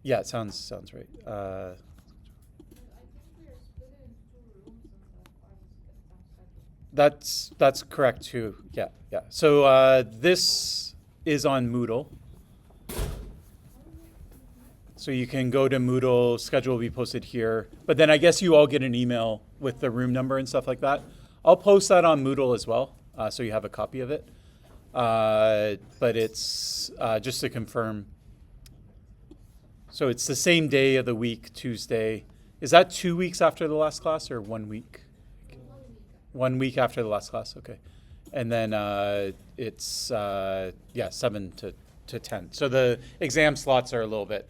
Yeah, it sounds right. I think we are split it into two rooms and the five is scheduled. That's correct too. Yeah, yeah. So this is on Moodle. So you can go to Moodle, schedule will be posted here. But then I guess you all get an email with the room number and stuff like that. I'll post that on Moodle as well, so you have a copy of it. But it's just to confirm. So it's the same day of the week, Tuesday. Is that 2 weeks after the last class or 1 week? 1 week after the last class, okay. And then it's 7 to 10. So the exam slots are a little bit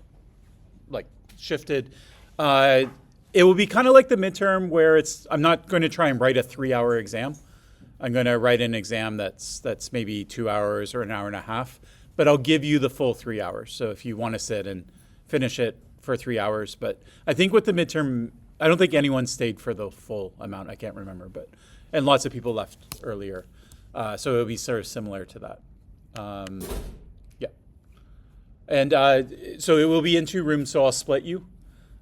like shifted. It will be kind of like the midterm where I'm not going to try and write a 3-hour exam. I'm going to write an exam that's maybe 2 hours or an hour and a half, but I'll give you the full 3 hours. So if you want to sit and finish it for 3 hours, but I think with the midterm, I don't think anyone stayed for the full amount. I can't remember, and lots of people left earlier. So it'll be sort of similar to that. Yeah. And so it will be in 2 rooms, so I'll split you,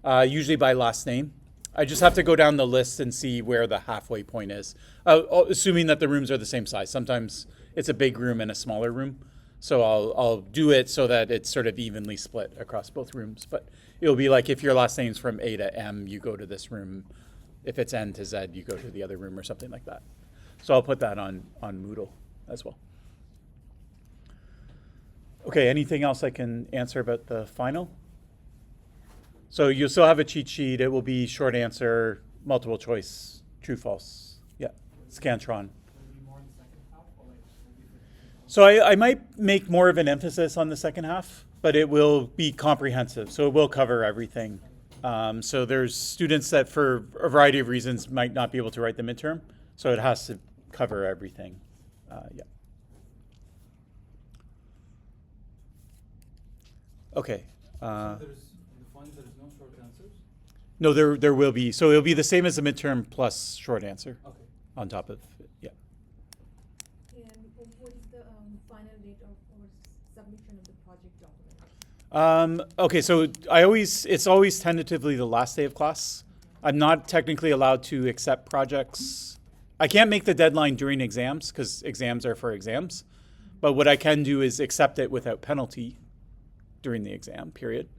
usually by last name. I just have to go down the list and see where the halfway point is, assuming that the rooms are the same size. Sometimes it's a big room and a smaller room. So I'll do it so that it's sort of evenly split across both rooms. But it'll be like if your last name's from A to M, you go to this room. If it's N to Z, you go to the other room or something like that. So I'll put that on Moodle as well. Okay, anything else I can answer about the final? So you'll still have a cheat sheet. It will be short answer, multiple choice, true, false. Yeah, Scantron. So I might make more of an emphasis on the second half, but it will be comprehensive. So it will cover everything. So there's students that for a variety of reasons might not be able to write the midterm. So it has to cover everything. Yeah. Okay. There is no short answers? No, there will be. So it'll be the same as the midterm plus short answer on top of it. Yeah. And what is the final date or submission of the project document? Okay, so it's always tentatively the last day of class. I'm not technically allowed to accept projects. I can't make the deadline during exams because exams are for exams. But what I can do is accept it without penalty during the exam period.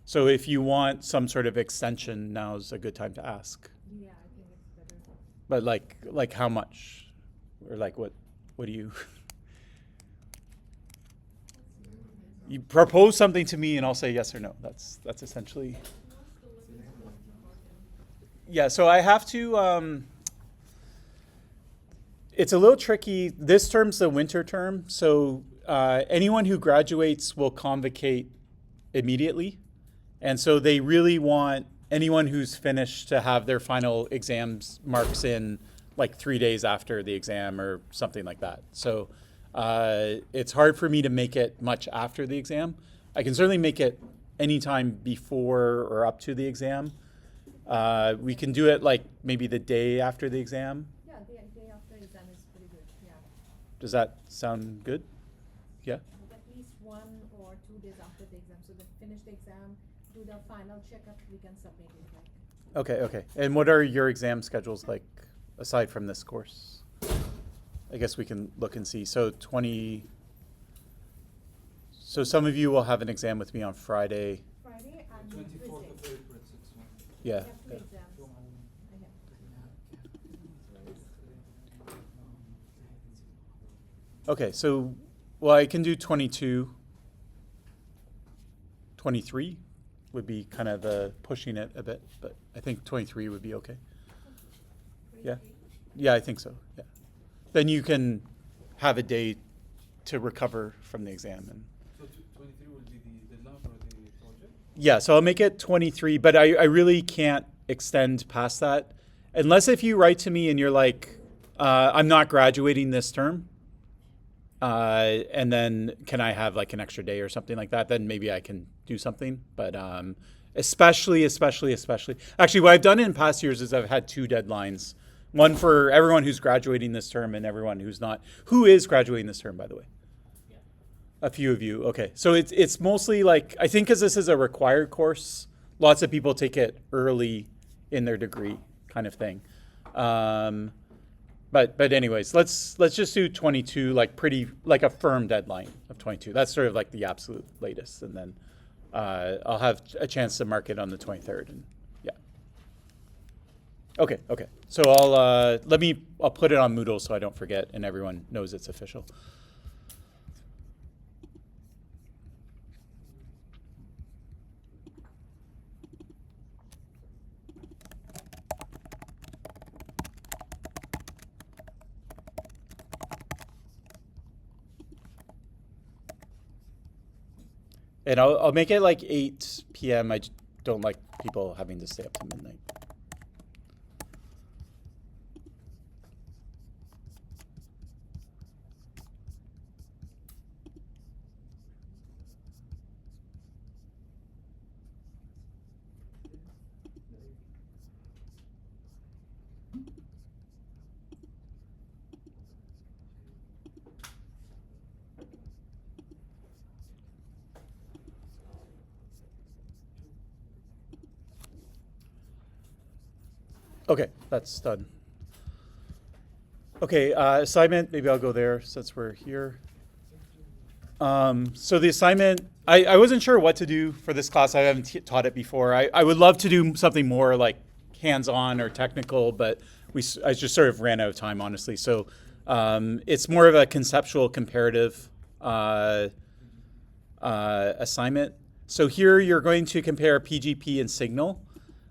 So if you want some sort of extension, now's a good time to ask. Yeah, I think it's better. But like how much? Or like what do you you propose something to me and I'll say yes or no. That's essentially. Yeah, so I have to it's a little tricky. This term's the winter term, so anyone who graduates will convocate immediately. And so they really want anyone who's finished to have their final exams marks in like 3 days after the exam or something like that. So it's hard for me to make it much after the exam. I can certainly make it anytime before or up to the exam. We can do it like maybe the day after the exam. Yeah, the day after exam is pretty good. Yeah. Does that sound good? Yeah? At least 1 or 2 days after the exam. So they finish the exam, do the final checkup, we can submit it. Like. Okay. And what are your exam schedules like aside from this course? I guess we can look and see. So some of you will have an exam with me on Friday. Friday and 24th of Tuesday. April, 6 months. Yeah. I have 2 exams. Okay, so, well, I can do 22. 23 would be kind of pushing it a bit, but I think 23 would be okay. Yeah? Yeah, I think so, yeah. Then you can have a day to recover from the exam. And So 23 will be the deadline for the project? yeah, so I'll make it 23, but I really can't extend past that. Unless if you write to me and you're like, I'm not graduating this term, and then can I have like an extra day or something like that, then maybe I can do something. But especially, actually what I've done in past years is I've had 2 deadlines. One for everyone who's graduating this term and everyone who's not. Who is graduating this term, by the way? A few of you. Okay. So it's mostly like, I think because this is a required course, lots of people take it early in their degree kind of thing. But anyways, let's just do 22, like a firm deadline of 22. That's sort of like the absolute latest. And then I'll have a chance to mark it on the 23rd. And yeah. Okay. So I'll put it on Moodle so I don't forget and everyone knows it's official. And I'll make it like 8 p.m. I don't like people having to stay up to midnight. Okay, that's done. Okay, assignment, maybe I'll go there since we're here. So the assignment, I wasn't sure what to do for this class. I haven't taught it before. I would love to do something more like hands-on or technical, but I just sort of ran out of time, honestly. So it's more of a conceptual comparative assignment. So here you're going to compare PGP and Signal.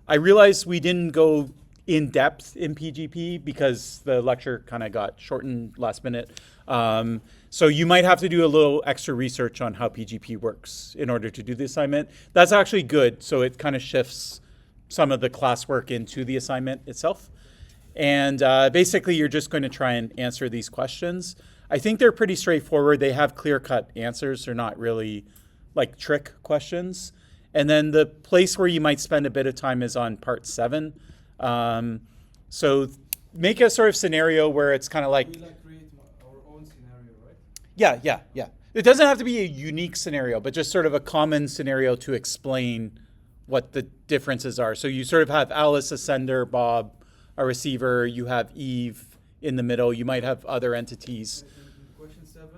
I realized we didn't go in depth in PGP because the lecture kind of got shortened last minute. So you might have to do a little extra research on how PGP works in order to do the assignment. That's actually good. So it kind of shifts some of the classwork into the assignment itself. And basically you're just going to try and answer these questions. I think they're pretty straightforward. They have clear-cut answers. They're not really like trick questions. And then the place where you might spend a bit of time is on part 7. So make a sort of scenario where it's kind of like... We create our own scenario, right? Yeah. It doesn't have to be a unique scenario, but just sort of a common scenario to explain what the differences are. So you sort of have Alice, a sender, Bob, a receiver. You have Eve in the middle. You might have other entities. In question 7,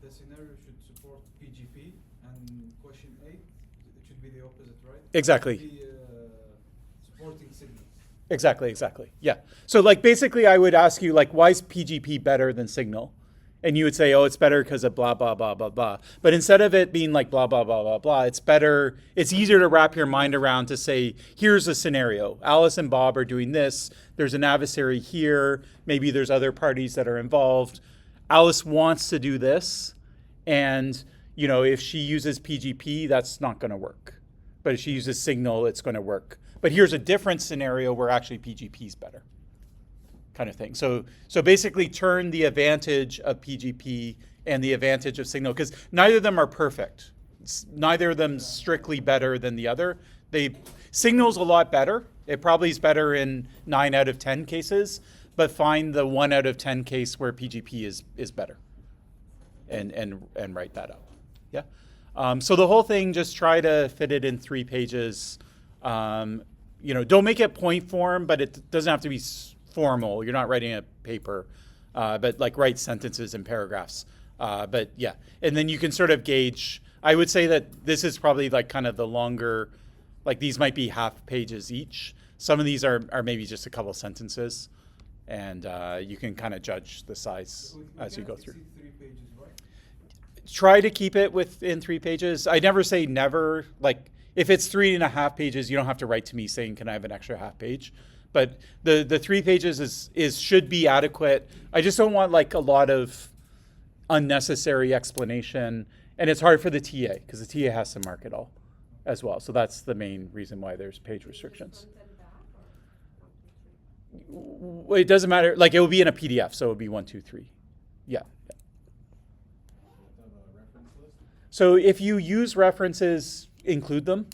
the scenario should support PGP, and question 8, it should be the opposite, right? Exactly. It should be supporting Signal. Exactly. Yeah. So like basically I would ask you like, why is PGP better than Signal? And you would say, oh, it's better because of blah, blah, blah, blah, blah. But instead of it being like blah, blah, blah, blah, blah, it's better, it's easier to wrap your mind around to say, here's a scenario. Alice and Bob are doing this. There's an adversary here. Maybe there's other parties that are involved. Alice wants to do this. And, you know, if she uses PGP, that's not going to work. But if she uses Signal, it's going to work. But here's a different scenario where actually PGP is better, kind of thing. So basically turn the advantage of PGP and the advantage of Signal, because neither of them are perfect. Neither of them strictly better than the other. Signal's a lot better. It probably is better in 9 out of 10 cases, but find the 1 out of 10 case where PGP is better, and write that out. Yeah. So the whole thing, just try to fit it in 3 pages. You know, don't make it point form, but it doesn't have to be formal. You're not writing a paper, but like write sentences and paragraphs. But yeah, and then you can sort of gauge. I would say that this is probably like kind of the longer, like these might be half pages each. Some of these are maybe just a couple sentences, and you can kind of judge the size as you go through. 3 pages, right? Try to keep it within 3 pages. I never say never. Like if it's 3.5 pages, you don't have to write to me saying, can I have an extra half page? But the 3 pages should be adequate. I just don't want like a lot of unnecessary explanation. And it's hard for the TA because the TA has to mark it all as well. So that's the main reason why there's page restrictions. It doesn't matter. Like it will be in a PDF, so it would be 1, 2, 3. Yeah. So if you use references, include them.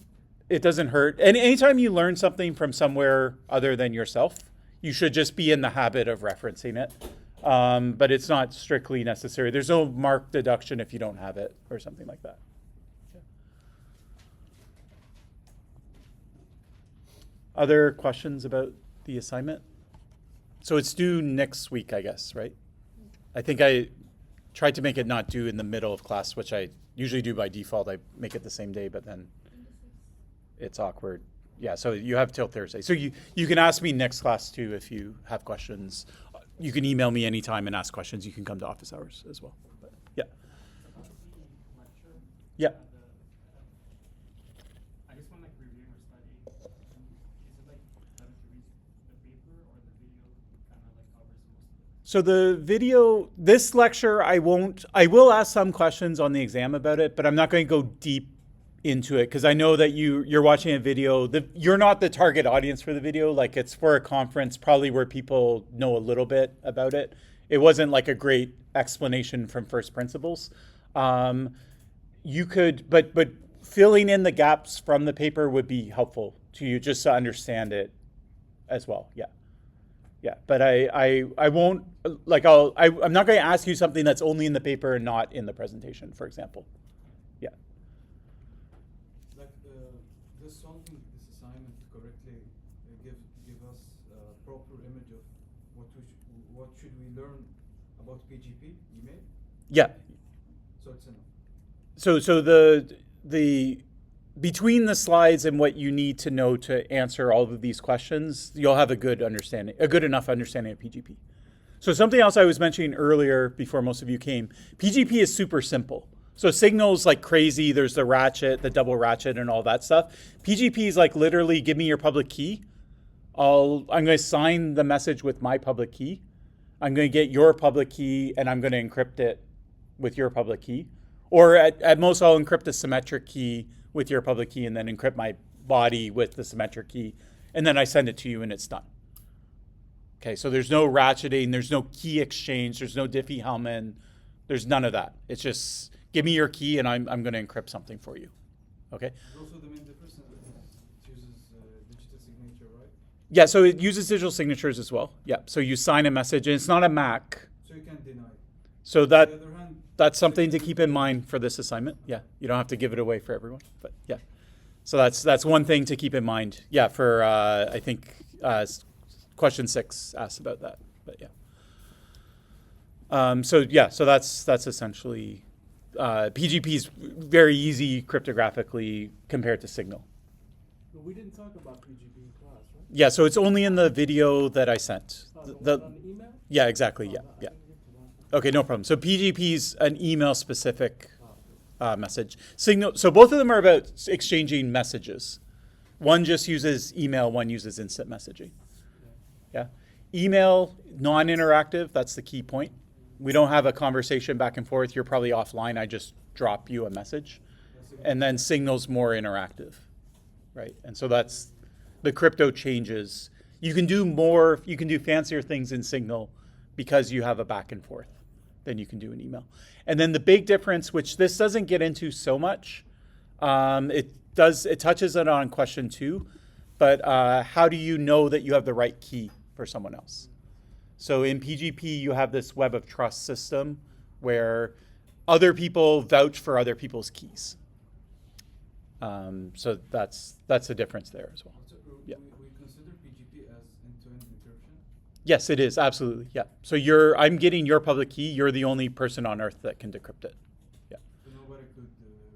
It doesn't hurt. And anytime you learn something from somewhere other than yourself, you should just be in the habit of referencing it. but it's not strictly necessary. There's no mark deduction if you don't have it or something like that. Yeah. Other questions about the assignment? So it's due next week, I guess, right? I think I tried to make it not due in the middle of class, which I usually do by default. I make it the same day, but then it's awkward. Yeah, so you have till Thursday. So you can ask me next class too if you have questions. You can email me anytime and ask questions. You can come to office hours as well. But, yeah. Yeah. I guess when like reviewing or studying, is it like better to read the paper or the video kind of like covers most of it? So the video, this lecture, I will ask some questions on the exam about it, but I'm not going to go deep into it because I know that you're watching a video. You're not the target audience for the video. Like it's for a conference, probably where people know a little bit about it. It wasn't like a great explanation from first principles. You could, but filling in the gaps from the paper would be helpful to you just to understand it as well. Yeah. Yeah, but I won't, like I'm not going to ask you something that's only in the paper and not in the presentation, for example. Yeah. Like this solving this assignment correctly give us a proper image of what should we learn about PGP email. Yeah. So it's enough. So the between the slides and what you need to know to answer all of these questions, you'll have a good enough understanding of PGP. So something else I was mentioning earlier before most of you came, PGP is super simple. So Signal's like crazy. There's the ratchet, the double ratchet, and all that stuff. PGP is like literally give me your public key. I'm going to sign the message with my public key. I'm going to get your public key and I'm going to encrypt it with your public key. Or at most I'll encrypt the symmetric key with your public key and then encrypt my body with the symmetric key. And then I send it to you and it's done. Okay, so there's no ratcheting, there's no key exchange, there's no Diffie-Hellman, there's none of that. It's just give me your key and I'm going to encrypt something for you. Okay? Also the main difference is it uses digital signature, right? Yeah, so it uses digital signatures as well. Yeah, so you sign a message and it's not a Mac. So you can't deny. So On the other hand, that's something to keep in mind for this assignment. Yeah, you don't have to give it away for everyone, but yeah. So that's one thing to keep in mind. Yeah, for I think question 6 asked about that, but yeah. So that's essentially PGP is very easy cryptographically compared to Signal. But we didn't talk about PGP in class, right? Yeah, so it's only in the video that I sent. On email? Yeah, exactly. Yeah, yeah. Okay, no problem. So PGP is an email-specific message. Signal. So both of them are about exchanging messages. One just uses email. One uses instant messaging. Yeah. Email, non-interactive. That's the key point. We don't have a conversation back and forth. You're probably offline. I just drop you a message. And then Signal's more interactive, right? And so that's the crypto changes. You can do more. You can do fancier things in Signal because you have a back and forth than you can do in email. And then the big difference, which this doesn't get into so much, it touches it on question 2, but how do you know that you have the right key for someone else? So in PGP, you have this web of trust system where other people vouch for other people's keys. So that's the difference there as well. also, Yeah. we consider PGP as end-to-end encryption. Yes, it is, absolutely, yeah. So I'm getting your public key, you're the only person on earth that can decrypt it. Yeah. So nobody could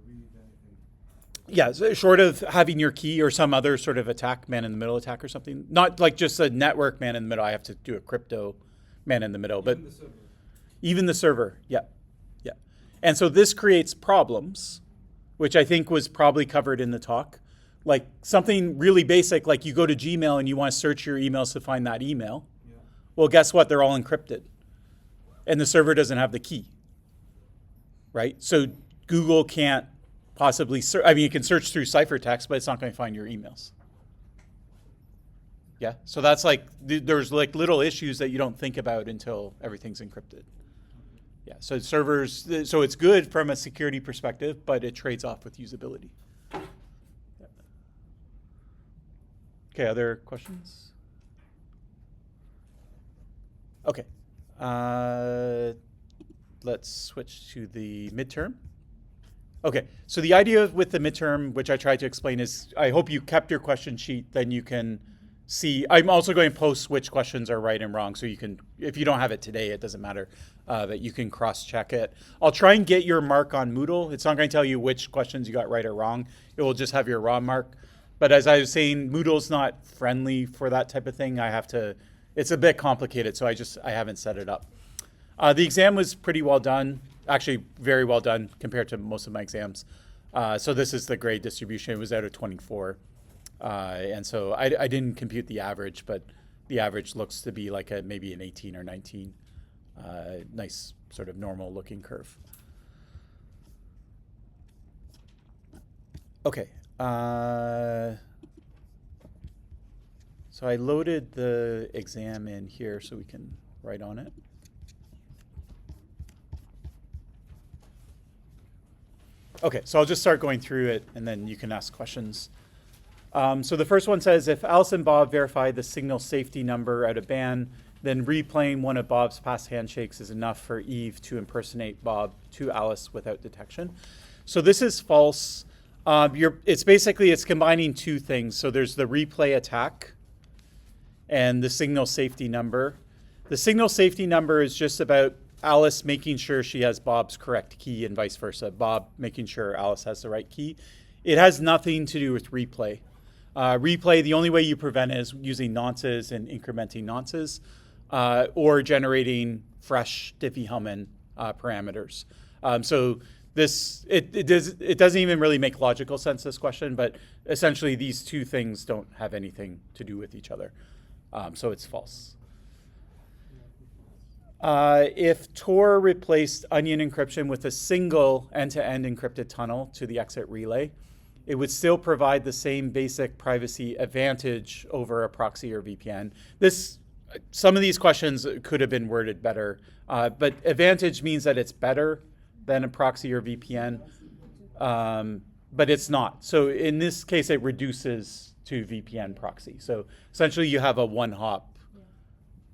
read anything. Yeah, so short of having your key or some other sort of attack, man-in-the-middle attack or something. Not like just a network man-in-the-middle, I have to do a crypto man-in-the-middle, but Even the server. even the server, yeah, yeah. And so this creates problems, which I think was probably covered in the talk. Like something really basic, like you go to Gmail and you want to search your emails to find that email. Yeah. Well, guess what? They're all encrypted. And the server doesn't have the key, right? So Google can't possibly search. I mean, you can search through ciphertext, but it's not going to find your emails. Yeah, so that's like, there's like little issues that you don't think about until everything's encrypted. Yeah, so servers, so it's good from a security perspective, but it trades off with usability. Yeah. Okay, other questions? Okay. Let's switch to the midterm. Okay, so the idea with the midterm, which I tried to explain, is I hope you kept your question sheet, then you can see. I'm also going to post which questions are right and wrong, so you can, if you don't have it today, it doesn't matter, but you can cross-check it. I'll try and get your mark on Moodle. It's not going to tell you which questions you got right or wrong. It will just have your raw mark. But as I was saying, Moodle's not friendly for that type of thing. It's a bit complicated, so I haven't set it up. The exam was pretty well done, actually very well done compared to most of my exams. So this is the grade distribution. It was out of 24. And so I didn't compute the average, but the average looks to be like maybe an 18 or 19. Nice sort of normal looking curve. Okay. So I loaded the exam in here so we can write on it. Okay, so I'll just start going through it and then you can ask questions. So the first one says, if Alice and Bob verify the signal safety number out of band, then replaying one of Bob's past handshakes is enough for Eve to impersonate Bob to Alice without detection. So this is false. It's combining two things. So there's the replay attack and the signal safety number. The signal safety number is just about Alice making sure she has Bob's correct key and vice versa. Bob making sure Alice has the right key. It has nothing to do with replay. Replay, the only way you prevent it is using nonces and incrementing nonces or generating fresh Diffie-Hellman parameters. So it doesn't even really make logical sense, this question, but essentially these two things don't have anything to do with each other. So it's false. If Tor replaced onion encryption with a single end-to-end encrypted tunnel to the exit relay, it would still provide the same basic privacy advantage over a proxy or VPN. Some of these questions could have been worded better, but advantage means that it's better than a proxy or VPN, but it's not. So in this case, it reduces to VPN proxy. So essentially you have a one-hop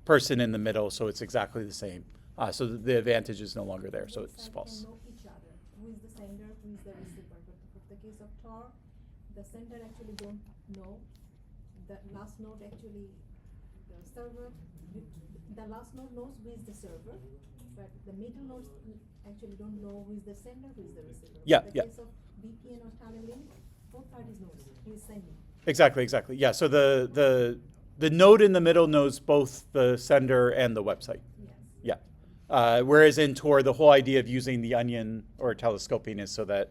person in the middle, so it's exactly the same. So the advantage is no longer there, so it's false. Know each other. Who is the sender? Who is the receiver? But for the case of Tor, the sender actually don't know. The last node actually, the server, the last node knows who is the server, but the middle nodes actually don't know who is the sender, who is the receiver. Yeah, In the case of VPN or tunneling, both parties knows who is sending. Exactly. Yeah, so the node in the middle knows both the sender and the website. Yes. Yeah. Whereas in Tor, the whole idea of using the onion or telescoping is so that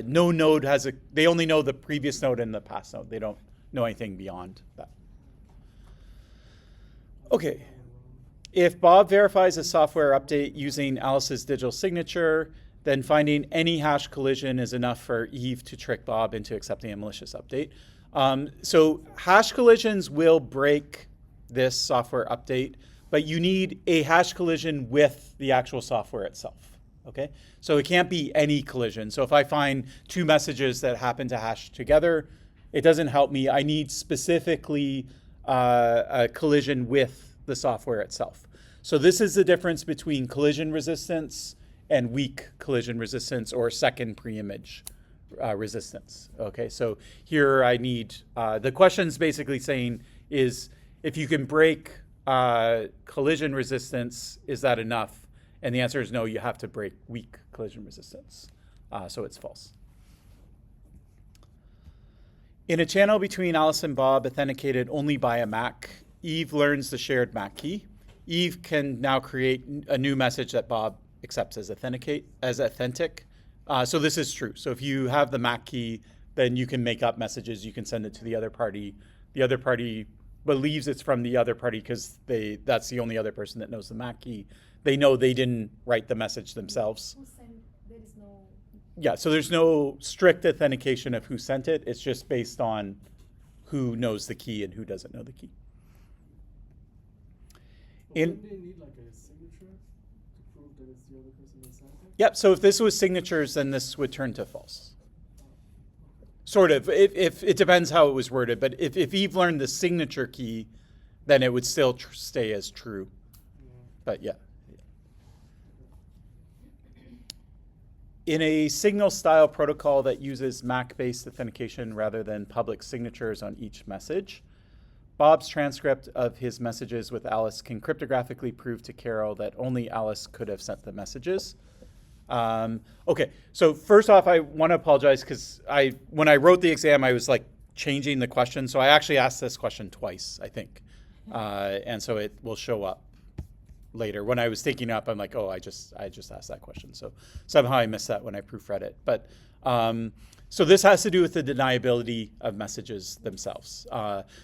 no node they only know the previous node and the past node. They don't know anything beyond that. Okay. If Bob verifies a software update using Alice's digital signature, then finding any hash collision is enough for Eve to trick Bob into accepting a malicious update. So hash collisions will break this software update, but you need a hash collision with the actual software itself, okay? So it can't be any collision. So if I find two messages that happen to hash together, it doesn't help me. I need specifically a collision with the software itself. So this is the difference between collision resistance and weak collision resistance or second preimage resistance. Okay, so here I need, the question's basically saying is if you can break collision resistance, is that enough? And the answer is no, you have to break weak collision resistance. So it's false. In a channel between Alice and Bob authenticated only by a MAC, Eve learns the shared MAC key. Eve can now create a new message that Bob accepts as authentic. So this is true. So if you have the MAC key, then you can make up messages. You can send it to the other party. The other party believes it's from the other party because that's the only other person that knows the MAC key. They know they didn't write the message themselves. Who sent? There is no. Yeah, so there's no strict authentication of who sent it. It's just based on who knows the key and who doesn't know the key. Wouldn't they need like a signature to prove that it's the other person that sent it? Yep, so if this was signatures, then this would turn to false. Sort of, if it depends how it was worded, but if Eve learned the signature key, then it would still stay as true. But yeah. In a signal style protocol that uses MAC-based authentication rather than public signatures on each message, Bob's transcript of his messages with Alice can cryptographically prove to Carol that only Alice could have sent the messages. Okay, so first off, I want to apologize because when I wrote the exam, I was like changing the question. So I actually asked this question twice, I think. And so it will show up later. When I was thinking up, I'm like, oh, I just asked that question. So somehow I missed that when I proofread it. But so this has to do with the deniability of messages themselves.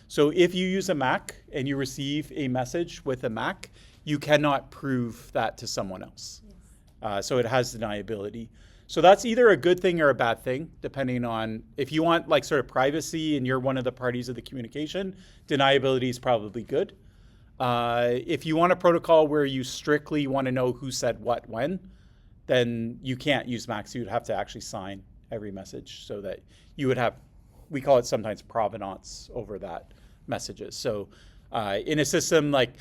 So if you use a MAC and you receive a message with a MAC, you cannot prove that to someone else. Yes. So it has deniability. So that's either a good thing or a bad thing, depending on if you want like sort of privacy and you're one of the parties of the communication, deniability is probably good. If you want a protocol where you strictly want to know who said what when, then you can't use MACs. You'd have to actually sign every message so that you would have, we call it sometimes provenance over that messages. So in a system like,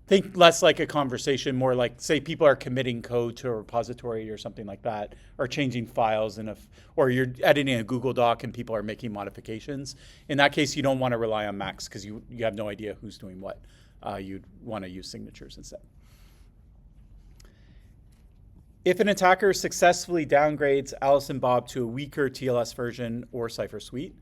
think less like a conversation, more like, say people are committing code to a repository or something like that, or changing files, or you're editing a Google Doc and people are making modifications. In that case, you don't want to rely on MACs because you have no idea who's doing what. You'd want to use signatures instead. If an attacker successfully downgrades Alice and Bob to a weaker TLS version or cipher suite,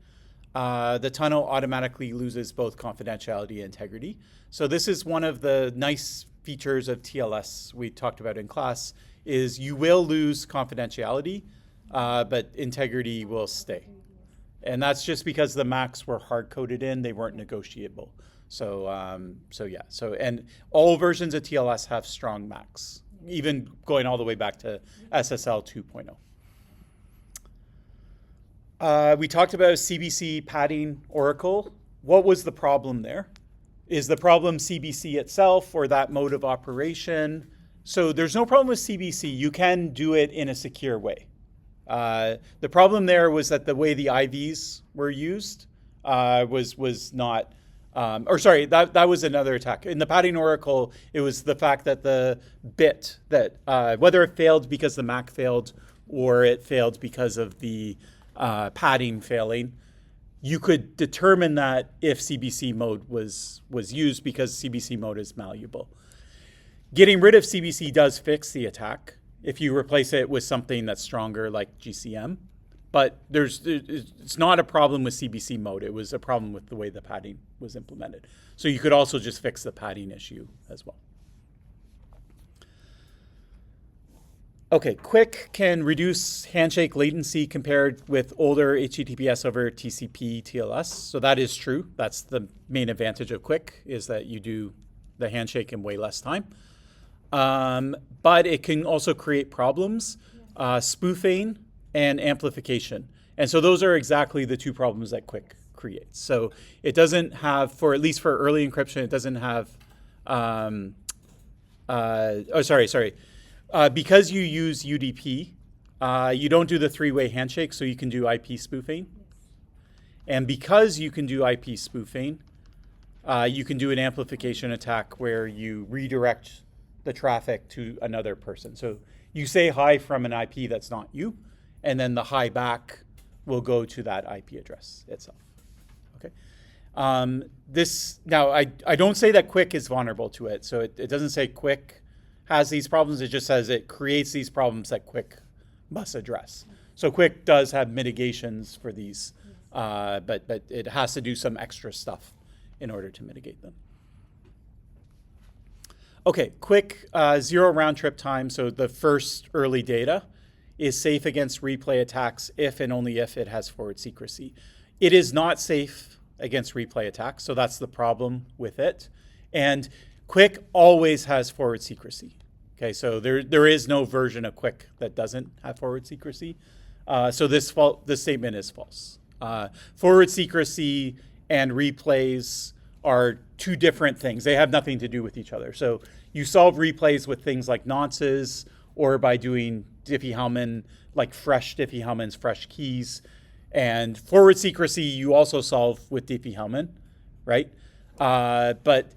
the tunnel automatically loses both confidentiality and integrity. So this is one of the nice features of TLS we talked about in class, is you will lose confidentiality, but integrity will stay. And that's just because the MACs were hard-coded in, they weren't negotiable. So and all versions of TLS have strong MACs, even going all the way back to SSL 2.0. We talked about CBC padding Oracle. What was the problem there? Is the problem CBC itself or that mode of operation? So there's no problem with CBC. You can do it in a secure way. The problem there was that the way the IVs were used was not, that was another attack. In the padding Oracle, it was the fact that the bit that, whether it failed because the MAC failed or it failed because of the padding failing, you could determine that if CBC mode was used because CBC mode is malleable. Getting rid of CBC does fix the attack if you replace it with something that's stronger like GCM. But it's not a problem with CBC mode. It was a problem with the way the padding was implemented. So you could also just fix the padding issue as well. Okay, Quick can reduce handshake latency compared with older HTTPS over TCP TLS. So that is true. That's the main advantage of Quick, is that you do the handshake in way less time. But it can also create problems, spoofing and amplification. And so those are exactly the two problems that Quick creates. So it doesn't have, at least for early encryption, it doesn't have, because you use UDP, you don't do the three-way handshake, so you can do IP spoofing. And because you can do IP spoofing, you can do an amplification attack where you redirect the traffic to another person. So you say hi from an IP that's not you, and then the hi back will go to that IP address itself. Okay. Now, I don't say that Quick is vulnerable to it. So it doesn't say Quick has these problems. It just says it creates these problems that Quick must address. So Quick does have mitigations for these, but it has to do some extra stuff in order to mitigate them. Okay, Quick, 0 round trip time. So the first early data is safe against replay attacks if and only if it has forward secrecy. It is not safe against replay attacks, so that's the problem with it. And Quick always has forward secrecy. Okay, so there is no version of Quick that doesn't have forward secrecy. So this statement is false. Forward secrecy and replays are two different things. They have nothing to do with each other. So you solve replays with things like nonces or by doing Diffie-Hellman, like fresh Diffie-Hellmans, fresh keys. And forward secrecy you also solve with Diffie-Hellman, right? But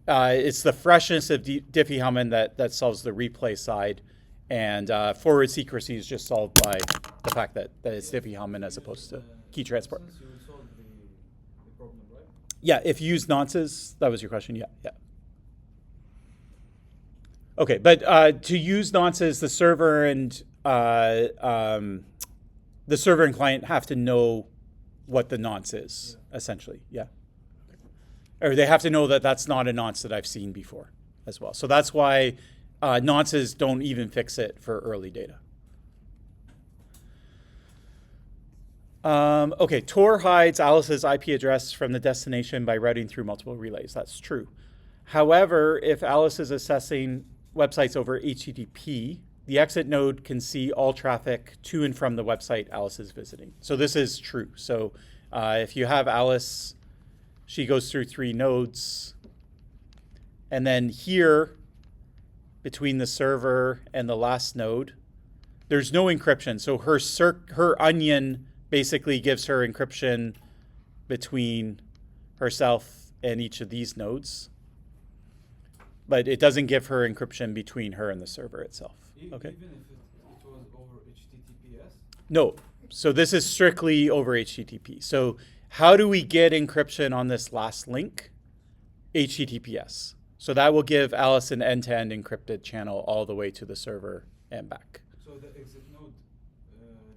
It's the freshness of Diffie-Hellman that solves the replay side, and forward secrecy is just solved by the fact that it's Diffie-Hellman as opposed to key transport. Since you will solve the problem, right? Yeah, if you use nonces, that was your question. Yeah. Okay, but to use nonces, the server and client have to know what the nonce is, essentially. Yeah. Or they have to know that that's not a nonce that I've seen before as well. So that's why nonces don't even fix it for early data. Okay, Tor hides Alice's IP address from the destination by routing through multiple relays. That's true. However, if Alice is accessing websites over HTTP, the exit node can see all traffic to and from the website Alice is visiting. So this is true. So if you have Alice, she goes through 3 nodes. And then here, between the server and the last node, there's no encryption. So her onion basically gives her encryption between herself and each of these nodes. But it doesn't give her encryption between her and the server itself. Okay. Even if it was over HTTPS? No. So this is strictly over HTTP. So how do we get encryption on this last link? HTTPS. So that will give Alice an end-to-end encrypted channel all the way to the server and back. So the exit node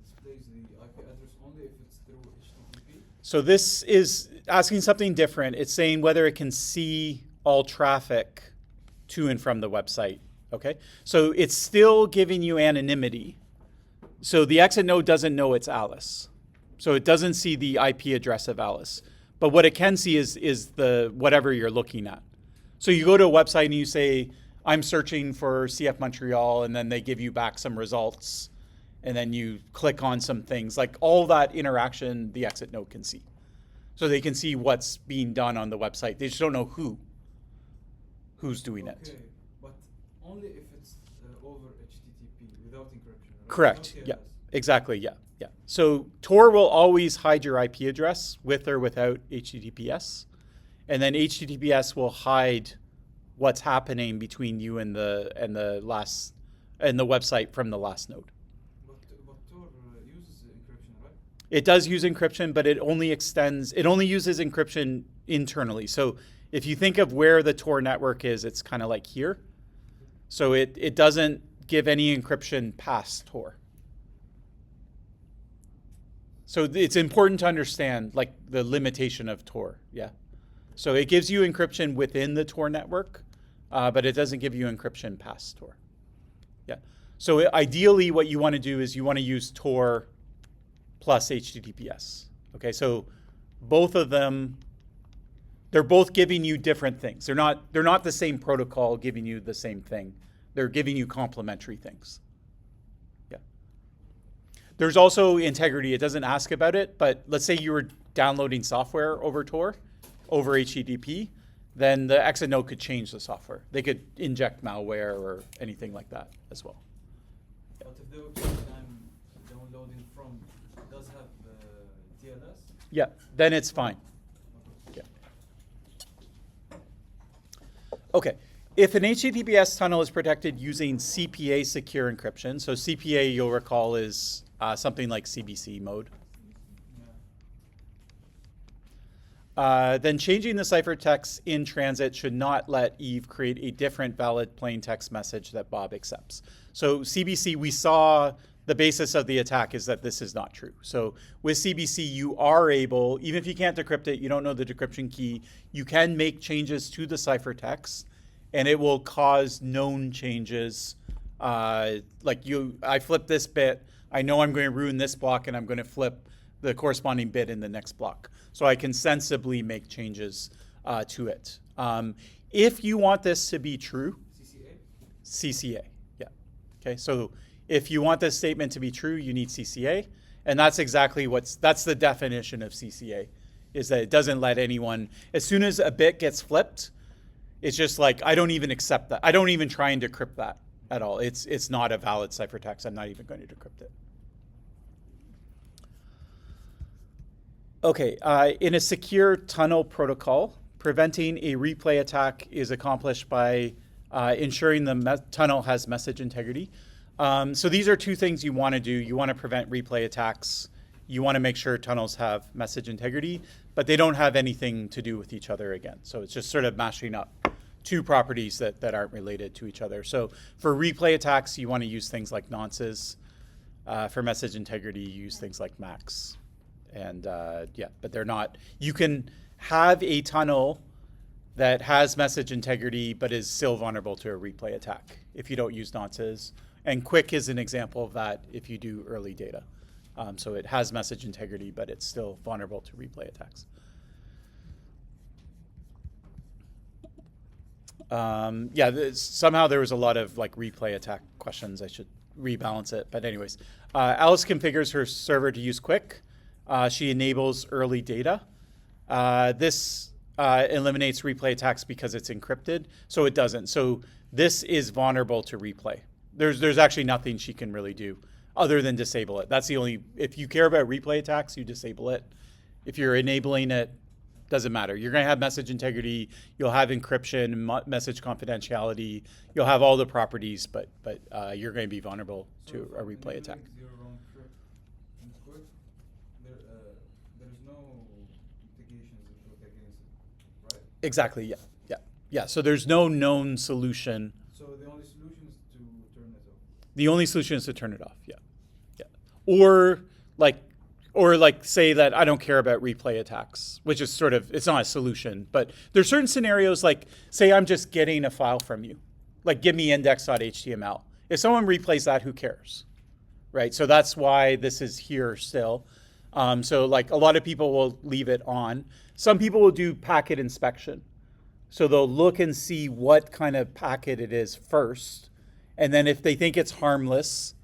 displays the IP address only if it's through HTTP? So this is asking something different. It's saying whether it can see all traffic to and from the website. Okay. So it's still giving you anonymity. So the exit node doesn't know it's Alice. So it doesn't see the IP address of Alice. But what it can see is the whatever you're looking at. So you go to a website and you say, I'm searching for CF Montreal, and then they give you back some results. And then you click on some things. Like all that interaction, the exit node can see. So they can see what's being done on the website. They just don't know who's doing it. Okay, but only if it's over HTTP without encryption, right? Correct. Okay, Yeah. yes. Exactly. Yeah. So Tor will always hide your IP address with or without HTTPS, and then HTTPS will hide what's happening between you and the website from the last node. But Tor uses encryption, right? It does use encryption, but it only uses encryption internally. So if you think of where the Tor network is, it's kind of like here. So it doesn't give any encryption past Tor. So it's important to understand like the limitation of Tor, yeah. So it gives you encryption within the Tor network, but it doesn't give you encryption past Tor. Yeah. So ideally what you want to do is you want to use Tor plus HTTPS. Okay, so both of them, they're both giving you different things. They're not the same protocol giving you the same thing. They're giving you complementary things. Yeah. There's also integrity. It doesn't ask about it, but let's say you were downloading software over Tor, over HTTP, then the exit node could change the software. They could inject malware or anything like that as well. But if the website I'm downloading from does have TLS? Yeah, then it's fine. Yeah. Okay. If an HTTPS tunnel is protected using CPA secure encryption, so CPA you'll recall is something like CBC mode, then changing the ciphertext in transit should not let Eve create a different valid plain text message that Bob accepts. So CBC, we saw the basis of the attack is that this is not true. So with CBC, you are able, even if you can't decrypt it, you don't know the decryption key, you can make changes to the ciphertext, and it will cause known changes. I flip this bit, I know I'm going to ruin this block, and I'm going to flip the corresponding bit in the next block. So I can sensibly make changes to it. If you want this to be true, CCA, yeah. Okay, so if you want this statement to be true, you need CCA, and that's exactly that's the definition of CCA, is that it doesn't let anyone, as soon as a bit gets flipped, it's just like, I don't even accept that. I don't even try and decrypt that at all. It's not a valid ciphertext. I'm not even going to decrypt it. Okay, in a secure tunnel protocol, preventing a replay attack is accomplished by ensuring the tunnel has message integrity. So these are two things you want to do. You want to prevent replay attacks. You want to make sure tunnels have message integrity, but they don't have anything to do with each other again. So it's just sort of mashing up two properties that aren't related to each other. So for replay attacks, you want to use things like nonces. For message integrity, you use things like max. And yeah, but they're not. You can have a tunnel that has message integrity but is still vulnerable to a replay attack if you don't use nonces. And quick is an example of that if you do early data. So it has message integrity, but it's still vulnerable to replay attacks. Yeah, somehow there was a lot of like replay attack questions. I should rebalance it. But anyways, Alice configures her server to use quick. She enables early data. This eliminates replay attacks because it's encrypted, so it doesn't. So this is vulnerable to replay. There's actually nothing she can really do other than disable it. That's the only, if you care about replay attacks, you disable it. If you're enabling it, doesn't matter. You're going to have message integrity, you'll have encryption, message confidentiality, you'll have all the properties, but you're going to be vulnerable to a replay attack. Zero round trip and quick, there's no mitigations against it, right? Exactly, yeah. So there's no known solution. So the only solution is to turn it off. The only solution is to turn it off, yeah. Or like say that I don't care about replay attacks, which is sort of, it's not a solution, but there's certain scenarios like, say I'm just getting a file from you, like give me index.html. If someone replays that, who cares, right? So that's why this is here still. So like a lot of people will leave it on. Some people will do packet inspection. So they'll look and see what kind of packet it is first. And then if they think it's harmless,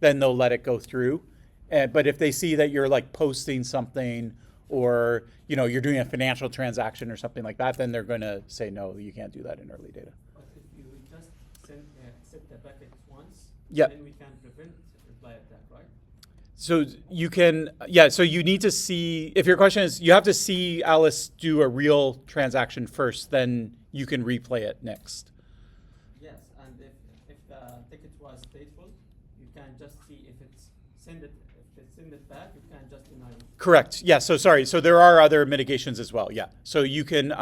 then they'll let it go through. But if they see that you're like posting something or you're doing a financial transaction or something like that, then they're going to say, no, you can't do that in early data. But if you just accept the packet once, Yep. then we can prevent reply attack, right? So you can, so you need to see, if your question is, you have to see Alice do a real transaction first, then you can replay it next. Yes, and if the ticket was stateful, you can just see if it's send it back, you can just deny it. Correct. Yeah. So sorry. So there are other mitigations as well. Yeah. So you can.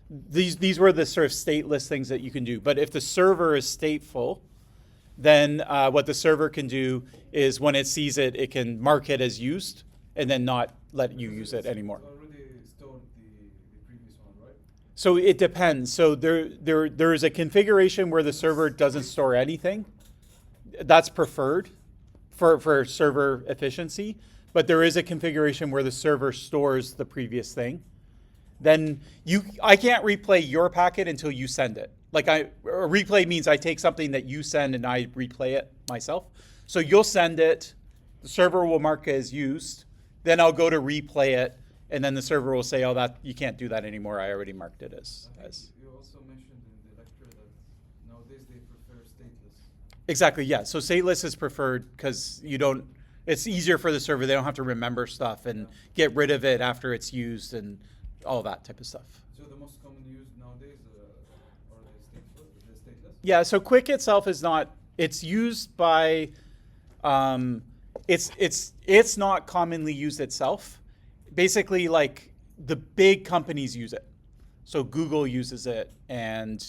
These were the sort of stateless things that you can do. But if the server is stateful, then what the server can do is when it sees it, it can mark it as used and then not let you use it anymore. Already stored the previous one, right? So it depends. So there is a configuration where the server doesn't store anything. That's preferred for server efficiency, but there is a configuration where the server stores the previous thing. Then I can't replay your packet until you send it. Like a replay means I take something that you send and I replay it myself. So you'll send it, the server will mark it as used, then I'll go to replay it, and then the server will say, oh, that you can't do that anymore. I already marked it as. You also mentioned in the lecture that nowadays they prefer stateless. Exactly, yeah. So stateless is preferred because it's easier for the server. They don't have to remember stuff and get rid of it after it's used and all that type of stuff. So the most common used nowadays are the stateless? Yeah, so quick itself is not, it's used by, it's not commonly used itself. Basically, like the big companies use it. So Google uses it, and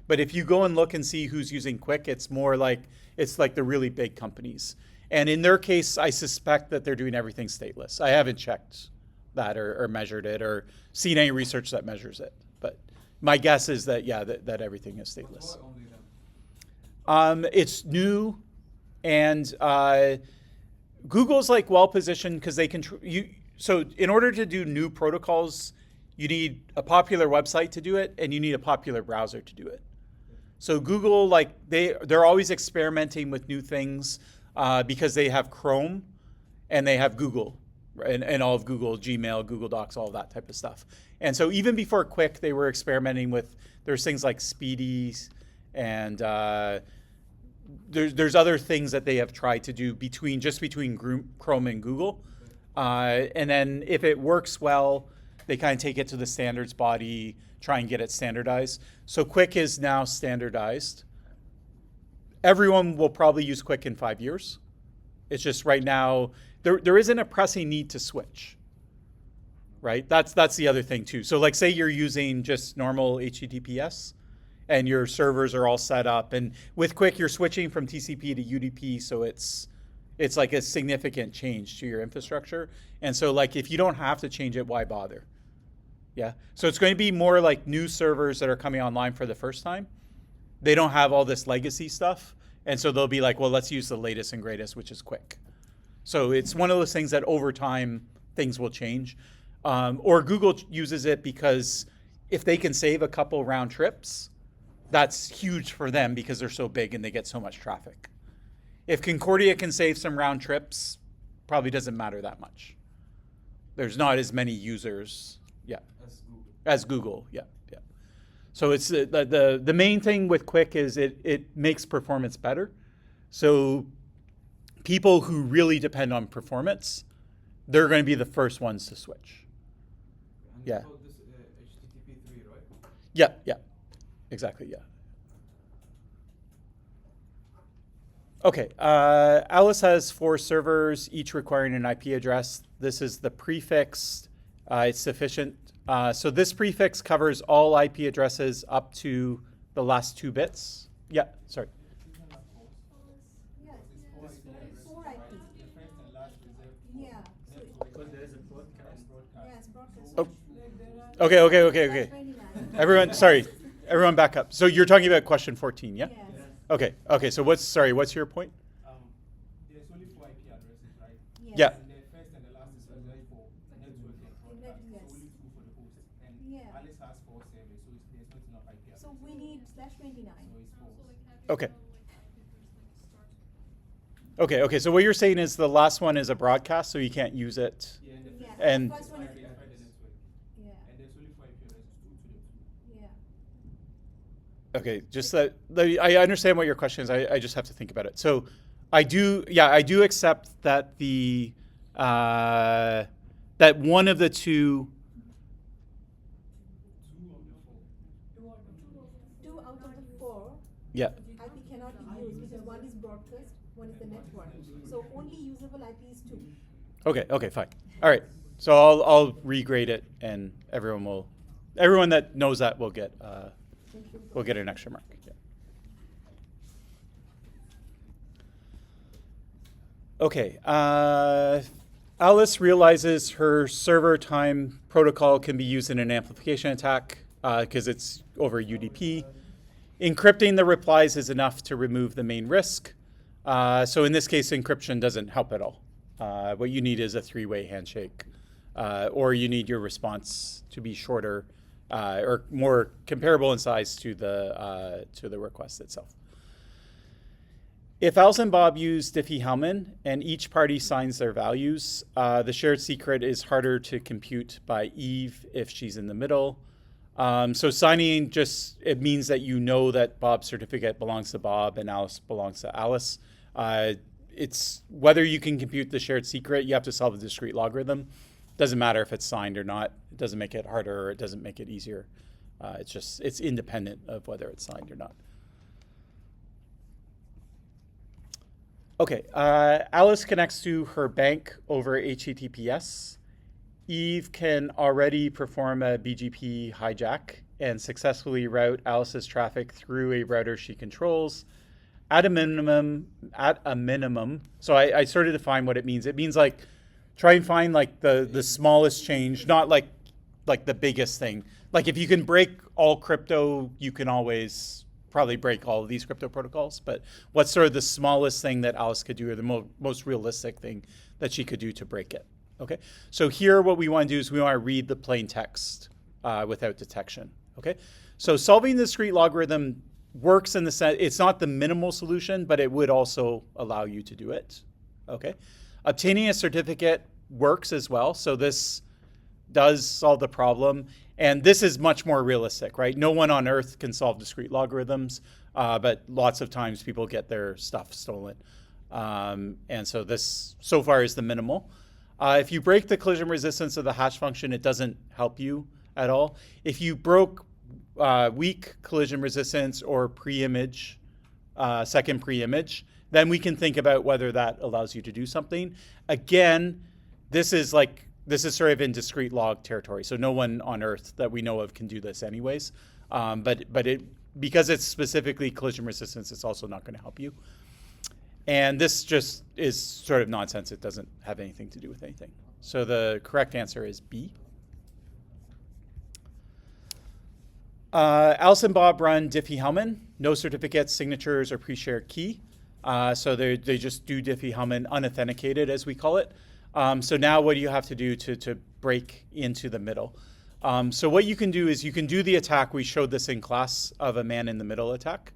but if you go and look and see who's using quick, it's like the really big companies. And in their case, I suspect that they're doing everything stateless. I haven't checked that or measured it or seen any research that measures it. But my guess is that, that everything is stateless. But why only them? It's new, and Google's like well positioned because they can. So in order to do new protocols, you need a popular website to do it, and you need a popular browser to do it. So Google, they're always experimenting with new things because they have Chrome and they have Google, and all of Google, Gmail, Google Docs, all of that type of stuff. And so even before Quick, they were experimenting with, there's things like Speedies, and there's other things that they have tried to do between Chrome and Google. And then if it works well, They kind of take it to the standards body, try and get it standardized. So Quick is now standardized. Everyone will probably use Quick in 5 years. It's just right now, there isn't a pressing need to switch, right? That's the other thing too. So like say you're using just normal HTTPS and your servers are all set up, and with Quick you're switching from TCP to UDP, so it's like a significant change to your infrastructure. And so like if you don't have to change it, why bother? Yeah, so it's going to be more like new servers that are coming online for the first time. They don't have all this legacy stuff. And so they'll be like, well, let's use the latest and greatest, which is Quick. So it's one of those things that over time, things will change. Or Google uses it because if they can save a couple round trips, that's huge for them because they're so big and they get so much traffic. If Concordia can save some round trips, probably doesn't matter that much. There's not as many users, yeah. As Google, yeah. So it's the main thing with Quick is it makes performance better. So people who really depend on performance, they're going to be the first ones to switch. And Yeah. you call this HTTP 3, right? Yeah, exactly, yeah. Okay, Alice has 4 servers, each requiring an IP address. This is the prefix. It's sufficient. So this prefix covers all IP addresses up to the last 2 bits. Yeah, sorry. Yeah, it's 4 IP. Yeah, so Because there is a broadcast. yeah, it's broadcast. Oh. Okay. 29. Everyone back up. So you're talking about question 14, yeah? Yes. Okay, so what's your point? There's only 4 IP addresses, right? Yes. Yeah. And the first and the last is reserved for network and broadcast. Yes. So only 2 for the host. And Yeah. Alice has 4 servers, so there's not enough IP addresses. So we need /29. So it's 4. Okay. Okay, so what you're saying is the last one is a broadcast, so you can't use it. Yeah, and the Yeah, first And- the first one is, identify the network. yeah, And there's only 4 IP addresses, 2 to the 2. yeah. Okay, just that I understand what your question is. I just have to think about it. So I do accept that that one of the 2. 2 of the 4. 2 out of the 4 Yeah. IP cannot be used because one is broadcast, one is the network. So only usable IP is 2. Okay, fine. All right. So I'll regrade it, and everyone that knows that will get an extra mark. Yeah. Okay. Alice realizes her server time protocol can be used in an amplification attack because it's over UDP. Encrypting the replies is enough to remove the main risk. So in this case, encryption doesn't help at all. What you need is a 3-way handshake, or you need your response to be shorter or more comparable in size to the request itself. If Alice and Bob use Diffie-Hellman and each party signs their values, the shared secret is harder to compute by Eve if she's in the middle. So signing it means that you know that Bob's certificate belongs to Bob and Alice belongs to Alice. It's whether you can compute the shared secret, you have to solve a discrete logarithm. Doesn't matter if it's signed or not. It doesn't make it harder or it doesn't make it easier. It's independent of whether it's signed or not. Okay, Alice connects to her bank over HTTPS. Eve can already perform a BGP hijack and successfully route Alice's traffic through a router she controls. At a minimum, so I sort of define what it means. It means like try and find like the smallest change, not like the biggest thing. Like if you can break all crypto, you can always probably break all of these crypto protocols, but what's sort of the smallest thing that Alice could do or the most realistic thing that she could do to break it? Okay, so here what we want to do is we want to read the plain text without detection. Okay, so solving the discrete logarithm works in the sense, it's not the minimal solution, but it would also allow you to do it. Okay, obtaining a certificate works as well, so this does solve the problem, and this is much more realistic, right? No one on earth can solve discrete logarithms, but lots of times people get their stuff stolen. And so this, so far, is the minimal. If you break the collision resistance of the hash function, it doesn't help you at all. If you broke weak collision resistance or pre-image, second pre-image, then we can think about whether that allows you to do something. Again, this is sort of in discrete log territory, so no one on Earth that we know of can do this anyways. But because it's specifically collision resistance, it's also not going to help you. And this just is sort of nonsense. It doesn't have anything to do with anything. So the correct answer is B. Alice and Bob run Diffie-Hellman. No certificates, signatures, or pre-shared key. So they just do Diffie-Hellman unauthenticated, as we call it. So now what do you have to do to break into the middle? So what you can do is you can do the attack. We showed this in class of a man-in-the-middle attack.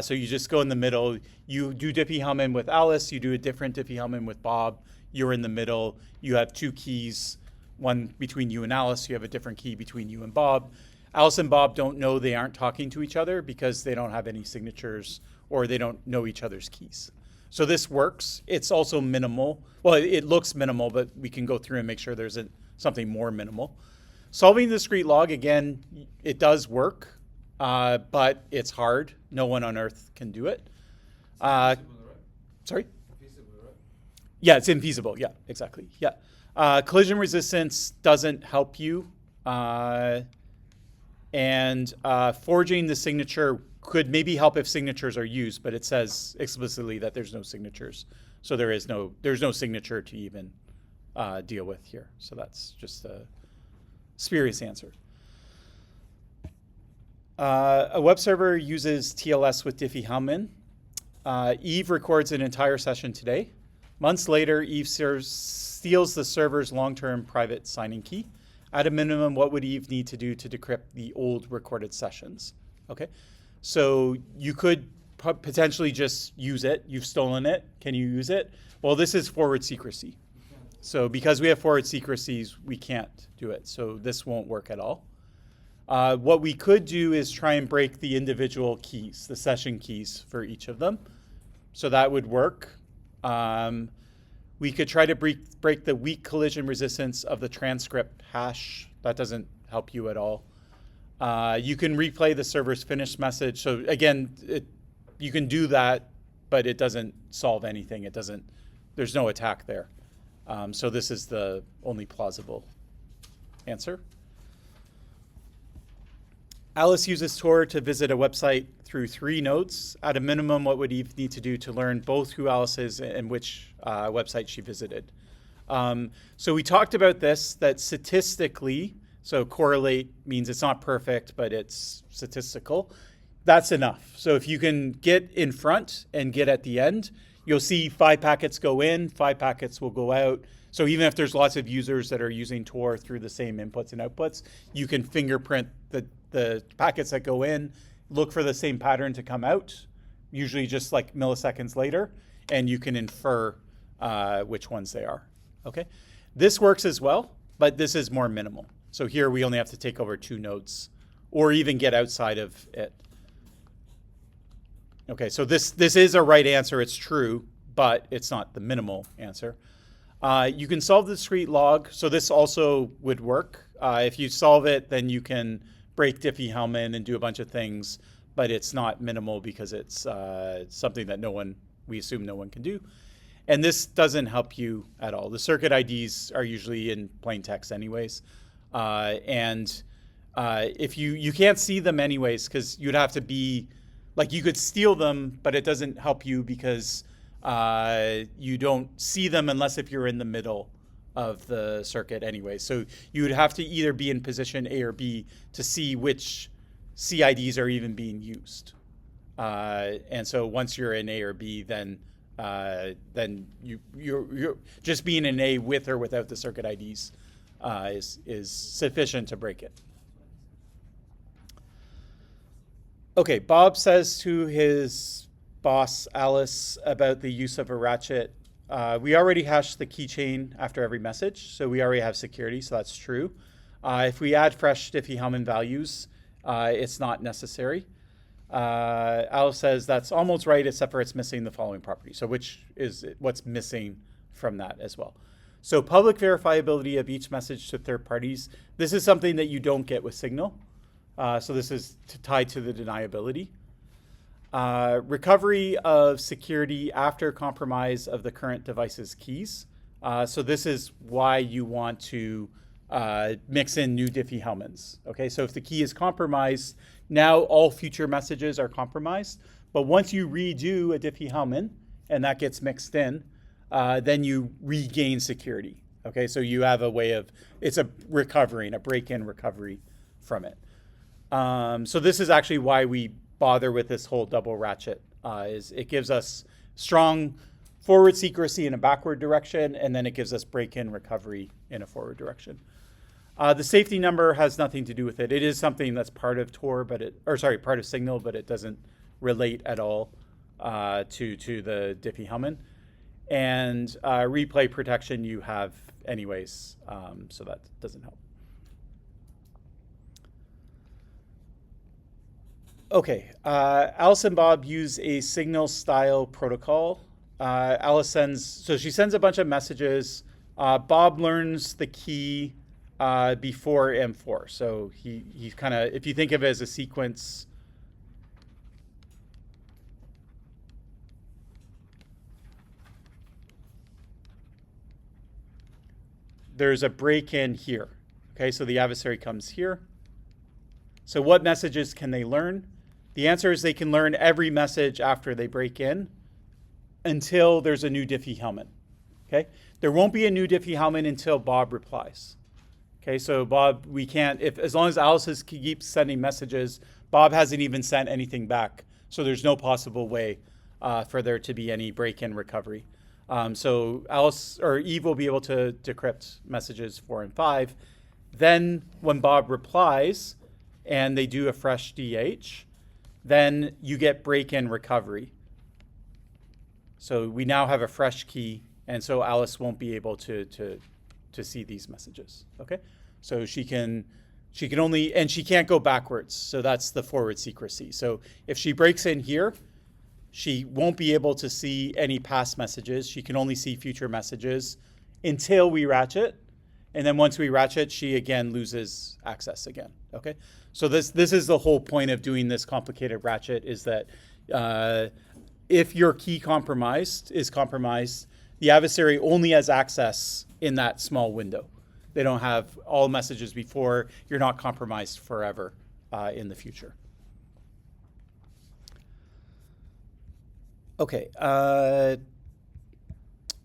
So you just go in the middle. You do Diffie-Hellman with Alice. You do a different Diffie-Hellman with Bob. You're in the middle. You have two keys, one between you and Alice. You have a different key between you and Bob. Alice and Bob don't know they aren't talking to each other because they don't have any signatures or they don't know each other's keys. So this works. It's also minimal. Well, it looks minimal, but we can go through and make sure there's something more minimal. Solving the discrete log, again, it does work, but it's hard. No one on Earth can do it. Feasible, right? Sorry? Feasible, right? Yeah, it's infeasible. Yeah, exactly. Yeah. Collision resistance doesn't help you. And forging the signature could maybe help if signatures are used, but it says explicitly that there's no signatures. So there's no signature to even deal with here. So that's just a spurious answer. A web server uses TLS with Diffie-Hellman. Eve records an entire session today. Months later, Eve steals the server's long-term private signing key. At a minimum, what would Eve need to do to decrypt the old recorded sessions? Okay, so you could potentially just use it. You've stolen it. Can you use it? Well, this is forward secrecy. So because we have forward secrecies, we can't do it. So this won't work at all. What we could do is try and break the individual keys, the session keys for each of them. So that would work. We could try to break the weak collision resistance of the transcript hash. That doesn't help you at all. You can replay the server's finished message. So again, you can do that, but it doesn't solve anything. There's no attack there. So this is the only plausible answer. Alice uses Tor to visit a website through 3 nodes. At a minimum, what would Eve need to do to learn both who Alice is and which website she visited? So we talked about this, that statistically, so correlate means it's not perfect, but it's statistical. That's enough. So if you can get in front and get at the end, you'll see 5 packets go in, 5 packets will go out. So even if there's lots of users that are using Tor through the same inputs and outputs, you can fingerprint the packets that go in, look for the same pattern to come out, usually just like milliseconds later, and you can infer which ones they are. Okay, this works as well, but this is more minimal. So here we only have to take over 2 nodes, or even get outside of it. Okay, so this is a right answer. It's true, but it's not the minimal answer. You can solve the discrete log, so this also would work. If you solve it, then you can break Diffie-Hellman and do a bunch of things, but it's not minimal because it's something that we assume no one can do. And this doesn't help you at all. The circuit IDs are usually in plain text anyways. And if you can't see them anyways, because you'd have to be, like you could steal them, but it doesn't help you because you don't see them unless if you're in the middle of the circuit anyway. So you would have to either be in position A or B to see which CIDs are even being used. And so once you're in A or B, then you're just being in A with or without the circuit IDs is sufficient to break it. Okay, Bob says to his boss, Alice, about the use of a ratchet. We already hash the keychain after every message, so we already have security, so that's true. If we add fresh Diffie-Hellman values, it's not necessary. Alice says that's almost right, except for it's missing the following property. So what's missing from that as well? So public verifiability of each message to third parties. This is something that you don't get with Signal. So this is tied to the deniability. Recovery of security after compromise of the current device's keys. So this is why you want to mix in new Diffie-Hellmans. Okay, so if the key is compromised, now all future messages are compromised. But once you redo a Diffie-Hellman and that gets mixed in, then you regain security. Okay, so you have a way of, it's a recovering, a break-in recovery from it. So this is actually why we bother with this whole double ratchet, is it gives us strong forward secrecy in a backward direction, and then it gives us break-in recovery in a forward direction. The safety number has nothing to do with it. It is something that's part of Tor, part of Signal, but it doesn't relate at all to the Diffie-Hellman. And replay protection you have anyways, so that doesn't help. Okay, Alice and Bob use a Signal-style protocol. Alice she sends a bunch of messages. Bob learns the key before M4. So he kind of, if you think of it as a sequence, there's a break-in here. Okay, so the adversary comes here. So what messages can they learn? The answer is they can learn every message after they break in until there's a new Diffie-Hellman. Okay, there won't be a new Diffie-Hellman until Bob replies. Okay, so Bob, we can't, as long as Alice keeps sending messages, Bob hasn't even sent anything back. So there's no possible way for there to be any break-in recovery. So Alice or Eve will be able to decrypt messages 4 and 5. Then when Bob replies and they do a fresh DH, then you get break-in recovery. So we now have a fresh key, and so Alice won't be able to see these messages. Okay, so she can only, and she can't go backwards. So that's the forward secrecy. So if she breaks in here, she won't be able to see any past messages. She can only see future messages until we ratchet. And then once we ratchet, she again loses access again. Okay, so this is the whole point of doing this complicated ratchet, is that if your key is compromised, the adversary only has access in that small window. They don't have all messages before. You're not compromised forever in the future. Okay.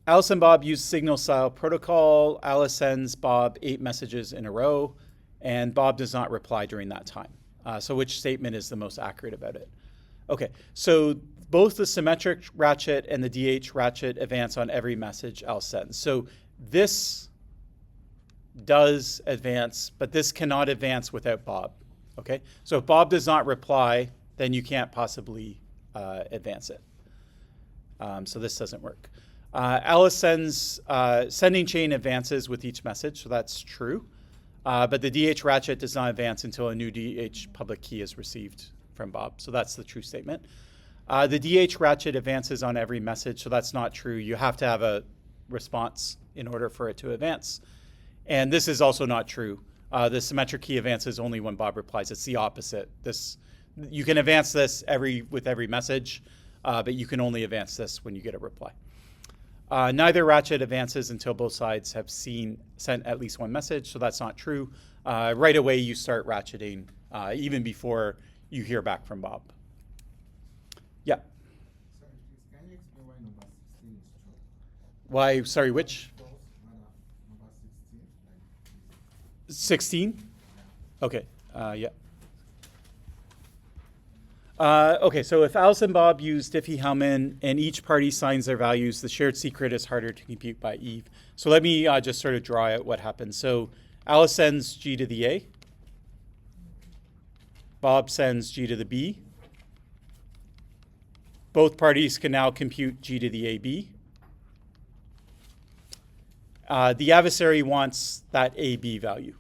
Alice and Bob use Signal-style protocol. Alice sends Bob 8 messages in a row, and Bob does not reply during that time. So which statement is the most accurate about it? Okay, so both the symmetric ratchet and the DH ratchet advance on every message Alice sends. So this does advance, but this cannot advance without Bob. Okay, so if Bob does not reply, then you can't possibly advance it. So this doesn't work. Alice sending chain advances with each message, so that's true. But the DH ratchet does not advance until a new DH public key is received from Bob. So that's the true statement. The DH ratchet advances on every message, so that's not true. You have to have a response in order for it to advance. And this is also not true. The symmetric key advances only when Bob replies. It's the opposite. You can advance this with every message, but you can only advance this when you get a reply. Neither ratchet advances until both sides have sent at least one message, so that's not true. Right away you start ratcheting, even before you hear back from Bob. Yeah. Sorry, please, can you explain why number 16 is true? Why, sorry, which? False, rather, number 16, like 16? Okay, yeah. Okay, so if Alice and Bob use Diffie-Hellman and each party signs their values, the shared secret is harder to compute by Eve. So let me just sort of draw out what happens. So Alice sends G to the A. Bob sends G to the B. Both parties can now compute G to the AB. The adversary wants that AB value.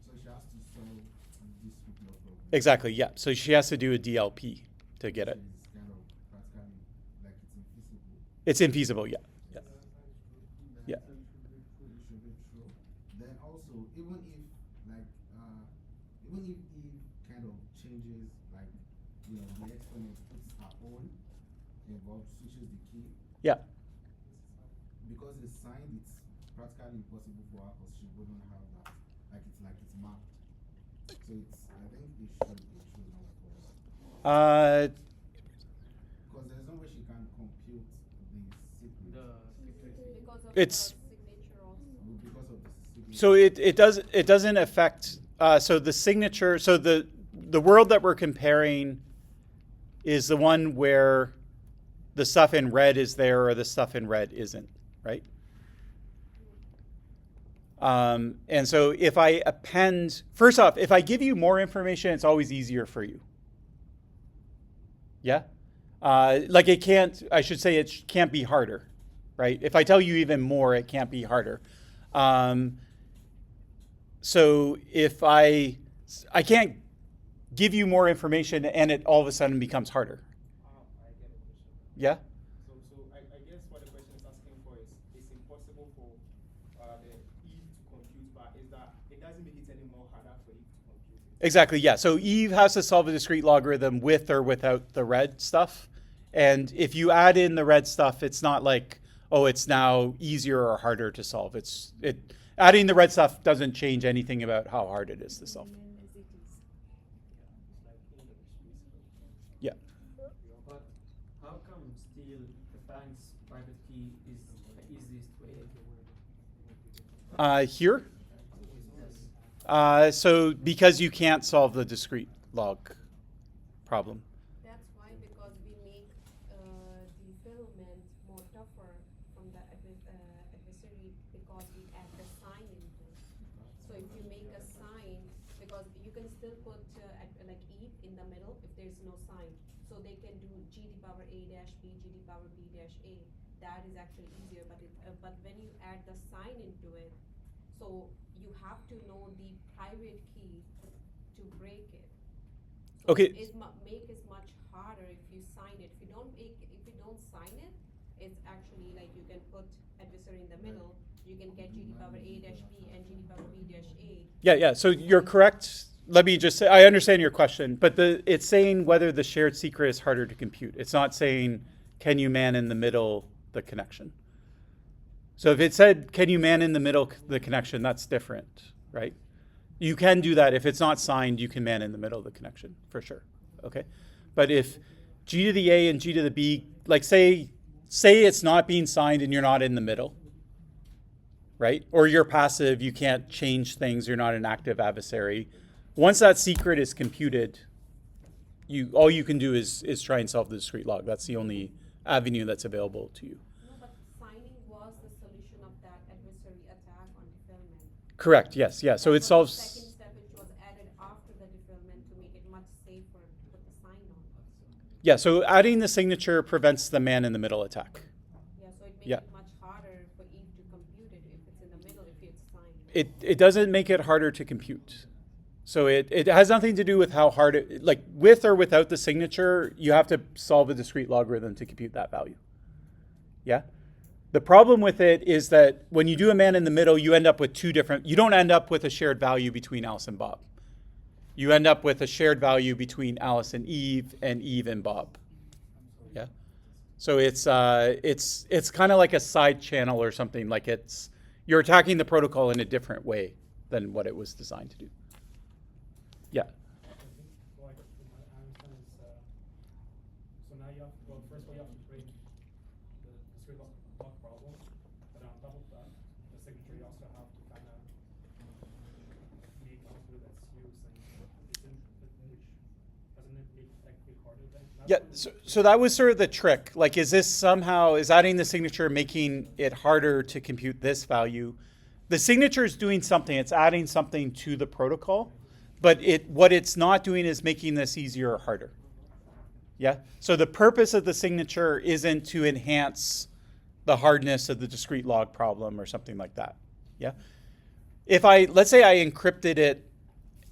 So she has to solve this with no problem. Exactly, yeah. So she has to do a DLP to get it. It's kind of practically like it's infeasible. It's infeasible, yeah. Yeah. Yeah. So even if like even if Eve kind of changes like the exponent puts her own involved switches the key Yeah. because it's signed it's practically impossible for her because she wouldn't have that like it's mapped. So it's I think it should not work. Because there's no way she can compute the secret. Because of It's- the signature also. Because of the secret. So it doesn't affect so the signature, so the world that we're comparing is the one where the stuff in red is there or the stuff in red isn't, right? And so if I append, first off, if I give you more information, it's always easier for you. Yeah? Like it can't, I should say it can't be harder, right? If I tell you even more, it can't be harder. So if I can't give you more information and it all of a sudden becomes harder. I get a question. Yeah? So I guess what the question is asking for is it's impossible for the Eve to compute, but is that it doesn't make it any more harder for Eve to compute it. Exactly, yeah. So Eve has to solve a discrete logarithm with or without the red stuff. And if you add in the red stuff, it's not like, oh, it's now easier or harder to solve. Adding the red stuff doesn't change anything about how hard it is to solve. Yeah. But how come still the bank's private key is the easiest way? Here? Yes. So because you can't solve the discrete log problem. That's why, because we make the filament more tougher from the adversary because we add the sign into it. So if you make a sign, because you can still put like Eve in the middle if there's no sign. So they can do g to the power a dash b, g to the power b dash a. That is actually easier, but when you add the sign into it, so you have to know the private key to break it. So Okay. Make it much harder if you sign it. If you don't sign it, it's actually like you can put adversary in the middle. You can get g to the power a dash b and g to the power b dash a. Yeah. So you're correct. Let me just say, I understand your question, but it's saying whether the shared secret is harder to compute. It's not saying, can you man in the middle the connection? So if it said, can you man in the middle the connection, that's different, right? You can do that. If it's not signed, you can man in the middle of the connection, for sure, okay? But if G to the A and G to the B, like say it's not being signed and you're not in the middle, right? Or you're passive, you can't change things, you're not an active adversary. Once that secret is computed, all you can do is try and solve the discrete log. That's the only avenue that's available to you. No, but signing was the solution of that adversary attack on deferment. Correct, yes, yeah. So That it was solves. the second step which was added after the deferment to make it much safer to put the sign on. Yeah, so adding the signature prevents the man in the middle attack. Yeah, so it makes Yeah. it much harder for Eve to compute it if it's in the middle, if it's signed. It doesn't make it harder to compute. So it has nothing to do with how hard it, like with or without the signature, you have to solve a discrete logarithm to compute that value. Yeah? The problem with it is that when you do a man in the middle, you end up with you don't end up with a shared value between Alice and Bob. You end up with a shared value between Alice and Eve and Bob. Yeah? So it's kind of like a side channel or something, like you're attacking the protocol in a different way than what it was designed to do. Yeah. Like, my understanding is, so now you have, well, first of all, you have to break the discrete lock problem, but on top of that, the signature, you also have to kind of make something that's used, and doesn't it make it technically harder then? Yeah, so that was sort of the trick. Like, is adding the signature making it harder to compute this value? The signature is doing something, it's adding something to the protocol, but what it's not doing is making this easier or harder. Yeah, so the purpose of the signature isn't to enhance the hardness of the discrete log problem or something like that. Yeah, let's say I encrypted it,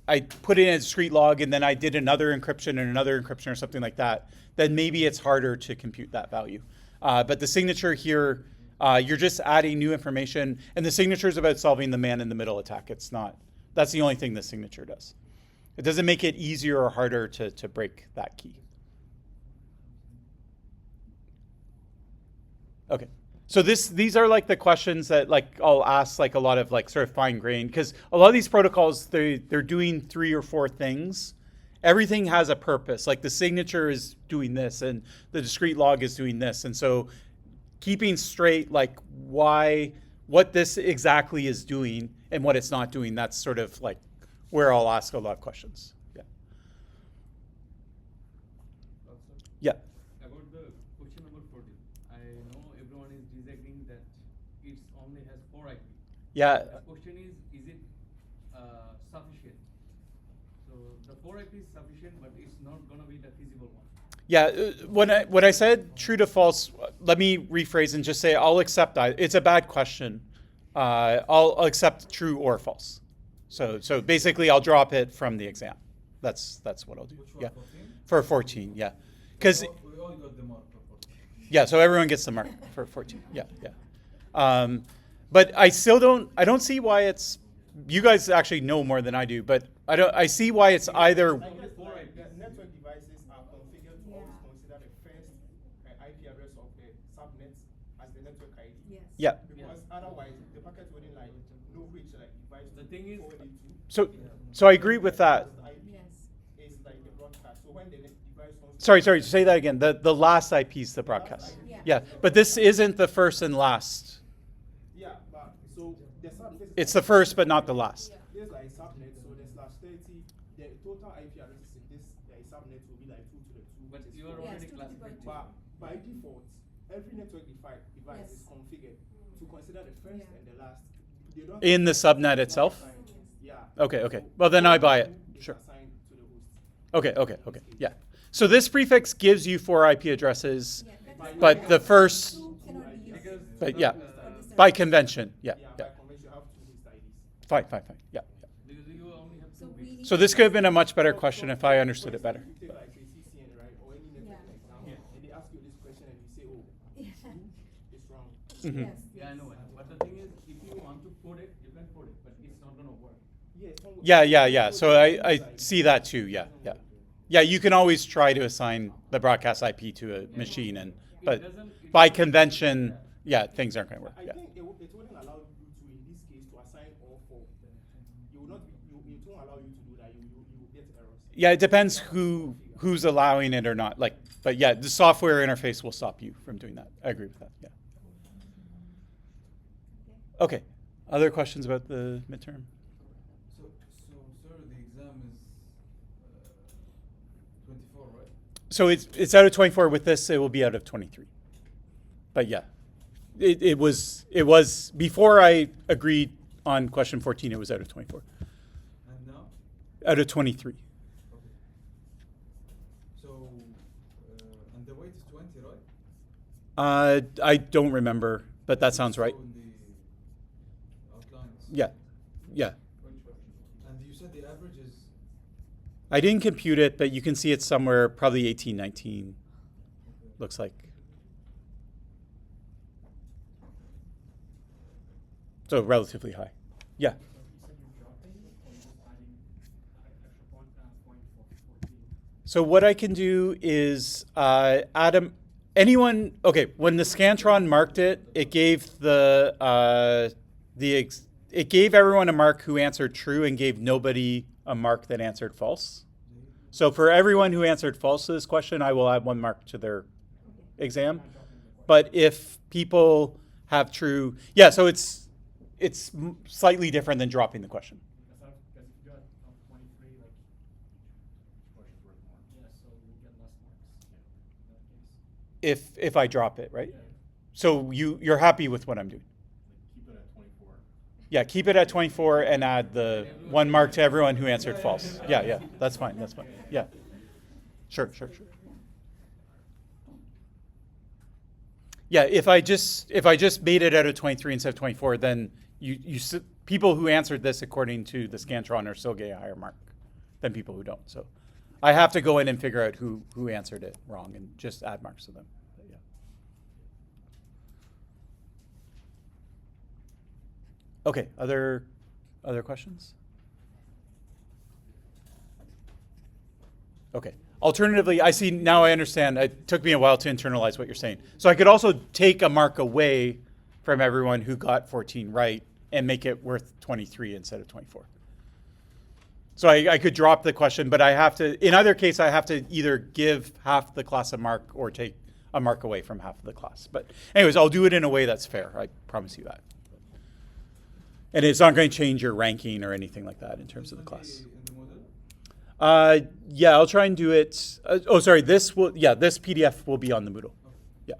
I put it in a discrete log and then I did another encryption and another encryption or something like that, then maybe it's harder to compute that value. But the signature here You're just adding new information, and the signature is about solving the man-in-the-middle attack. It's not. That's the only thing the signature does. It doesn't make it easier or harder to break that key. Okay. So these are like the questions that like I'll ask like a lot of like sort of fine grained, because a lot of these protocols they're doing 3 or 4 things. Everything has a purpose. Like the signature is doing this, and the discrete log is doing this, and so keeping straight like what this exactly is doing and what it's not doing. That's sort of like where I'll ask a lot of questions. Yeah. Yeah. About the question number 14, I know everyone is disagreeing that it only has 4 IP. Yeah. The question is it sufficient? So the 4 IP is sufficient, but it's not going to be the feasible one. Yeah, when I said true to false, let me rephrase and just say I'll accept that. It's a bad question. I'll accept true or false. So basically I'll drop it from the exam. That's what I'll do. Which one, Yeah, 14? for 14. Yeah, because We all got the mark for 14. yeah, so everyone gets the mark for 14. Yeah, yeah. But I still don't see why it's. You guys actually know more than I do, but I see why it's either. I guess the network devices are configured to always consider the first IP address of the subnet as the network ID. Yes. Yeah. Because otherwise, the packet wouldn't like know which like device The to thing is- forward it to. So I agree with that. The IP Yes. is like the broadcast. So when the device comes. Sorry. Say that again. The last IP is the broadcast. Yeah. Yeah, but this isn't the first and last. Yeah, but so the subnet. It's the first, but not the last. There's like subnet, so the /30, the total IP addresses in this subnet will be like 2 to the 2. But which is you are four. already Yes, classified. But by default, every network device Yes. is configured to consider the first Yeah. and the last. They don't In the subnet itself? Yeah. Okay. Well, then I buy it. It's Sure. assigned to the host. Okay. Yeah. So this prefix gives you 4 IP addresses, Yeah, that is but why the first, two cannot be used. Because but yeah, for this by service. convention. Yeah. Yeah, by convention, you have 2 host IDs. Fine. Yeah. Because you only have So 2 we bits. need So this could have been a much better question if I understood it better. You take like say CCN, right, or any network Yeah. example, and they ask you this question and you say, oh, it's wrong. Mhm. Yes. Yeah, I know it. But the thing is, if you want to code it, you can code it, but it's not going to work. Yeah, it's not- Yeah. So I see that too. Yeah. Yeah, you can always try to assign the broadcast IP to a machine, but by convention, yeah, things aren't going to work. I Yeah. think it wouldn't allow you to, in this case, to assign all 4. You will not, it won't allow you to do that. You will get errors. Yeah, it depends who's allowing it or not. Like, but yeah, the software interface will stop you from doing that. I agree with that. Yeah. Okay. Other questions about the midterm? So sir, the exam is 24, right? So it's out of 24. With this, it will be out of 23. But yeah, it was before I agreed on question 14. It was out of 24. And now? Out of 23. Okay. So, and the weight is 20, right? I don't remember, but that sounds right. So in the outlines. Yeah. And you said the average is I didn't compute it, but you can see it's somewhere probably 18, 19. okay. Looks like. So relatively high. Yeah. So you said you're dropping or you're just adding extra point for 14? So what I can do is Adam, anyone. Okay, when the Scantron marked it, it gave it gave everyone a mark who answered true and gave nobody a mark that answered false. So for everyone who answered false to this question, I will add 1 mark to their exam. But if people have true, yeah, so it's slightly different than dropping the question. Because if you got 23, like, yeah, so you'll get less marks in that case. If I drop it, right? Yeah. So you're happy with what I'm doing? Keep it at 24. Yeah, keep it at 24 and add the 1 mark to everyone who answered false. Yeah, that's fine. Yeah, sure. Yeah, if I just made it out of 23 instead of 24, then people who answered this according to the Scantron are still getting a higher mark than people who don't. So I have to go in and figure out who answered it wrong and just add marks to them. But yeah. Okay, other questions? Okay. Alternatively, I see now I understand. It took me a while to internalize what you're saying. So I could also take a mark away from everyone who got 14 right and make it worth 23 instead of 24. So I could drop the question, but I have to, in either case, I have to either give half the class a mark or take a mark away from half of the class. But anyways, I'll do it in a way that's fair. I promise you that. And it's not going to change your ranking or anything like that in terms of the class. In the model? Yeah, I'll try and do it. This PDF will be on the Moodle. Yeah.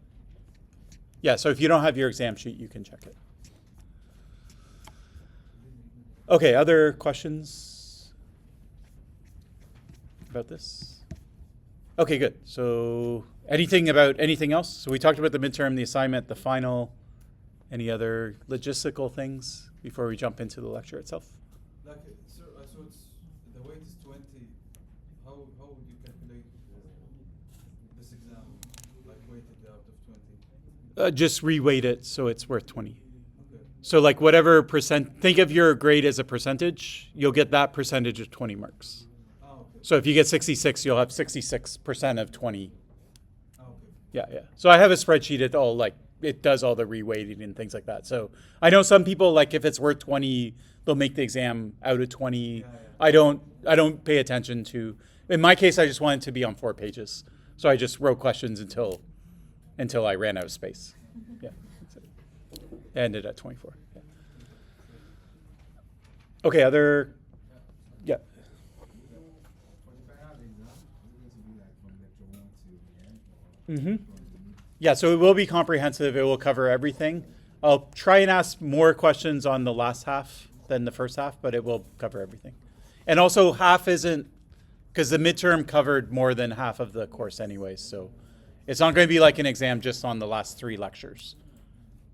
Yeah, so if you don't have your exam sheet, you can check it. Okay, other questions about this? Okay, good. So anything about anything else? So we talked about the midterm, the assignment, the final. Any other logistical things before we jump into the lecture itself? Like, sir, so it's the weight is 20. How would you calculate this exam, like weighted out of 20? Just reweight it so it's worth 20. Okay. So like whatever percent, think of your grade as a percentage, you'll get that percentage of 20 marks. Ah, okay. So if you get 66, you'll have 66% of 20. Ah, okay. Yeah. So I have a spreadsheet, it does all the reweighting and things like that. So I know some people, like if it's worth 20, they'll make the exam out of 20. Yeah. I don't pay attention to, in my case, I just wanted to be on 4 pages. So I just wrote questions until I ran out of space. Yeah. That's it. It ended at 24. Yeah. Okay, other, yeah. Mm-hmm. Yeah, so it will be comprehensive. It will cover everything. I'll try and ask more questions on the last half than the first half, but it will cover everything. And also half isn't, because the midterm covered more than half of the course anyways, so it's not going to be like an exam just on the last 3 lectures.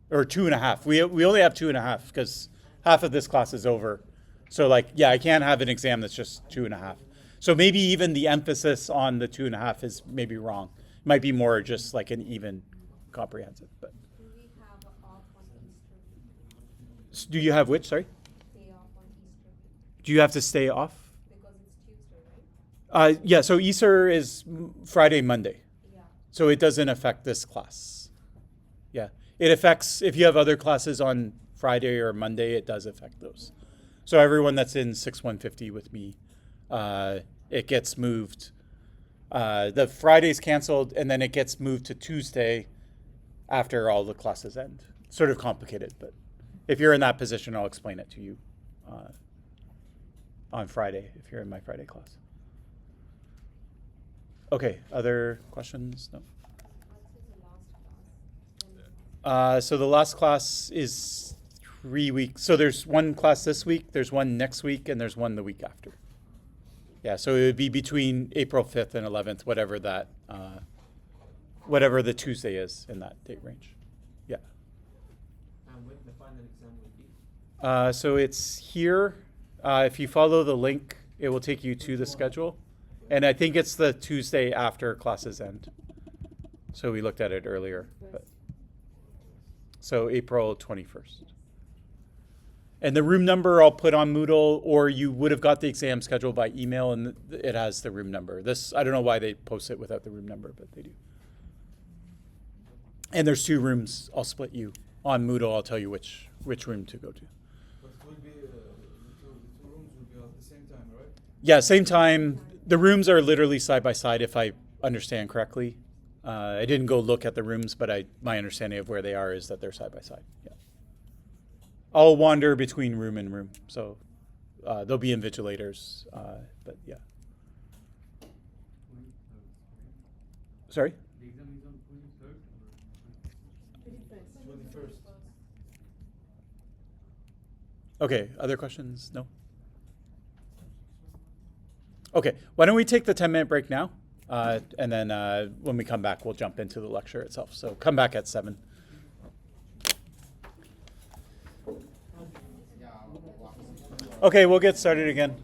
Or 2.5. We only have 2.5 because half of this class is over. So I can't have an exam that's just 2.5. So maybe even the emphasis on the 2.5 is maybe wrong. It might be more just like an even comprehensive. But Do we have off on Easter? do you have which? Sorry. Day off on Easter Do you have to stay off? because it's Tuesday, right? Yeah. So Easter is Friday, Monday. Yeah. So it doesn't affect this class. Yeah. It affects if you have other classes on Friday or Monday. It does affect those. So everyone that's in 6150 with me, it gets moved. The Friday's canceled, and then it gets moved to Tuesday after all the classes end. Sort of complicated, but if you're in that position, I'll explain it to you on Friday if you're in my Friday class. Okay, other questions? No. What's the last class? So the last class is 3 weeks. So there's one class this week, there's one next week, and there's one the week after. Yeah, so it would be between April 5th and 11th, whatever the Tuesday is in that date range. Yeah. And when the final exam will be? So it's here. If you follow the link, it will take you to the schedule. And I think it's the Tuesday after classes end. So we looked at it earlier. But so April 21st. And the room number I'll put on Moodle, or you would have got the exam scheduled by email, and it has the room number. This, I don't know why they post it without the room number, but they do. And there's 2 rooms. I'll split you. On Moodle, I'll tell you which room to go to. But it will be, the two rooms will be at the same time, right? Yeah, same time. The rooms are literally side by side, if I understand correctly. I didn't go look at the rooms, but my understanding of where they are is that they're side by side. Yeah. I'll wander between room and room, so there'll be invigilators, but yeah. Sorry? The exam is on 23rd or 21st. Okay, other questions? No? Okay, why don't we take the 10-minute break now, and then when we come back, we'll jump into the lecture itself. So come back at 7. Okay, we'll get started again.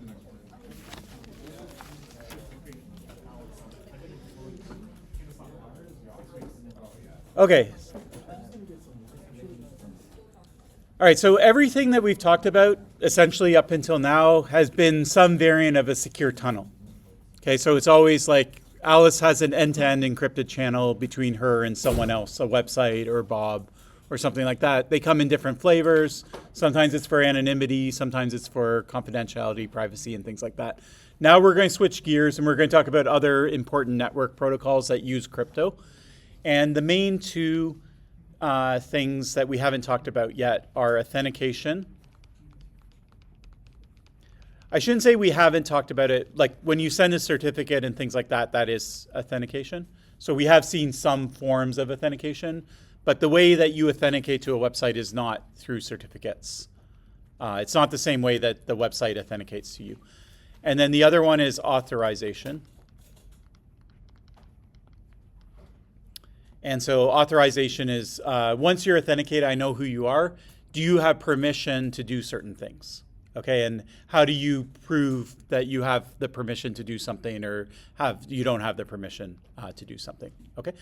Okay. All right, so everything that we've talked about, essentially up until now, has been some variant of a secure tunnel. Okay, so it's always like Alice has an end-to-end encrypted channel between her and someone else, a website or Bob or something like that. They come in different flavors. Sometimes it's for anonymity, sometimes it's for confidentiality, privacy, and things like that. Now we're going to switch gears and we're going to talk about other important network protocols that use crypto. And the main two things that we haven't talked about yet are authentication. I shouldn't say we haven't talked about it. Like when you send a certificate and things like that, that is authentication. So we have seen some forms of authentication, but the way that you authenticate to a website is not through certificates. It's not the same way that the website authenticates to you. And then the other one is authorization. And so authorization is, once you're authenticated, I know who you are. Do you have permission to do certain things? Okay, and how do you prove that you have the permission to do something or you don't have the permission to do something? Okay,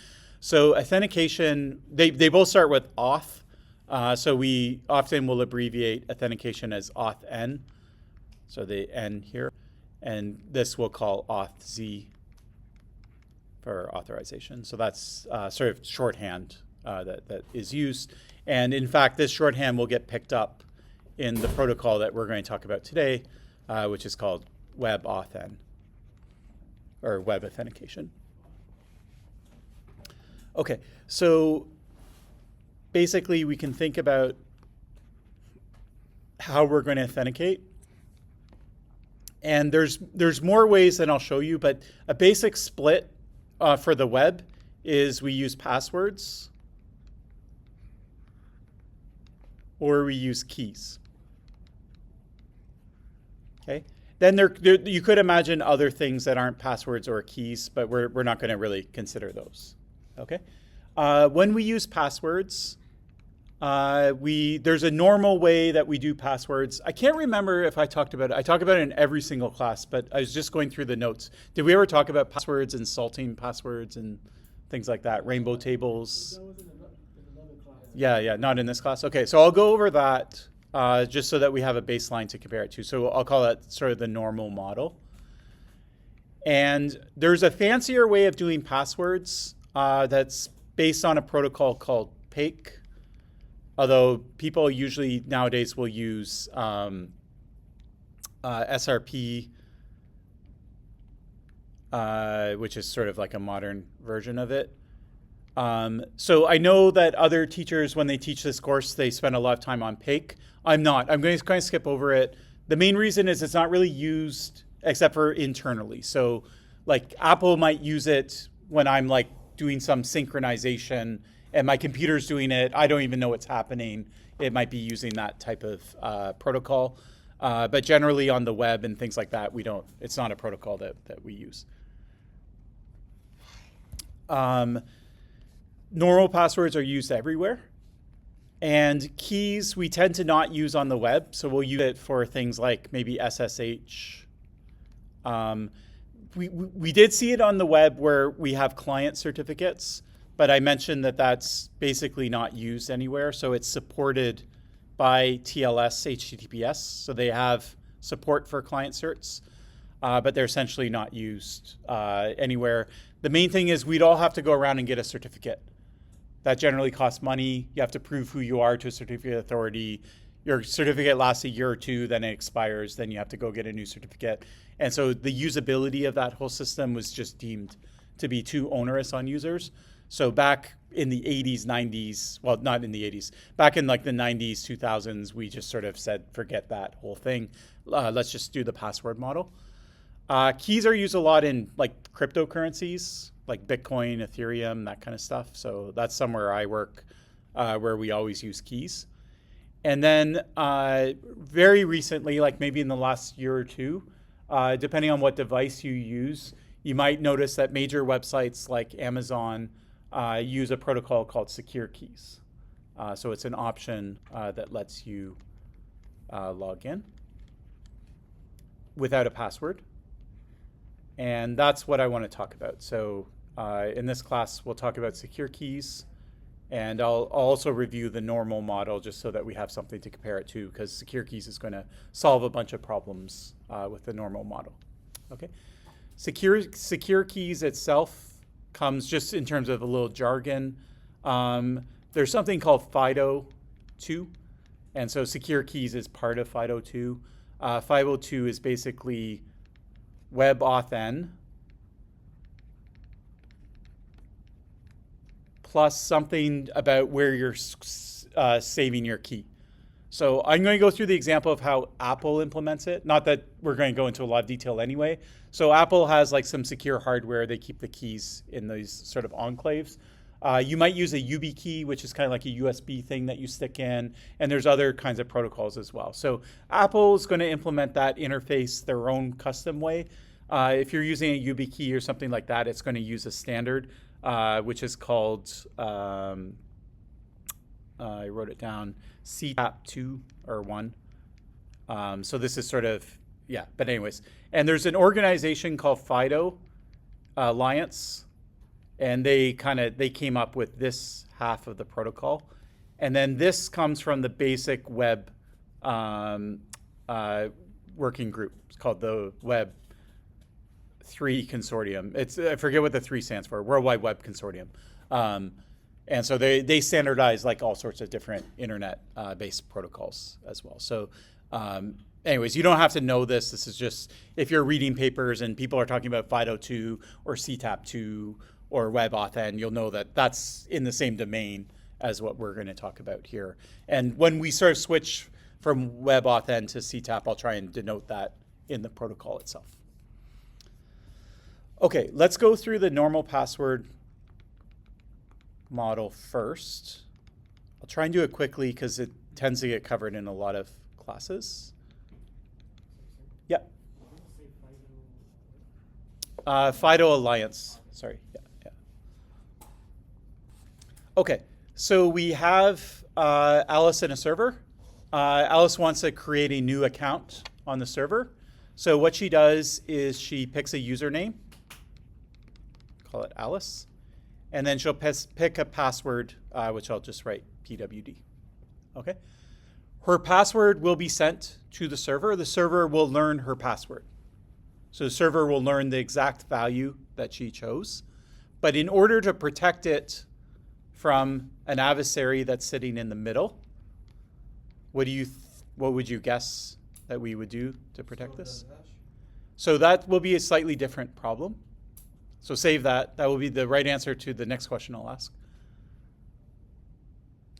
so authentication, they both start with auth. So we often will abbreviate authentication as authn. So the N here. And this we'll call authz for authorization. So that's sort of shorthand that is used. And in fact, this shorthand will get picked up in the protocol that we're going to talk about today, which is called WebAuthn, or web authentication. Okay, so basically we can think about how we're going to authenticate. And there's more ways than I'll show you, but a basic split for the web is we use passwords or we use keys. Okay. Then you could imagine other things that aren't passwords or keys, but we're not going to really consider those. Okay. When we use passwords, there's a normal way that we do passwords. I can't remember if I talked about it. I talk about it in every single class, but I was just going through the notes. Did we ever talk about passwords and salting passwords and things like that? Rainbow tables? That was in another class. Yeah, not in this class. Okay, so I'll go over that just so that we have a baseline to compare it to. So I'll call that sort of the normal model. And there's a fancier way of doing passwords that's based on a protocol called PAKE. Although people usually nowadays will use SRP, which is sort of like a modern version of it. So I know that other teachers, when they teach this course, they spend a lot of time on PAKE. I'm not. I'm going to kind of skip over it. The main reason is it's not really used except for internally. So like Apple might use it when I'm like doing some synchronization and my computer's doing it. I don't even know what's happening. It might be using that type of protocol. But generally on the web and things like that, it's not a protocol that we use. Normal passwords are used everywhere. And keys we tend to not use on the web. So we'll use it for things like maybe SSH. We did see it on the web where we have client certificates. But I mentioned that that's basically not used anywhere. So it's supported by TLS HTTPS. So they have support for client certs, but they're essentially not used anywhere. The main thing is we'd all have to go around and get a certificate. That generally costs money. You have to prove who you are to a certificate authority. Your certificate lasts a year or two, then it expires. Then you have to go get a new certificate. And so the usability of that whole system was just deemed to be too onerous on users. So back in the 80s, 90s, well, not in the 80s, back in like the 90s, 2000s, we just sort of said, forget that whole thing. Let's just do the password model. Keys are used a lot in like cryptocurrencies, like Bitcoin, Ethereum, that kind of stuff. So that's somewhere I work where we always use keys. And then very recently, like maybe in the last year or two, depending on what device you use, you might notice that major websites like Amazon use a protocol called secure keys. So it's an option that lets you log in without a password. And that's what I want to talk about. So in this class, we'll talk about secure keys And I'll also review the normal model just so that we have something to compare it to, because secure keys is going to solve a bunch of problems with the normal model. Okay, secure keys itself comes just in terms of a little jargon. There's something called FIDO2, and so secure keys is part of FIDO2. FIDO2 is basically WebAuthn plus something about where you're saving your key. So I'm going to go through the example of how Apple implements it. Not that we're going to go into a lot of detail anyway. So Apple has like some secure hardware. They keep the keys in these sort of enclaves. You might use a YubiKey, which is kind of like a USB thing that you stick in. And there's other kinds of protocols as well. So Apple's going to implement that interface their own custom way. If you're using a YubiKey or something like that, it's going to use a standard, which is called, I wrote it down, CTAP2 or 1. So this is sort of, yeah, but anyways. And there's an organization called FIDO Alliance, and they came up with this half of the protocol. And then this comes from the basic web working group. It's called the Web 3 Consortium. I forget what the 3 stands for, Worldwide Web Consortium. And so they standardize like all sorts of different internet-based protocols as well. So anyways, you don't have to know this. This is just, if you're reading papers and people are talking about FIDO2 or CTAP2 or WebAuthn, you'll know that that's in the same domain as what we're going to talk about here. And when we sort of switch from WebAuthn to CTAP, I'll try and denote that in the protocol itself. Okay, let's go through the normal password model first. I'll try and do it quickly because it tends to get covered in a lot of classes. Yeah. FIDO Alliance. Sorry. Yeah. Okay, so we have Alice in a server. Alice wants to create a new account on the server. So what she does is she picks a username, call it Alice, and then she'll pick a password, which I'll just write PWD. Okay. Her password will be sent to the server. The server will learn her password. So the server will learn the exact value that she chose. But in order to protect it from an adversary that's sitting in the middle, what would you guess that we would do to protect this? So that will be a slightly different problem. So save that. That will be the right answer to the next question I'll ask.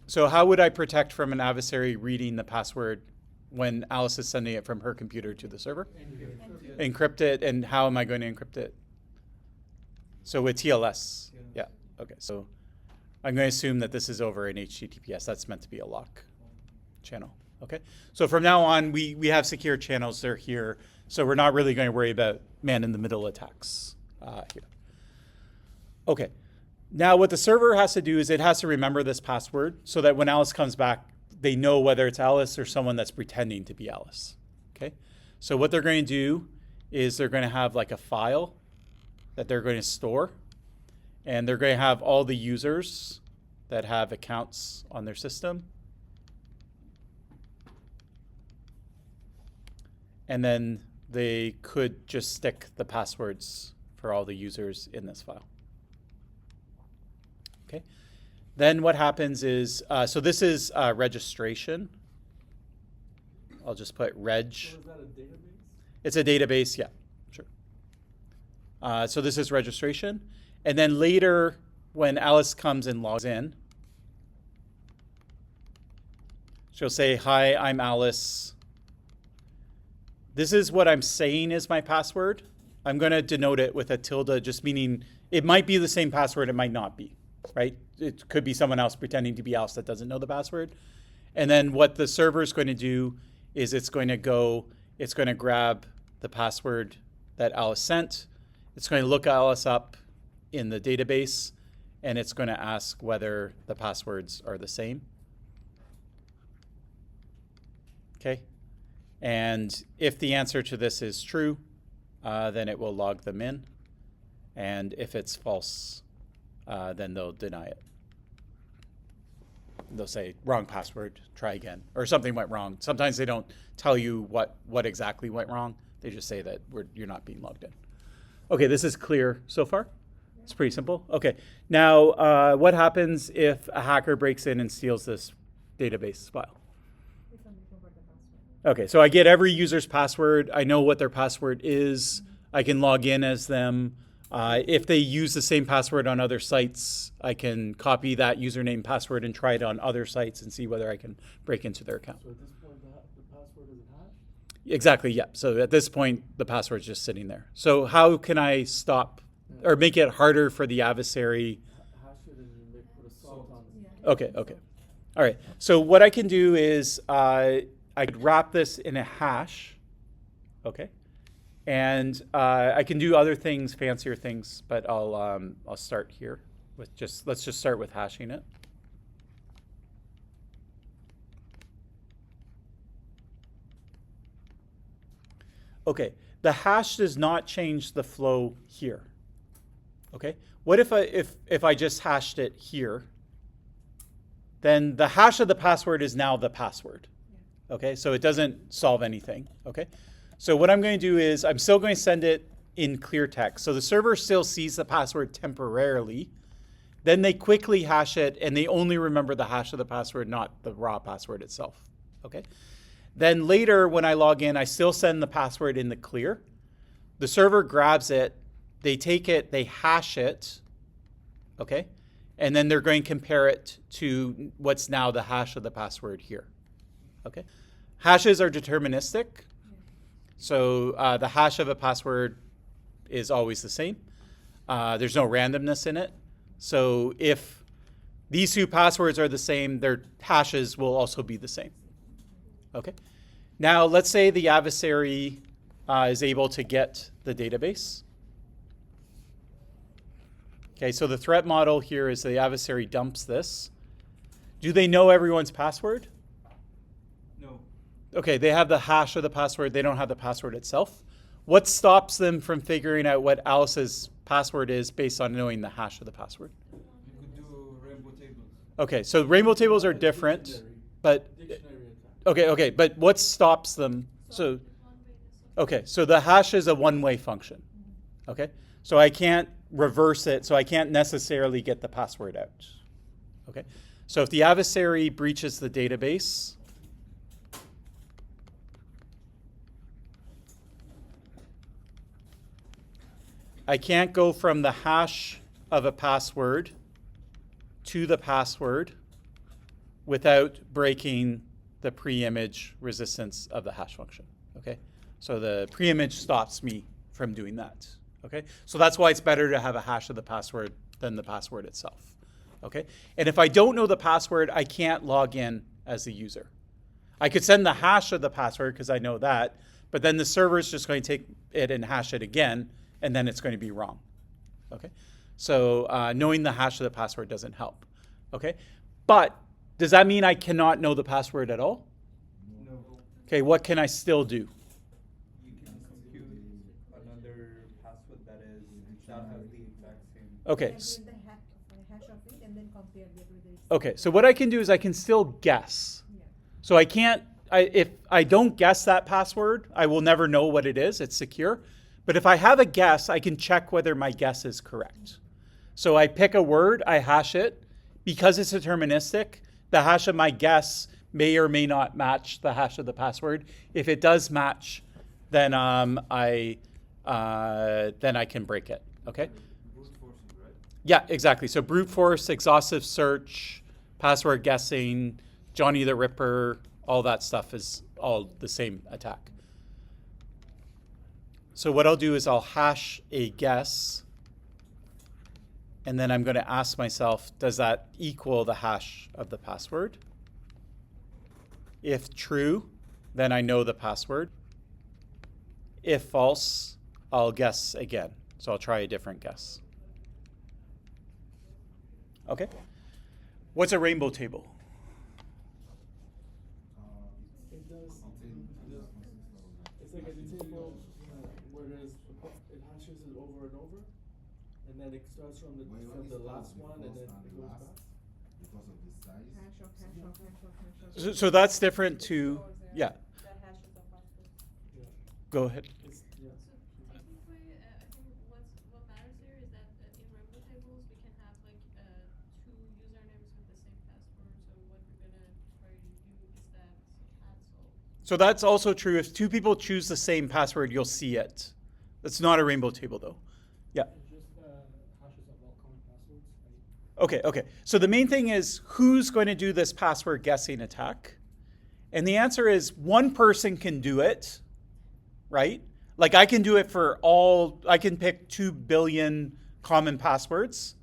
So how would I protect from an adversary reading the password when Alice is sending it from her computer to the server? Encrypt it. And how am I going to encrypt it? So with TLS. Yeah. Okay. So I'm going to assume that this is over in HTTPS. That's meant to be a lock channel. Okay. So from now on, we have secure channels. They're here. So we're not really going to worry about man-in-the-middle attacks here. Okay. Now what the server has to do is it has to remember this password so that when Alice comes back, they know whether it's Alice or someone that's pretending to be Alice. Okay. So what they're going to do is they're going to have like a file that they're going to store, and they're going to have all the users that have accounts on their system. And then they could just stick the passwords for all the users in this file. Okay. Then what happens is, so this is registration. I'll just put reg. So is that a database? It's a database, yeah, sure. So this is registration. And then later, when Alice comes and logs in, she'll say, hi, I'm Alice. This is what I'm saying is my password. I'm going to denote it with a tilde, just meaning it might be the same password, it might not be, right? It could be someone else pretending to be Alice that doesn't know the password. And then what the server is going to do is it's going to grab the password that Alice sent. It's going to look Alice up in the database, and it's going to ask whether the passwords are the same. Okay. And if the answer to this is true, then it will log them in. And if it's false, then they'll deny it. they'll say wrong password, try again, or something went wrong. Sometimes they don't tell you what exactly went wrong. They just say that you're not being logged in. Okay, this is clear so far? It's pretty simple. Okay, now what happens if a hacker breaks in and steals this database file? We can recover the password. Okay, so I get every user's password. I know what their password is. I can log in as them. If they use the same password on other sites, I can copy that username password and try it on other sites and see whether I can break into their account. So at this point, the password is hashed? Exactly, yeah. So at this point, the password's just sitting there. So how can I stop or make it harder for the adversary? Hash it and you put a salt on it. Yeah. Okay. All right. So what I can do is I could wrap this in a hash, okay? And I can do other things, fancier things, but I'll start here with let's just start with hashing it. Okay, the hash does not change the flow here. Okay, what if I just hashed it here? Then the hash of the password is now the password. Okay, so it doesn't solve anything. Okay. So what I'm going to do is I'm still going to send it in clear text. So the server still sees the password temporarily. Then they quickly hash it, and they only remember the hash of the password, not the raw password itself. Okay. Then later, when I log in, I still send the password in the clear. The server grabs it, they take it, they hash it, okay? And then they're going to compare it to what's now the hash of the password here, okay? Hashes are deterministic. So the hash of a password is always the same. There's no randomness in it. So if these two passwords are the same, their hashes will also be the same. Okay. Now let's say the adversary is able to get the database. Okay, so the threat model here is the adversary dumps this. Do they know everyone's password? No. Okay, they have the hash of the password. They don't have the password itself. What stops them from figuring out what Alice's password is based on knowing the hash of the password? You could do rainbow tables. Okay, so rainbow tables are different, but Dictionary attack. okay, but what stops them? So, okay, so the hash is a one-way function. Okay, so I can't reverse it, so I can't necessarily get the password out. Okay, so if the adversary breaches the database, I can't go from the hash of a password to the password without breaking the pre-image resistance of the hash function, okay? So the pre-image stops me from doing that, okay? So that's why it's better to have a hash of the password than the password itself, okay? And if I don't know the password, I can't log in as the user. I could send the hash of the password because I know that, but then the server is just going to take it and hash it again, and then it's going to be wrong, okay? So knowing the hash of the password doesn't help, okay? But does that mean I cannot know the password at all? No. Okay, what can I still do? You can compute another password that has the exact same. Okay, And create the hash of it and then compare whether it's. okay, so what I can do is I can still guess. Yeah. So I can't, if I don't guess that password, I will never know what it is. It's secure. But if I have a guess, I can check whether my guess is correct. So I pick a word, I hash it. Because it's deterministic, the hash of my guess may or may not match the hash of the password. If it does match, then I can break it. Okay? Brute forcing, right? Yeah, exactly. So brute force, exhaustive search, password guessing, Johnny the Ripper, all that stuff is all the same attack. So what I'll do is I'll hash a guess, and then I'm going to ask myself, does that equal the hash of the password? If true, then I know the password. If false, I'll guess again. So I'll try a different guess. Okay. What's a rainbow table? It does. It's like a table where it hashes it over and over, and then it starts from the last one and then it goes back. because of the size. Hash of hash of hash of hash of. So that's different to, Stores there yeah, that hashes the password. Yeah. go ahead. It's, yeah. So technically, I think what matters here is that in rainbow tables we can have like two usernames with the same password. So what we're gonna try to do is that add salt. So that's also true. If two people choose the same password, you'll see it. That's not a rainbow table though. Yeah. It's just hashes of all common passwords, right? Okay. So the main thing is who's going to do this password guessing attack? And the answer is one person can do it, right? Like I can do it for I can pick 2 billion common passwords,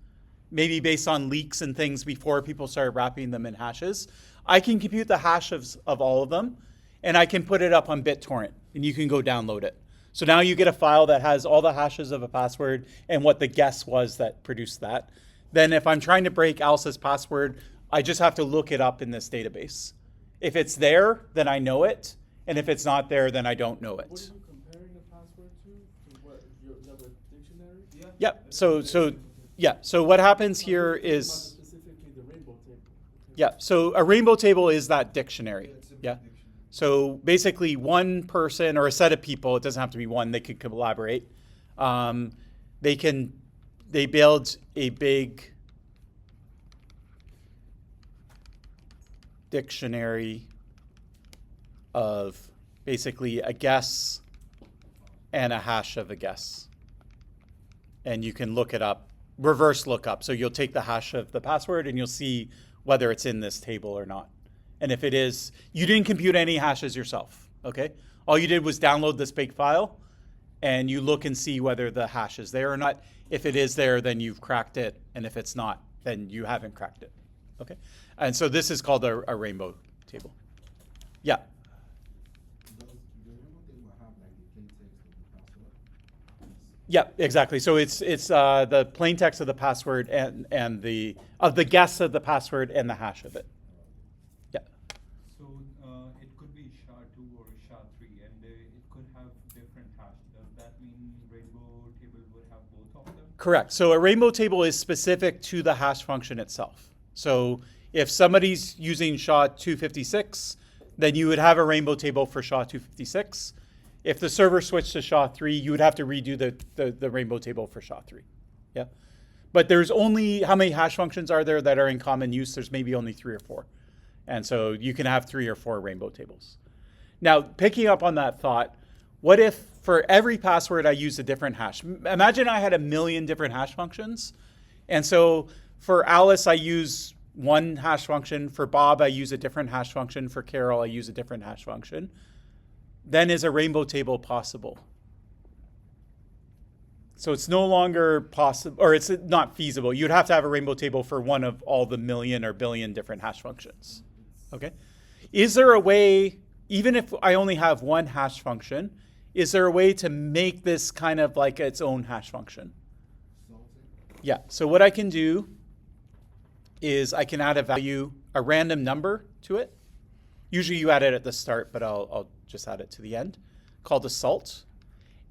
maybe based on leaks and things before people started wrapping them in hashes. I can compute the hashes of all of them, and I can put it up on BitTorrent, and you can go download it. So now you get a file that has all the hashes of a password and what the guess was that produced that. Then if I'm trying to break Alice's password, I just have to look it up in this database. If it's there, then I know it. And if it's not there, then I don't know What it. are you comparing the password to? What, you have a dictionary? Yeah. So what happens here About is, specifically the rainbow table. yeah. So a rainbow table is that dictionary. It's a Yeah. dictionary. So basically one person or a set of people, it doesn't have to be one, they could collaborate. They build a big dictionary of basically a guess and a hash of a guess. And you can look it up, reverse lookup. So you'll take the hash of the password and you'll see whether it's in this table or not. And if it is, you didn't compute any hashes yourself, okay? All you did was download this big file and you look and see whether the hash is there or not. If it is there, then you've cracked it. And if it's not, then you haven't cracked it, okay? And so this is called a rainbow table. Yeah. Does the rainbow table have like the plain text of the password? Yeah, exactly. So it's the plain text of the password and the guess of the password and the hash of it. Yeah. So it could be SHA-2 or SHA-3, and it could have different hash. Does that mean rainbow table would have both of them? Correct. So a rainbow table is specific to the hash function itself. So if somebody's using SHA-256, then you would have a rainbow table for SHA-256. If the server switched to SHA-3, you would have to redo the rainbow table for SHA-3. Yeah. But there's only, how many hash functions are there that are in common use? There's maybe only 3 or 4. And so you can have 3 or 4 rainbow tables. Now, picking up on that thought, what if for every password I use a different hash? Imagine I had 1 million different hash functions. And so for Alice, I use one hash function. For Bob, I use a different hash function. For Carol, I use a different hash function. Then is a rainbow table possible? So it's no longer possible, or it's not feasible. You'd have to have a rainbow table for one of all the million or billion different hash functions. Okay? Is there a way, even if I only have one hash function, is there a way to make this kind of like its own hash function? Yeah, so what I can do is I can add a value, a random number to it. Usually you add it at the start, but I'll just add it to the end, called a salt.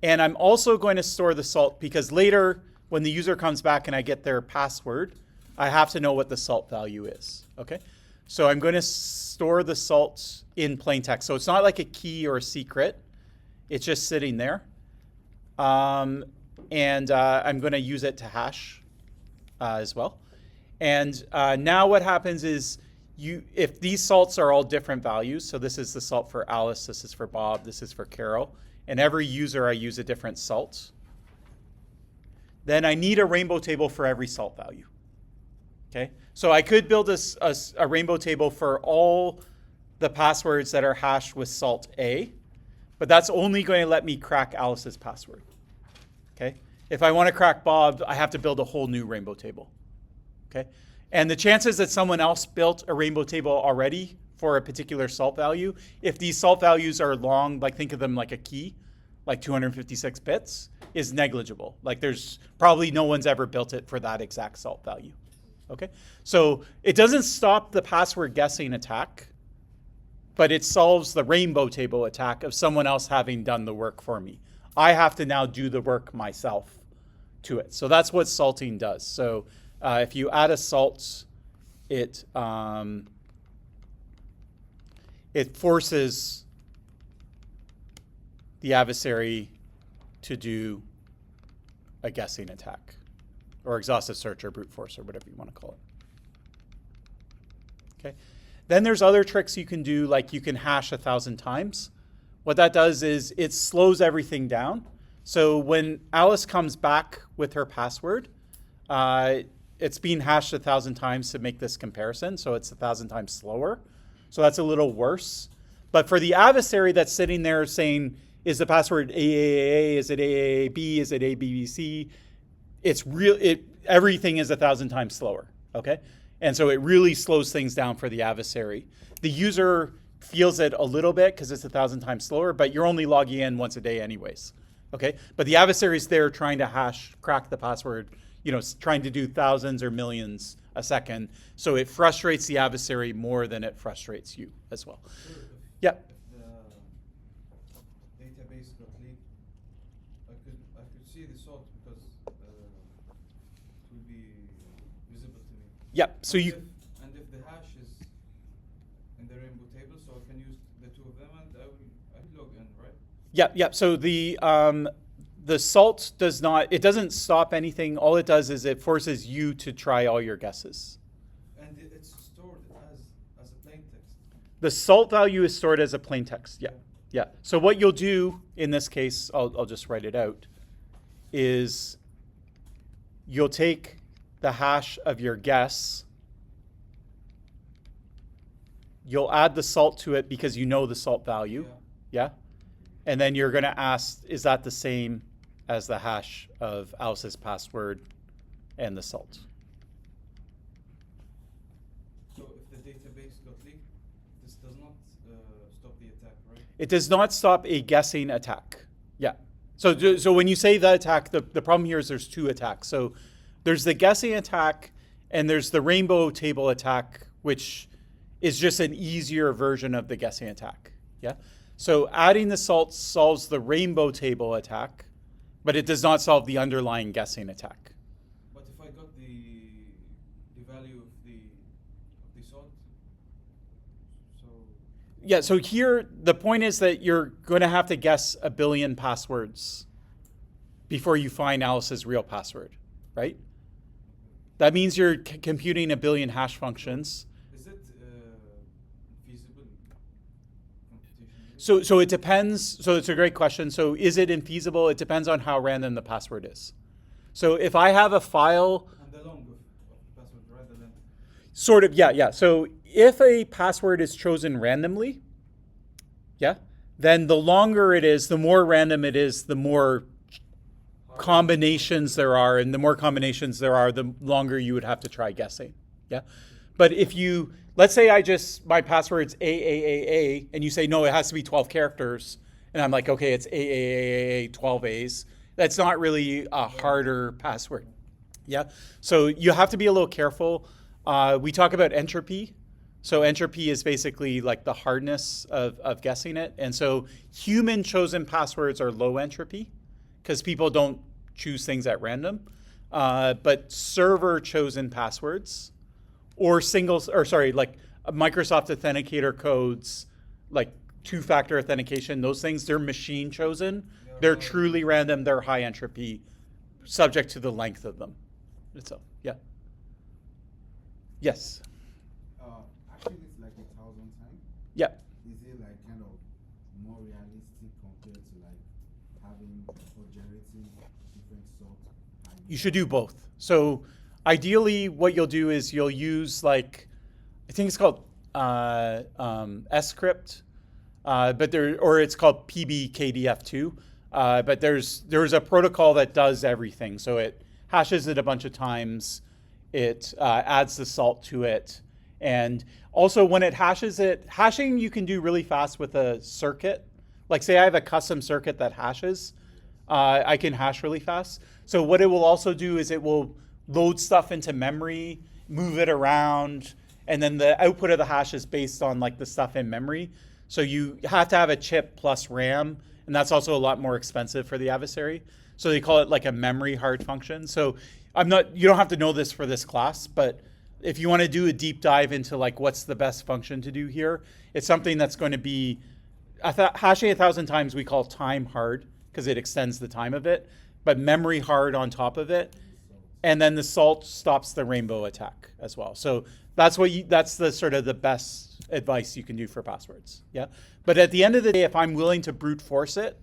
And I'm also going to store the salt because later when the user comes back and I get their password, I have to know what the salt value is, okay? So I'm going to store the salt in plain text. So it's not like a key or a secret. It's just sitting there. I'm going to use it to hash as well. And now what happens is if these salts are all different values, so this is the salt for Alice, this is for Bob, this is for Carol, and every user I use a different salt, then I need a rainbow table for every salt value. Okay? So I could build a rainbow table for all the passwords that are hashed with salt A, but that's only going to let me crack Alice's password. Okay? If I want to crack Bob, I have to build a whole new rainbow table. Okay? And the chances that someone else built a rainbow table already for a particular salt value, if these salt values are long, like think of them like a key, like 256 bits, is negligible. Like there's probably no one's ever built it for that exact salt value. Okay? So it doesn't stop the password guessing attack, but it solves the rainbow table attack of someone else having done the work for me. I have to now do the work myself to it. So that's what salting does. So if you add a salt it forces the adversary to do a guessing attack, or exhaustive search, or brute force, or whatever you want to call it. Okay. Then there's other tricks you can do, like you can hash 1,000 times. What that does is it slows everything down. So when Alice comes back with her password, it's being hashed 1,000 times to make this comparison, so it's 1,000 times slower. So that's a little worse. But for the adversary that's sitting there saying, is the password AAA, is it AAB, is it ABBC? It's everything is 1,000 times slower, okay? And so it really slows things down for the adversary. The user feels it a little bit because it's 1,000 times slower, but you're only logging in once a day anyways, okay? But the adversary's there trying to crack the password, trying to do thousands or millions a second. So it frustrates the adversary more than it frustrates you as well. Yeah. If the database got leaked, I could see the salt because it will be visible to me. Yeah. So and if the hash is in the rainbow table, so I can use the two of them, and I will log in, right? Yeah. Yeah. So the salt doesn't stop anything. All it does is it forces you to try all your guesses. And it's stored as a plain text. The salt value is stored as a plain text. Yeah. Yeah. So what you'll do in this case, I'll just write it out, is you'll take the hash of your guess. You'll add the salt to it because you know the salt value. Yeah. And then you're going to ask, is that the same as the hash of Alice's password and the salt? So if the database got leaked, this does not stop the attack, right? It does not stop a guessing attack. Yeah. So when you say the attack, the problem here is there's two attacks. So there's the guessing attack and there's the rainbow table attack, which is just an easier version of the guessing attack. Yeah. So adding the salt solves the rainbow table attack, but it does not solve the underlying guessing attack. But if I got the value of the salt, so yeah. So here the point is that you're going to have to guess 1 billion passwords before you find Alice's real password, right? That means you're computing 1 billion hash functions. Is it feasible computation? So it depends. So it's a great question. So is it infeasible? It depends on how random the password is. So if I have a file, And the long of the password rather than sort of, yeah. So if a password is chosen randomly, yeah, then the longer it is, the more random it is, the more combinations there are, and the more combinations there are, the longer you would have to try guessing. Yeah. But if you, let's say my password's AAAA, and you say, no, it has to be 12 characters, and I'm like, okay, it's AAAA 12 A's. That's not really a harder password. Yeah. So you have to be a little careful. We talk about entropy. So entropy is basically like the hardness of guessing it. And so human chosen passwords are low entropy because people don't choose things at random. But server chosen passwords or like Microsoft Authenticator codes, like two-factor authentication, those things, they're machine chosen. They're truly random. They're high entropy, subject to the length of them. So, yeah. Yes. Actually, it's like 1,000 times. Yeah. Is it like kind of more realistic compared to like having or generating different sorts? You should do both. So ideally, what you'll do is you'll use like, I think it's called scrypt, or it's called PBKDF2. But there's a protocol that does everything. So it hashes it a bunch of times. It adds the salt to it. And also when it hashes it, hashing you can do really fast with a circuit. Like say I have a custom circuit that hashes, I can hash really fast. So what it will also do is it will load stuff into memory, move it around, and then the output of the hash is based on like the stuff in memory. So you have to have a chip plus RAM, and that's also a lot more expensive for the adversary. So they call it like a memory hard function. So you don't have to know this for this class, but if you want to do a deep dive into like what's the best function to do here, it's something that's going to be hashing 1,000 times we call time hard because it extends the time of it, but memory hard on top of it. And then the salt stops the rainbow attack as well. So that's the sort of the best advice you can do for passwords. Yeah. But at the end of the day, if I'm willing to brute force it,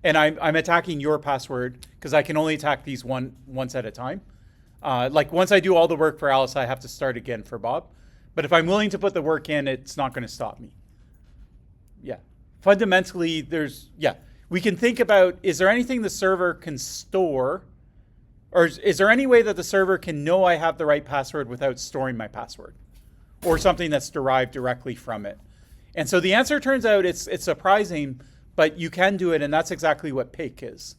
and I'm attacking your password because I can only attack these once at a time. Like once I do all the work for Alice, I have to start again for Bob. But if I'm willing to put the work in, it's not going to stop me. Yeah. Fundamentally, we can think about, is there anything the server can store, or is there any way that the server can know I have the right password without storing my password, or something that's derived directly from it? And so the answer turns out it's surprising, but you can do it, and that's exactly what Pake is.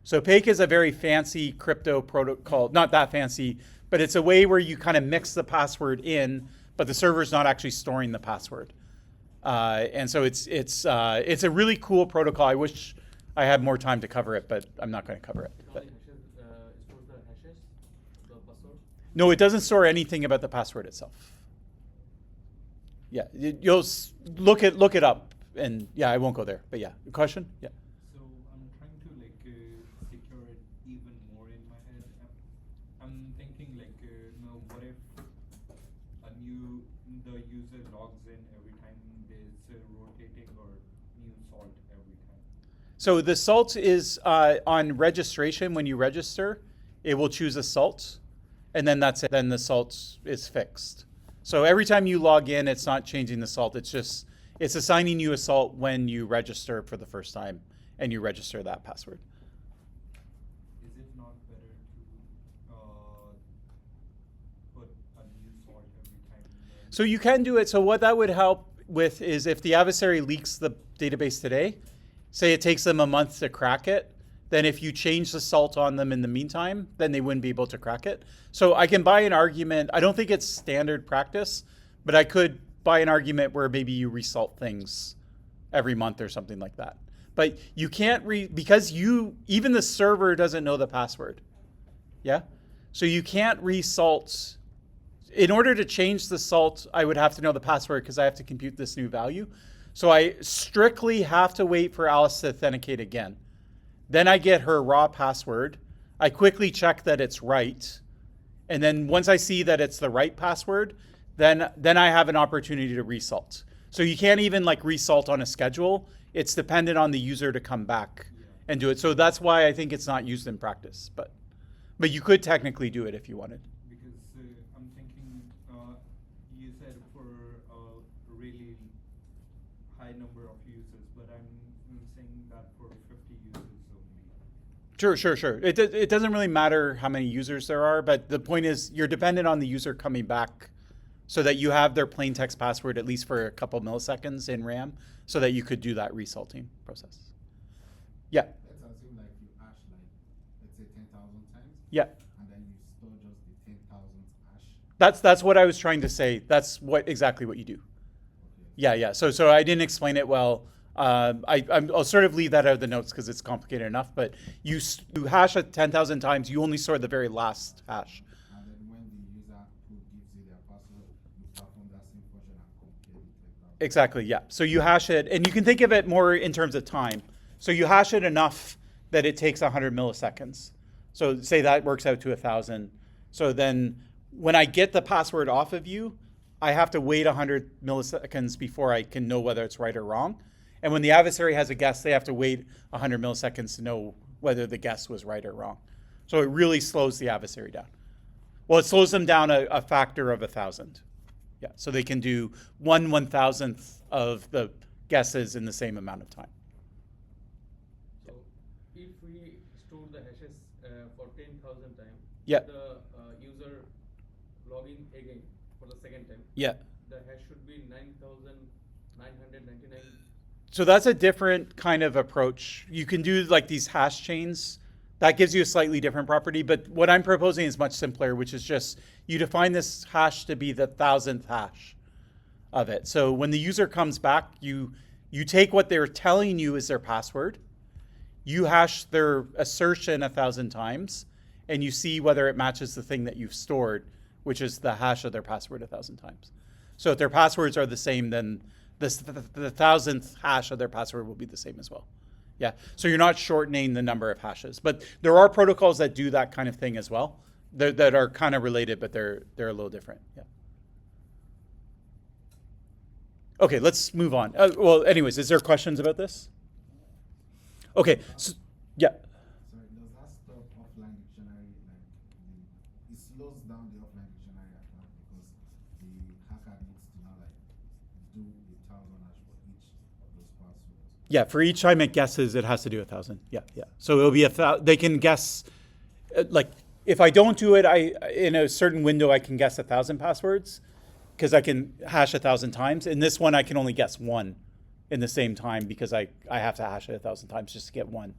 So Pake is a very fancy crypto protocol, not that fancy, but it's a way where you kind of mix the password in, but the server's not actually storing the password. And so it's a really cool protocol. I wish I had more time to cover it, but I'm not going to cover it. But. No, it doesn't store anything about the password itself. Yeah, you'll look it up, and yeah, I won't go there. But yeah, question? Yeah. So I'm trying to like secure it even more in my head. I'm thinking like, what if the user logs in every time there's rotating or new salt every time? So the salt is on registration. When you register, it will choose a salt, and then that's it. Then the salt is fixed. So every time you log in, it's not changing the salt. It's assigning you a salt when you register for the first time and you register that password. Is it not better to put a new salt every time? So you can do it. So what that would help with is if the adversary leaks the database today, say it takes them a month to crack it, then if you change the salt on them in the meantime, then they wouldn't be able to crack it. So I can buy an argument. I don't think it's standard practice, but I could buy an argument where maybe you resalt things every month or something like that. But you can't because even the server doesn't know the password. Yeah? So you can't resalt. In order to change the salt, I would have to know the password because I have to compute this new value. So I strictly have to wait for Alice to authenticate again. Then I get her raw password. I quickly check that it's right. And then once I see that it's the right password, then I have an opportunity to resalt. So you can't even like resalt on a schedule. It's dependent on the user to come back and do it. So that's why I think it's not used in practice. But you could technically do it if you wanted. Because I'm thinking, you said for a really high number of users, but I'm saying that for 50 users only. Sure. It doesn't really matter how many users there are, but the point is you're dependent on the user coming back so that you have their plain text password at least for a couple milliseconds in RAM so that you could do that resalting process. Yeah. Let's assume like you hash like, let's say 10,000 times. Yeah. And then you store just the 10,000th hash. That's what I was trying to say. That's exactly what you do. Okay. Yeah. So I didn't explain it well. I'll sort of leave that out of the notes because it's complicated enough. But you hash it 10,000 times. You only store the very last hash. And then when the user who gives you their password, you perform that same function and compare it like that. Exactly. Yeah. So you hash it, and you can think of it more in terms of time. So you hash it enough that it takes 100 milliseconds. So say that works out to 1,000. So then when I get the password off of you, I have to wait 100 milliseconds before I can know whether it's right or wrong. And when the adversary has a guess, they have to wait 100 milliseconds to know whether the guess was right or wrong. So it really slows the adversary down. Well, it slows them down a factor of 1,000. Yeah, so they can do 1/1000th of the guesses in the same amount of time. So if we store the hashes for 10,000 times, Yeah. the user login again for the second time, Yeah. the hash should be 9,999. So that's a different kind of approach. You can do like these hash chains. That gives you a slightly different property. But what I'm proposing is much simpler, which is just you define this hash to be the 1,000th hash of it. So when the user comes back, you take what they're telling you is their password. You hash their assertion 1,000 times, and you see whether it matches the thing that you've stored which is the hash of their password 1,000 times. So if their passwords are the same, then the 1,000th hash of their password will be the same as well. Yeah, so you're not shortening the number of hashes. But there are protocols that do that kind of thing as well, that are kind of related, but they're a little different. Yeah. Okay, let's move on. Well, anyways, is there questions about this? Okay, so, yeah. Sorry, does that stop offline dictionary? It slows down the offline dictionary account because the hacker needs to now do 1,000 hash for each of those passwords. Yeah, for each time it guesses, it has to do 1,000. Yeah, yeah. So it'll be they can guess, like, if I don't do it, in a certain window, I can guess 1,000 passwords because I can hash 1,000 times. In this one, I can only guess one in the same time because I have to hash it 1,000 times just to get one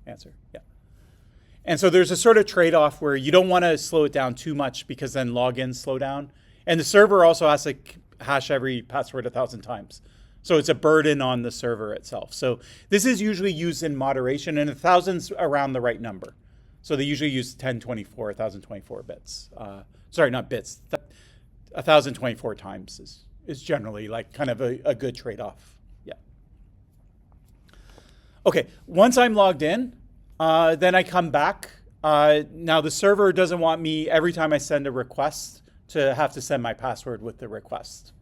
answer. Yeah. And so there's a sort of trade-off where you don't want to slow it down too much because then logins slow down. And the server also has to hash every password 1,000 times. So it's a burden on the server itself. So this is usually used in moderation, and 1,000's around the right number. So they usually use 1024 bits. Sorry, not bits. 1,024 times is generally like kind of a good trade-off. Yeah. Okay, once I'm logged in, then I come back. Now the server doesn't want me every time I send a request to have to send my password with the request.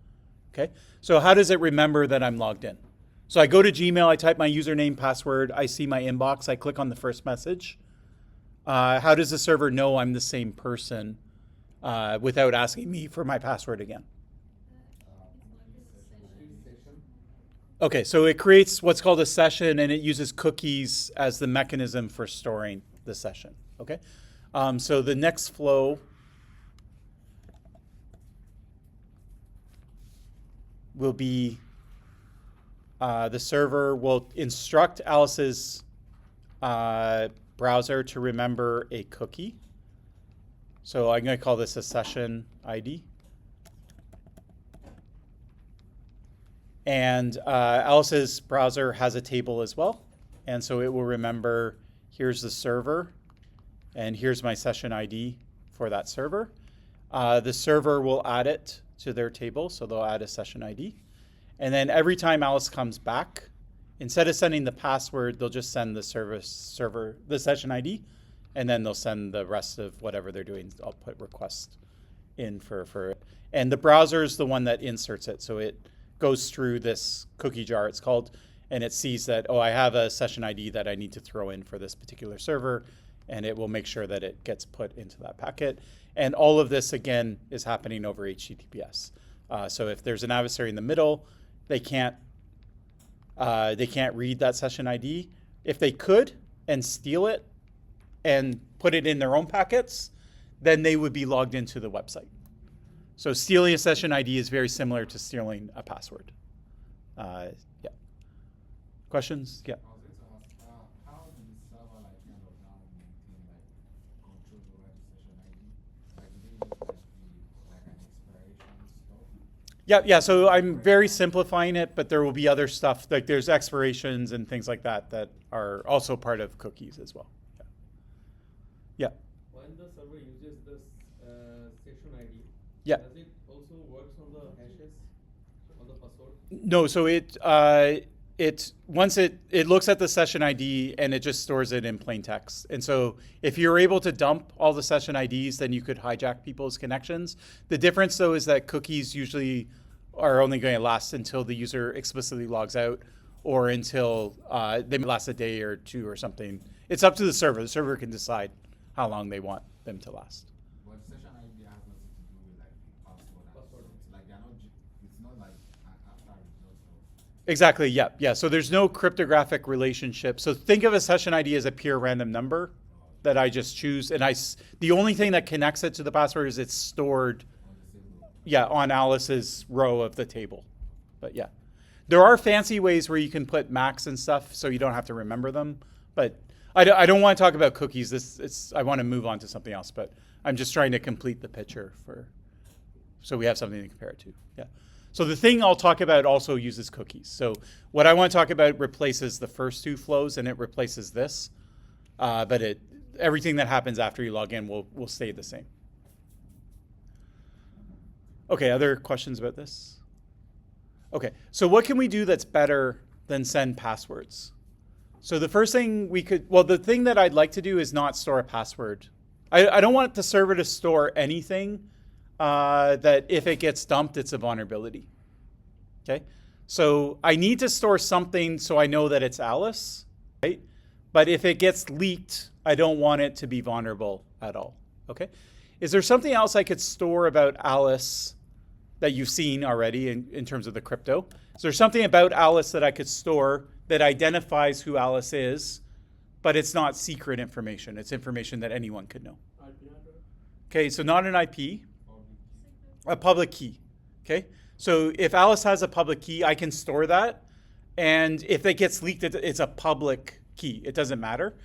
Okay, so how does it remember that I'm logged in? So I go to Gmail, I type my username, password, I see my inbox, I click on the first message. How does the server know I'm the same person without asking me for my password again? Okay, so it creates what's called a session, and it uses cookies as the mechanism for storing the session. Okay, so the next flow will be the server will instruct Alice's browser to remember a cookie. So I'm going to call this a session ID. And Alice's browser has a table as well. And so it will remember, here's the server, and here's my session ID for that server. The server will add it to their table, so they'll add a session ID. And then every time Alice comes back, instead of sending the password, they'll just send the the session ID, and then they'll send the rest of whatever they're doing. I'll put request in for it. And the browser is the one that inserts it. So it goes through this cookie jar, it's called, and it sees that, oh, I have a session ID that I need to throw in for this particular server, and it will make sure that it gets put into that packet. And all of this, again, is happening over HTTPS. So if there's an adversary in the middle, they can't read that session ID. If they could and steal it and put it in their own packets, then they would be logged into the website. So stealing a session ID is very similar to stealing a password. Yeah. Questions? Yeah. I was going to ask, how do the server kind of now maintain control over the session ID? Do they use an expiration stuff? Yeah. So I'm very simplifying it, but there will be other stuff like there's expirations and things like that that are also part of cookies as well. Yeah. When the server uses this session ID, Yeah. does it also works on the hashes on the password? No, so once it looks at the session ID and it just stores it in plain text. And so if you're able to dump all the session IDs, then you could hijack people's connections. The difference though is that cookies usually are only going to last until the user explicitly logs out or until they may last a day or two or something. It's up to the server. The server can decide how long they want them to last. But the session ID has nothing to do with the password. It's not like after results of. Exactly, yeah. So there's no cryptographic relationship. So think of a session ID as a pure random number that I just choose. And the only thing that connects it to the password is it's stored, on Alice's row of the table. But yeah. There are fancy ways where you can put max and stuff so you don't have to remember them. But I don't want to talk about cookies. I want to move on to something else. But I'm just trying to complete the picture so we have something to compare it to. Yeah. So the thing I'll talk about also uses cookies. So what I want to talk about replaces the first two flows, and it replaces this. But everything that happens after you log in will stay the same. Okay, other questions about this? Okay, so what can we do that's better than send passwords? So the first thing the thing that I'd like to do is not store a password. I don't want the server to store anything that if it gets dumped, it's a vulnerability. Okay, so I need to store something so I know that it's Alice, right? But if it gets leaked, I don't want it to be vulnerable at all, okay? Is there something else I could store about Alice that you've seen already in terms of the crypto? Is there something about Alice that I could store that identifies who Alice is, but it's not secret information? It's information that anyone could know. Okay, so not an IP, a public key, okay? So if Alice has a public key, I can store that. And if it gets leaked, it's a public key. It doesn't matter.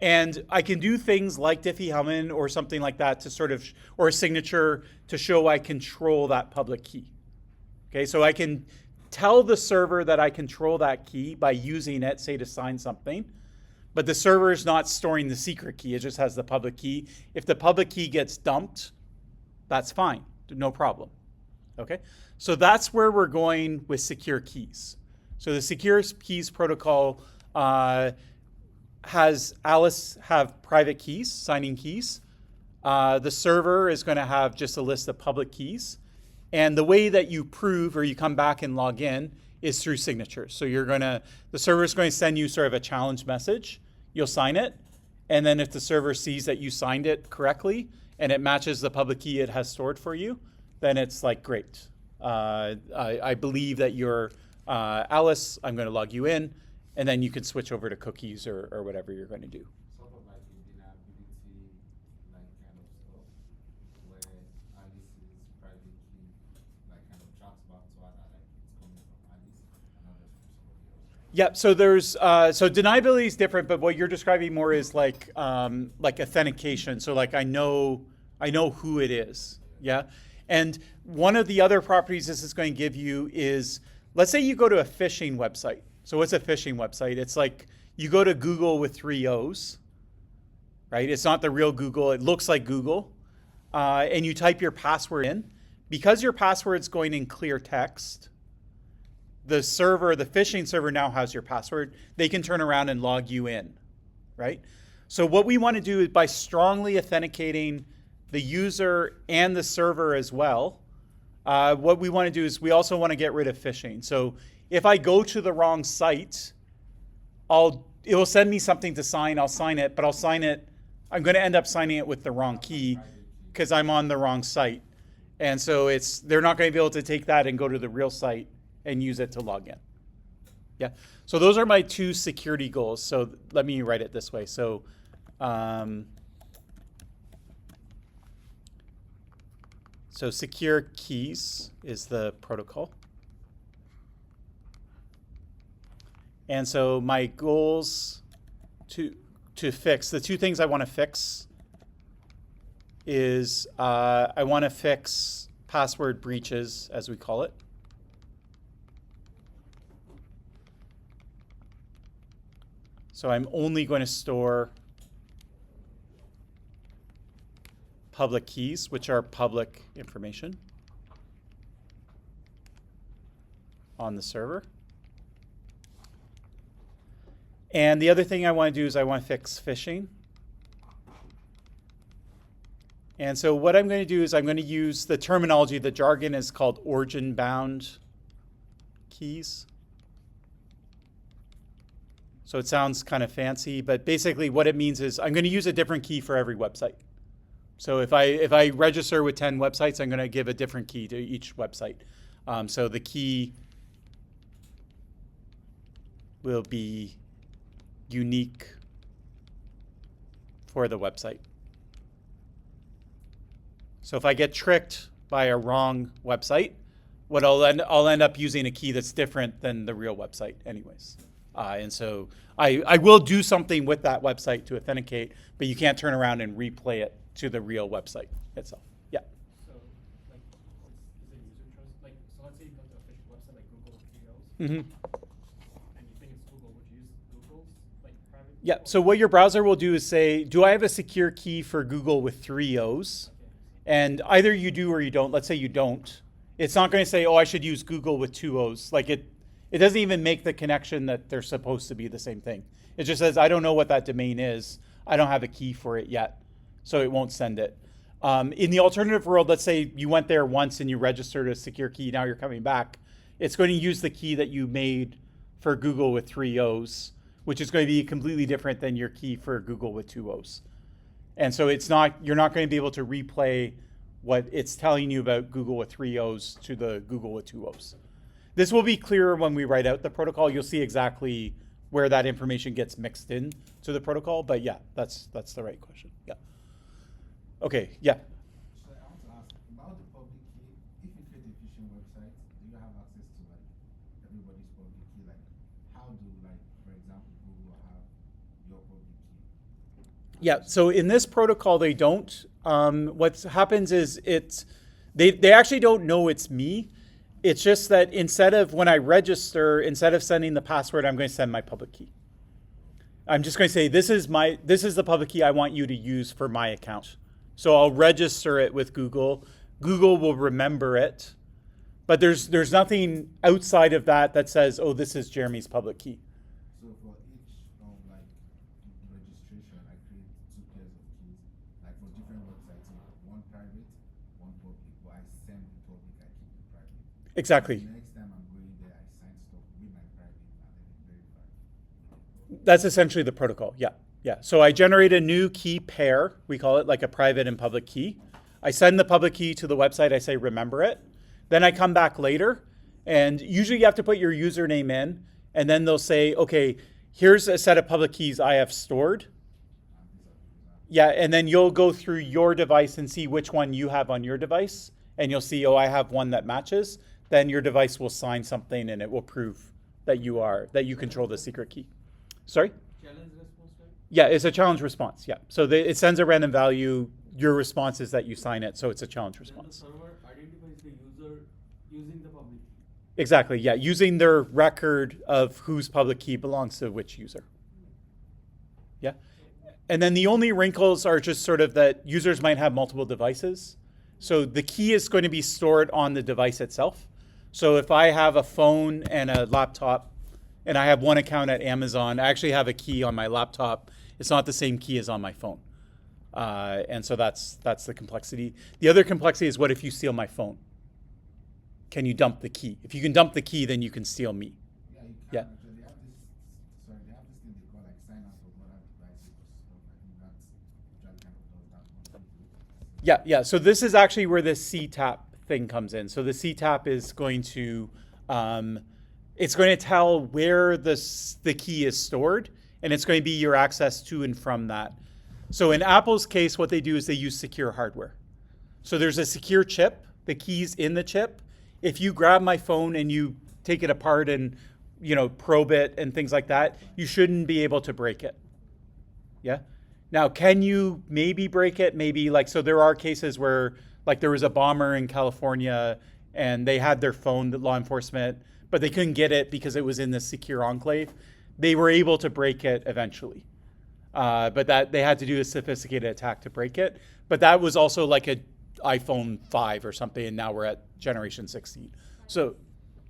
And I can do things like Diffie-Hellman or something like that to sort of, or a signature to show I control that public key. Okay, so I can tell the server that I control that key by using it, say, to sign something. But the server is not storing the secret key. It just has the public key. If the public key gets dumped, that's fine. No problem. Okay, so that's where we're going with secure keys. So the secure keys protocol has Alice have private keys, signing keys. The server is going to have just a list of public keys. And the way that you prove or you come back and log in is through signatures. So the server is going to send you sort of a challenge message. You'll sign it. And then if the server sees that you signed it correctly and it matches the public key it has stored for you, then it's like, great. I believe that you're Alice. I'm going to log you in. And then you can switch over to cookies or whatever you're going to do. Sort of like a deniability like kind of stuff where Alice's private key like kind of tracks back to her that like it's coming from Alice and not just from somebody else. Yeah, so there's so deniability is different, but what you're describing more is like authentication. So like I know who it is. Yeah. And one of the other properties this is going to give you is, let's say you go to a phishing website. So what's a phishing website? It's like you go to Google with 3 O's, right? It's not the real Google. It looks like Google. And you type your password in. Because your password's going in clear text, the phishing server now has your password. They can turn around and log you in, right? So what we want to do is by strongly authenticating the user and the server as well, what we want to do is we also want to get rid of phishing. So if I go to the wrong site, it will send me something to sign. I'll sign it, but I'm going to end up signing it with the wrong key because I'm on the wrong site. And so they're not going to be able to take that and go to the real site and use it to log in. Yeah. So those are my 2 security goals. So let me write it this way. So secure keys is the protocol. And so my goals to fix, the 2 things I want to fix is I want to fix password breaches, as we call it. So I'm only going to store public keys, which are public information on the server. And the other thing I want to do is I want to fix phishing. And so what I'm going to do is I'm going to use the terminology, the jargon is called origin-bound keys. So it sounds kind of fancy, but basically what it means is I'm going to use a different key for every website. So if I register with 10 websites, I'm going to give a different key to each website. So the key will be unique for the website. So if I get tricked by a wrong website, I'll end up using a key that's different than the real website anyways. And so I will do something with that website to authenticate, but you can't turn around and replay it to the real website itself. Yeah. So like is it user trust? Like so let's say you go to a phishing website like Google with 3 O's. Mm-hmm. And you think it's Google, would you use Google's like private key? Yeah, so what your browser will do is say, do I have a secure key for Google with 3 O's? Okay. And either you do or you don't. Let's say you don't. It's not going to say, oh, I should use Google with 2 O's. Like it doesn't even make the connection that they're supposed to be the same thing. It just says, I don't know what that domain is. I don't have a key for it yet, so it won't send it. In the alternative world, let's say you went there once and you registered a secure key, now you're coming back. It's going to use the key that you made for Google with 3 O's, which is going to be completely different than your key for Google with 2 O's. And so you're not going to be able to replay what it's telling you about Google with 3 O's to the Google with 2 O's. This will be clearer when we write out the protocol. You'll see exactly where that information gets mixed in to the protocol, but yeah, that's the right question. Yeah. Okay, yeah. So I want to ask about the public key. If you create a phishing website, do you have access to like everybody's public key? Like how do like, for example, Google have your public key? Yeah, so in this protocol, they don't. What happens is they actually don't know it's me. It's just that when I register, instead of sending the password, I'm going to send my public key. I'm just going to say, this is the public key I want you to use for my account. So I'll register it with Google. Google will remember it, but there's nothing outside of that says, oh, this is Jeremy's public key. So for each like registration, I create 2 pairs of keys, like for different websites, one private, one public. But I send the public, I keep the private. Exactly. The next time I'm going there, I sign stuff with my private and then it verifies. That's essentially the protocol. Yeah. Yeah. So I generate a new key pair. We call it like a private and public key. I send the public key to the website. I say, remember it. Then I come back later, and usually you have to put your username in, and then they'll say, okay, here's a set of public keys I have stored. Yeah, and then you'll go through your device and see which one you have on your device, and you'll see, oh, I have one that matches. Then your device will sign something, and it will prove that you control the secret key. Sorry? Challenge response, right? Yeah, it's a challenge response. Yeah, so it sends a random value. Your response is that you sign it, so it's a challenge response. Then the server identifies the user using the public key. Exactly. Yeah, using their record of whose public key belongs to which user. Yeah, and then the only wrinkles are just sort of that users might have multiple devices, so the key is going to be stored on the device itself. So if I have a phone and a laptop, and I have one account at Amazon, I actually have a key on my laptop. It's not the same key as on my phone. And so that's the complexity. The other complexity is, what if you steal my phone? Can you dump the key? If you can dump the key, then you can steal me. Yeah, you can. Yeah. Actually, they have this thing they call like sign out of other devices or stuff. I think that's kind of does that. Yeah. So this is actually where the CTAP thing comes in. So the CTAP is going to it's going to tell where the key is stored, and it's going to be your access to and from that. So in Apple's case, what they do is they use secure hardware. So there's a secure chip, the key's in the chip. If you grab my phone and you take it apart and probe it and things like that, you shouldn't be able to break it. Yeah. Now, can you maybe break it? Maybe, so there are cases where there was a bomber in California and they had their phone, the law enforcement, but they couldn't get it because it was in the secure enclave. They were able to break it eventually. But that they had to do a sophisticated attack to break it. But that was also like an iPhone 5 or something, and now we're at generation 16. So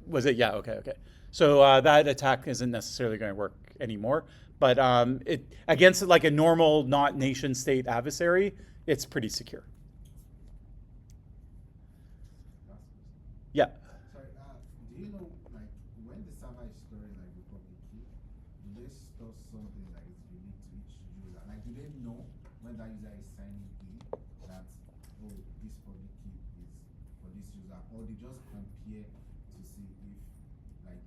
was it? Yeah, okay. So that attack isn't necessarily going to work anymore. But against a normal, not nation state adversary, it's pretty secure. Yeah. Sorry, do you know, when the server is storing the public key, do they store something that is unique to each user? Do they know when that user is signing in that, oh, this public key is for this user, or they just compare to see if,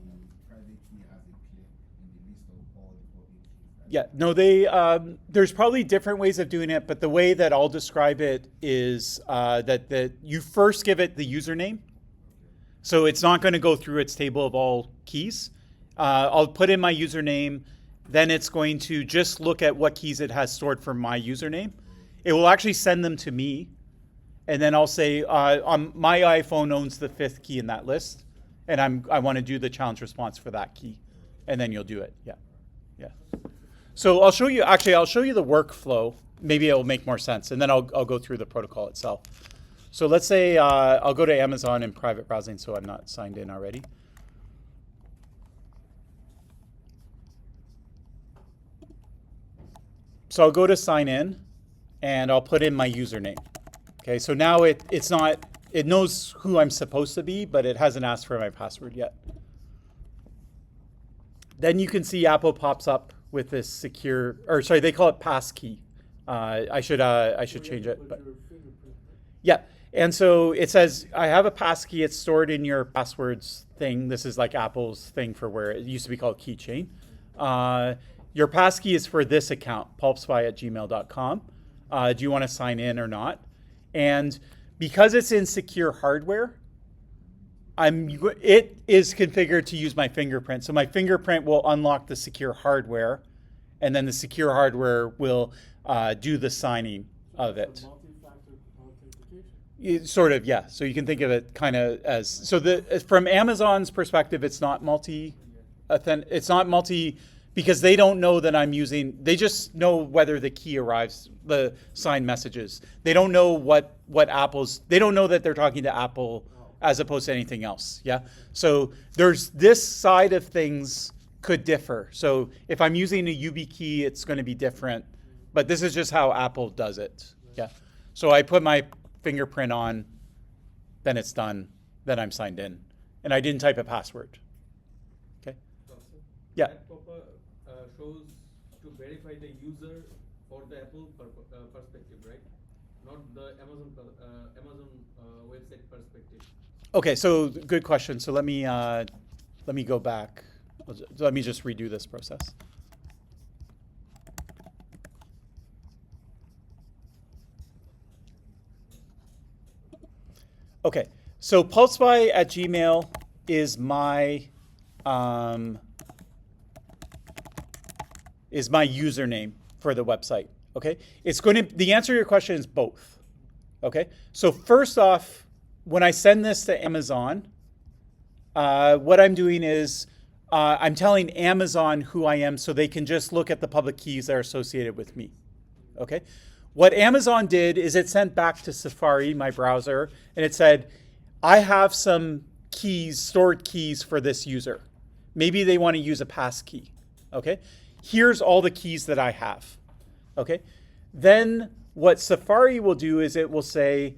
the private key has a pair in the list of all the public keys? Yeah, no, there's probably different ways of doing it, but the way that I'll describe it is that you first give it the username. So it's not going to go through its table of all keys. I'll put in my username, then it's going to just look at what keys it has stored for my username. It will actually send them to me, and then I'll say, my iPhone owns the 5th key in that list, and I want to do the challenge response for that key, and then you'll do it. Yeah. So I'll show you the workflow. Maybe it'll make more sense, and then I'll go through the protocol itself. So let's say I'll go to Amazon in private browsing, so I'm not signed in already. So I'll go to sign in, and I'll put in my username. Okay, so now it knows who I'm supposed to be, but it hasn't asked for my password yet. Then you can see Apple pops up with this secure, or sorry, they call it passkey. I should change it. But yeah, and so it says I have a passkey. It's stored in your passwords thing. This is like Apple's thing for where it used to be called keychain. Your passkey is for this account, pulpspy@gmail.com. Do you want to sign in or not? And because it's in secure hardware, it is configured to use my fingerprint. So my fingerprint will unlock the secure hardware, and then the secure hardware will do the signing of it. Multi-factor authentication. Sort of, yeah. So you can think of it kind of as, so from Amazon's perspective, it's not multi because they don't know that I'm using, they just know whether the key arrives, the signed messages. They don't know what Apple's, they don't know that they're talking to Apple as opposed to anything else, yeah? So there's this side of things could differ. So if I'm using a YubiKey, it's going to be different, but this is just how Apple does it, yeah? So I put my fingerprint on, then it's done, then I'm signed in. And I didn't type a password, okay? Yeah. That pop-up shows to verify the user for the Apple perspective, right? Not the Amazon website perspective. Okay, so good question. So let me go back. Let me just redo this process. Okay, so pulsespy@gmail is my username for the website. Okay, the answer to your question is both. Okay, so first off, when I send this to Amazon, what I'm doing is I'm telling Amazon who I am so they can just look at the public keys that are associated with me. Okay? What Amazon did is it sent back to Safari, my browser, and it said, I have some keys, stored keys for this user. Maybe they want to use a passkey. Okay? Here's all the keys that I have. Okay? Then what Safari will do is it will say,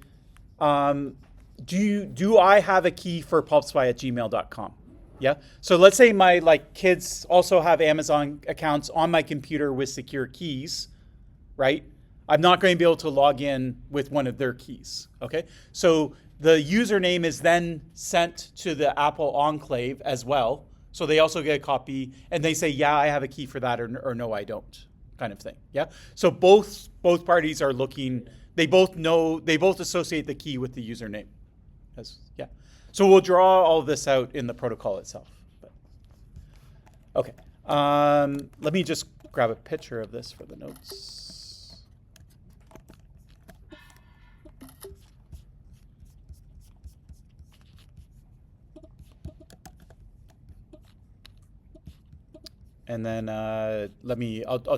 do I have a key for pulpspy@gmail.com? Yeah. So let's say my kids also have Amazon accounts on my computer with secure keys, right? I'm not going to be able to log in with one of their keys. Okay. So the username is then sent to the Apple enclave as well. So they also get a copy and they say, yeah, I have a key for that, or no, I don't, kind of thing. Yeah. So both parties are looking, they both associate the key with the username. Yeah. So we'll draw all this out in the protocol itself. Okay. Let me just grab a picture of this for the notes. And then I'll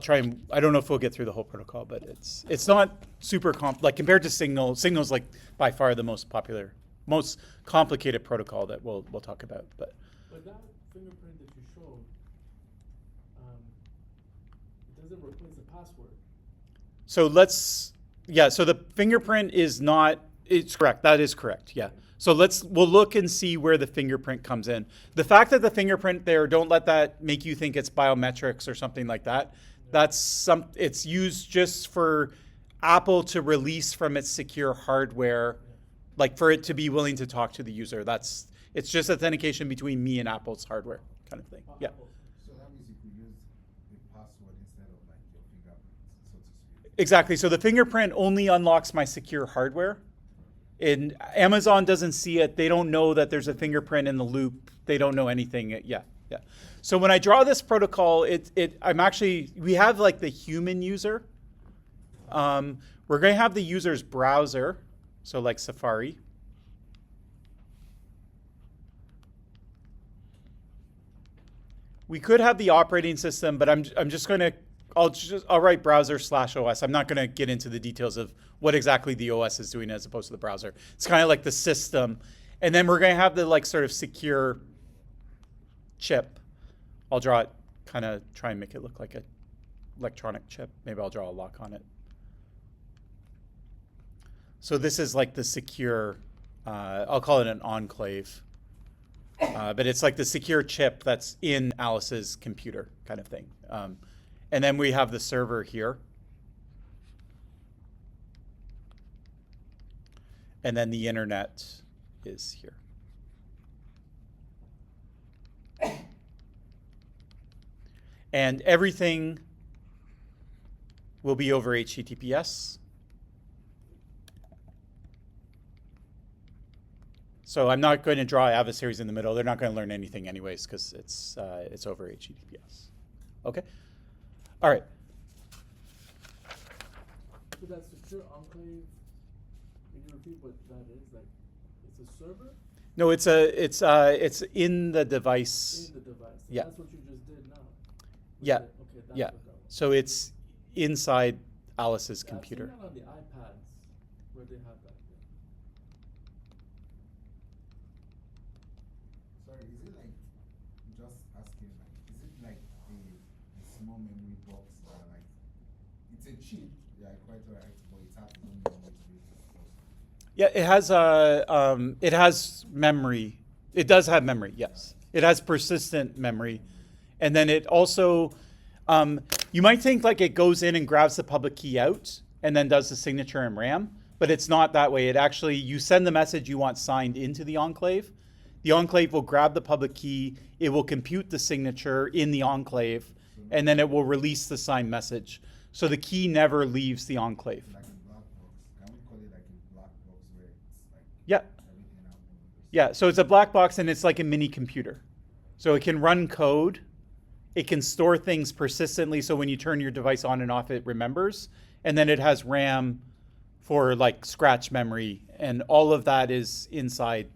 try and, I don't know if we'll get through the whole protocol, but it's not super compared to Signal. Signal's by far the most popular, most complicated protocol that we'll talk about. But that fingerprint that you showed, it doesn't replace the password. So so the fingerprint is not, it's correct. That is correct. Yeah. So we'll look and see where the fingerprint comes in. The fact that the fingerprint there, don't let that make you think it's biometrics or something like that. Yeah. It's used just for Apple to release from its secure hardware, for it to be willing to talk to the user. It's just authentication between me and Apple's hardware kind of thing. Yeah. So that means you could use a password instead of your fingerprint, so to speak. Exactly. So the fingerprint only unlocks my secure hardware. And Amazon doesn't see it. They don't know that there's a fingerprint in the loop. They don't know anything. Yeah. So when I draw this protocol, we have the human user. We're going to have the user's browser, so Safari. We could have the operating system, but I'm just going to I'll write browser/OS. I'm not going to get into the details of what exactly the OS is doing as opposed to the browser. It's kind of like the system. And then we're going to have the like sort of secure chip. I'll draw it, kind of try and make it look like an electronic chip. Maybe I'll draw a lock on it. So this is like the secure, I'll call it an enclave. But it's like the secure chip that's in Alice's computer kind of thing. And then we have the server here. And then the internet is here. And everything will be over HTTPS. So I'm not going to draw adversaries in the middle. They're not going to learn anything anyways because it's over HTTPS. Okay? All right. So that secure enclave, can you repeat what that is? Like, it's a server? No, it's in the device. In the device. So Yeah. That's what you just did now. Yeah. Okay, that's Yeah. what that was. So it's inside Alice's Yeah, computer. I've seen that on the iPads where they have that. Yeah. Sorry, is it like, just asking, like, is it like a small memory box that like, it's a chip, yeah, quite alright, but it has no memory to be able to store. Yeah, it has memory. It does have memory, yes. It has persistent memory. And then it also, you might think like it goes in and grabs the public key out and then does the signature in RAM, but it's not that way. It actually, you send the message you want signed into the enclave. The enclave will grab the public key, it will compute the signature in the enclave, and then it will release the signed message. So the key never leaves the enclave. Like a black box. Can we call it like a black box where it's like Yeah. everything out in the Yeah, so it's a black box and it's like a mini computer. So it can run code. It can store things persistently, so when you turn your device on and off, it remembers. And then it has RAM for like scratch memory, and all of that is inside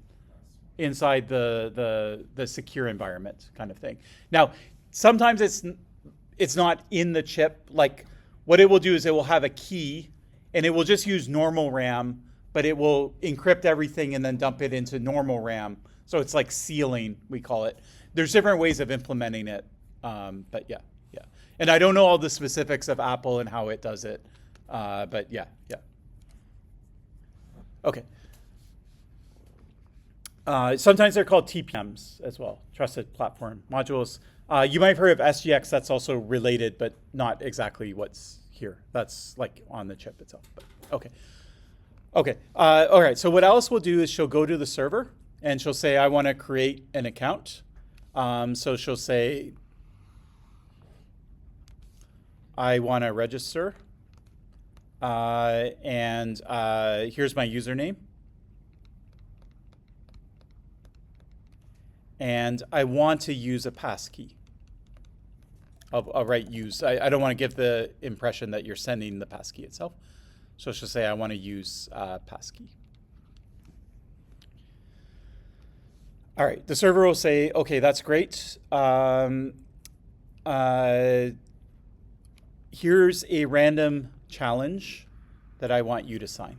the secure environment kind of thing. Now, sometimes it's not in the chip. Like what it will do is it will have a key, and it will just use normal RAM, but it will encrypt everything and then dump it into normal RAM. So it's like sealing, we call it. There's different ways of implementing it. But yeah. And I don't know all the specifics of Apple and how it does it. But yeah. Okay. Sometimes they're called TPMs as well, Trusted Platform Modules. You might have heard of SGX, that's also related, but not exactly what's here. That's like on the chip itself. But, okay. All right, so what Alice will do is she'll go to the server and she'll say, I want to create an account. So she'll say, I want to register, and here's my username. And I want to use a passkey. I'll write use. I don't want to give the impression that you're sending the passkey itself. So she'll say, I want to use passkey. All right, the server will say, okay, that's great. Here's a random challenge that I want you to sign.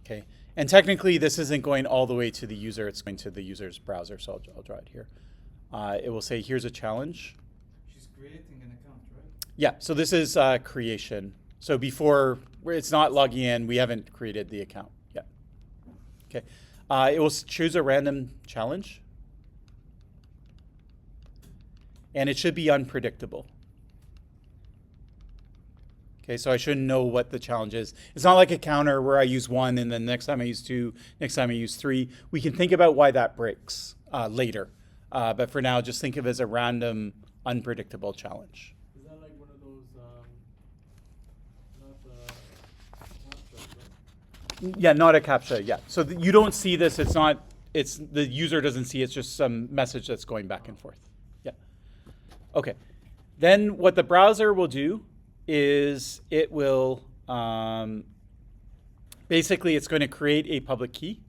Okay, and technically this isn't going all the way to the user, it's going to the user's browser, so I'll draw it here. It will say, here's a challenge. She's creating an account, right? Yeah, so this is creation. So before, it's not logging in, we haven't created the account yet. Okay, it will choose a random challenge. And it should be unpredictable. Okay, so I shouldn't know what the challenge is. It's not like a counter where I use 1 and then next time I use 2, next time I use 3. We can think about why that breaks later. But for now, just think of it as a random, unpredictable challenge. Is that like one of those, not the, Yeah, not a CAPTCHA, yeah. So you don't see this, the user doesn't see, it's just some message that's going back and forth. Yeah. Okay. Then what the browser will do is it will, basically it's going to create a public key.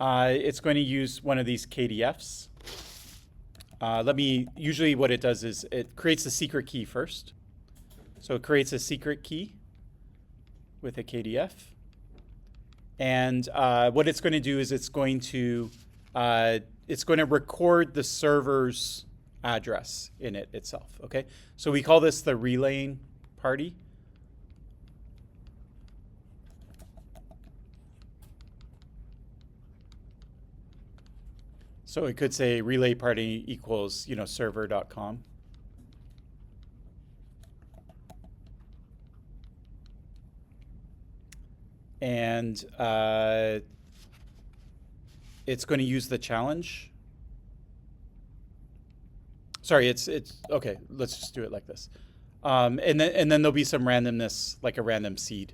it's going to use one of these KDFs. Usually what it does is it creates the secret key first. So it creates a secret key with a KDF. And what it's going to do is it's going to record the server's address in it itself, okay? So we call this the relaying party. So it could say relay party equals, server.com. And it's going to use the challenge. Sorry, it's okay. Let's just do it like this, and then there'll be some randomness, like a random seed,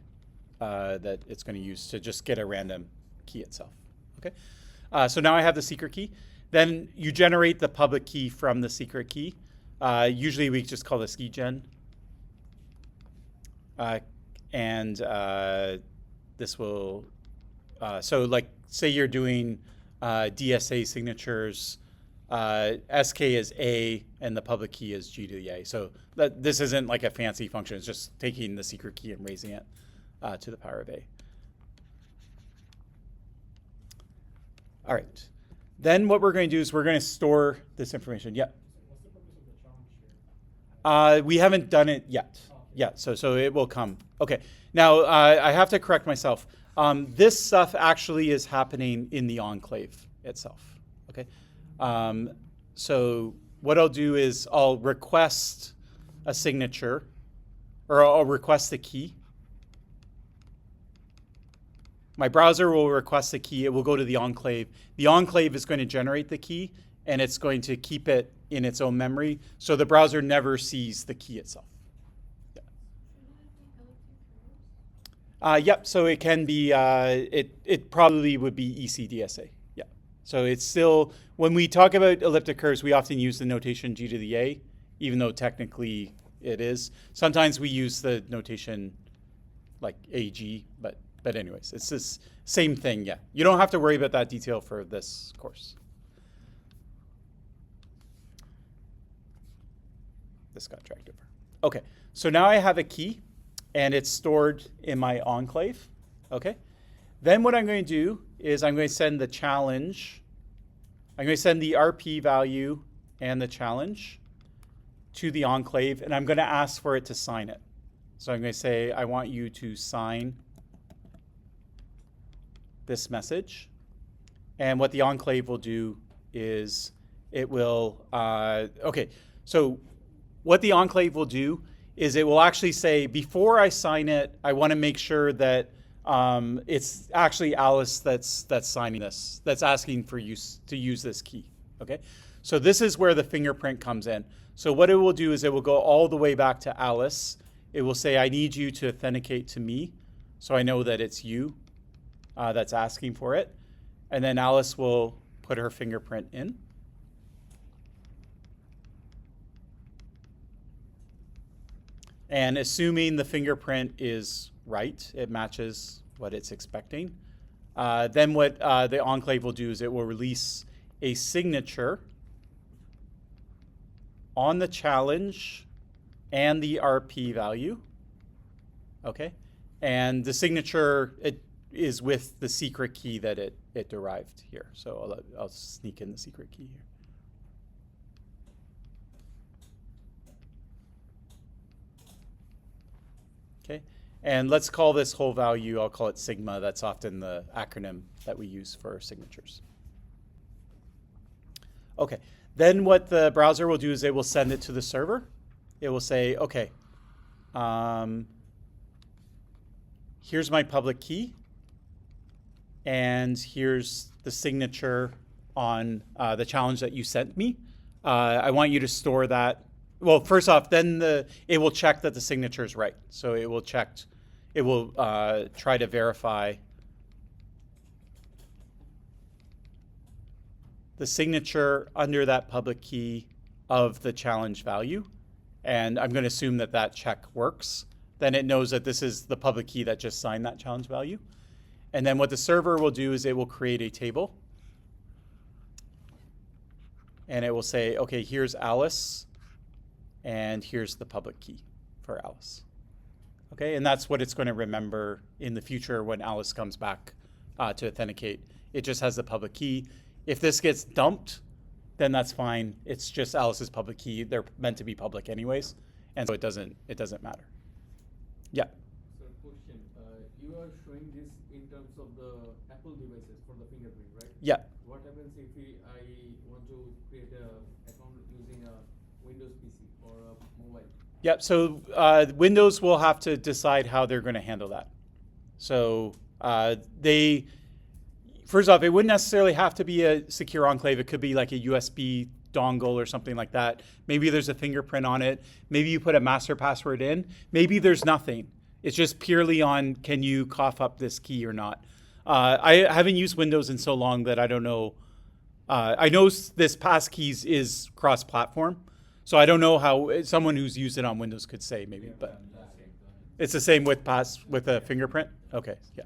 that it's going to use to just get a random key itself. Okay, so now I have the secret key. Then you generate the public key from the secret key. Usually we just call this keygen, and this will. So like, say you're doing DSA signatures. SK is A and the public key is G to the A. So this isn't like a fancy function. It's just taking the secret key and raising it to the power of A. All right. Then what we're going to do is we're going to store this information. Yeah. What's the purpose of the challenge here? We haven't done it yet. Yeah, so it will come. Okay. Now, I have to correct myself. This stuff actually is happening in the enclave itself. Okay. So what I'll do is I'll request a signature, or I'll request a key. My browser will request a key. It will go to the enclave. The enclave is going to generate the key, and it's going to keep it in its own memory, so the browser never sees the key itself. Yeah. Yep. So it can be. It probably would be ECDSA. Yeah. So it's still, when we talk about elliptic curves, we often use the notation G to the A, even though technically it is. Sometimes we use the notation like AG, but anyways, it's this same thing. Yeah. You don't have to worry about that detail for this course. This got dragged over. Okay. So now I have a key, and it's stored in my enclave. Okay. Then what I'm going to do is I'm going to send the challenge. I'm going to send the RP value and the challenge to the enclave, and I'm going to ask for it to sign it. So I'm going to say, I want you to sign this message. And what the enclave will do is it will, okay, so what the enclave will do is it will actually say, before I sign it, I want to make sure that it's actually Alice that's signing this, that's asking for use to use this key, okay? So this is where the fingerprint comes in. So what it will do is it will go all the way back to Alice. It will say, I need you to authenticate to me, so I know that it's you that's asking for it. And then Alice will put her fingerprint in. And assuming the fingerprint is right, it matches what it's expecting, then what the enclave will do is it will release a signature on the challenge and the RP value, okay? And the signature, it is with the secret key that it derived here. So I'll sneak in the secret key here. Okay, and let's call this whole value, I'll call it sigma. That's often the acronym that we use for signatures. Okay, then what the browser will do is it will send it to the server. It will say, okay, here's my public key, and here's the signature on the challenge that you sent me. I want you to store that. Well, first off, then it will check that the signature is right. So it will try to verify the signature under that public key of the challenge value. And I'm going to assume that check works. Then it knows that this is the public key that just signed that challenge value. And then what the server will do is it will create a table. And it will say, okay, here's Alice, and here's the public key for Alice. Okay, and that's what it's going to remember in the future when Alice comes back to authenticate. It just has the public key. If this gets dumped, then that's fine. It's just Alice's public key. They're meant to be public anyways, and so it doesn't matter. Yeah. So question, you are showing this in terms of the Apple devices for the fingerprint, right? Yeah. What happens if I want to create a account using a Windows PC or a mobile? Yep, so Windows will have to decide how they're going to handle that. So first off, it wouldn't necessarily have to be a secure enclave. It could be like a USB dongle or something like that. Maybe there's a fingerprint on it. Maybe you put a master password in. Maybe there's nothing. It's just purely on, can you cough up this key or not? I haven't used Windows in so long that I don't know. I know this Passkeys is cross-platform. So I don't know how someone who's used it on Windows could say maybe, but it's the same with a fingerprint. Okay, yeah.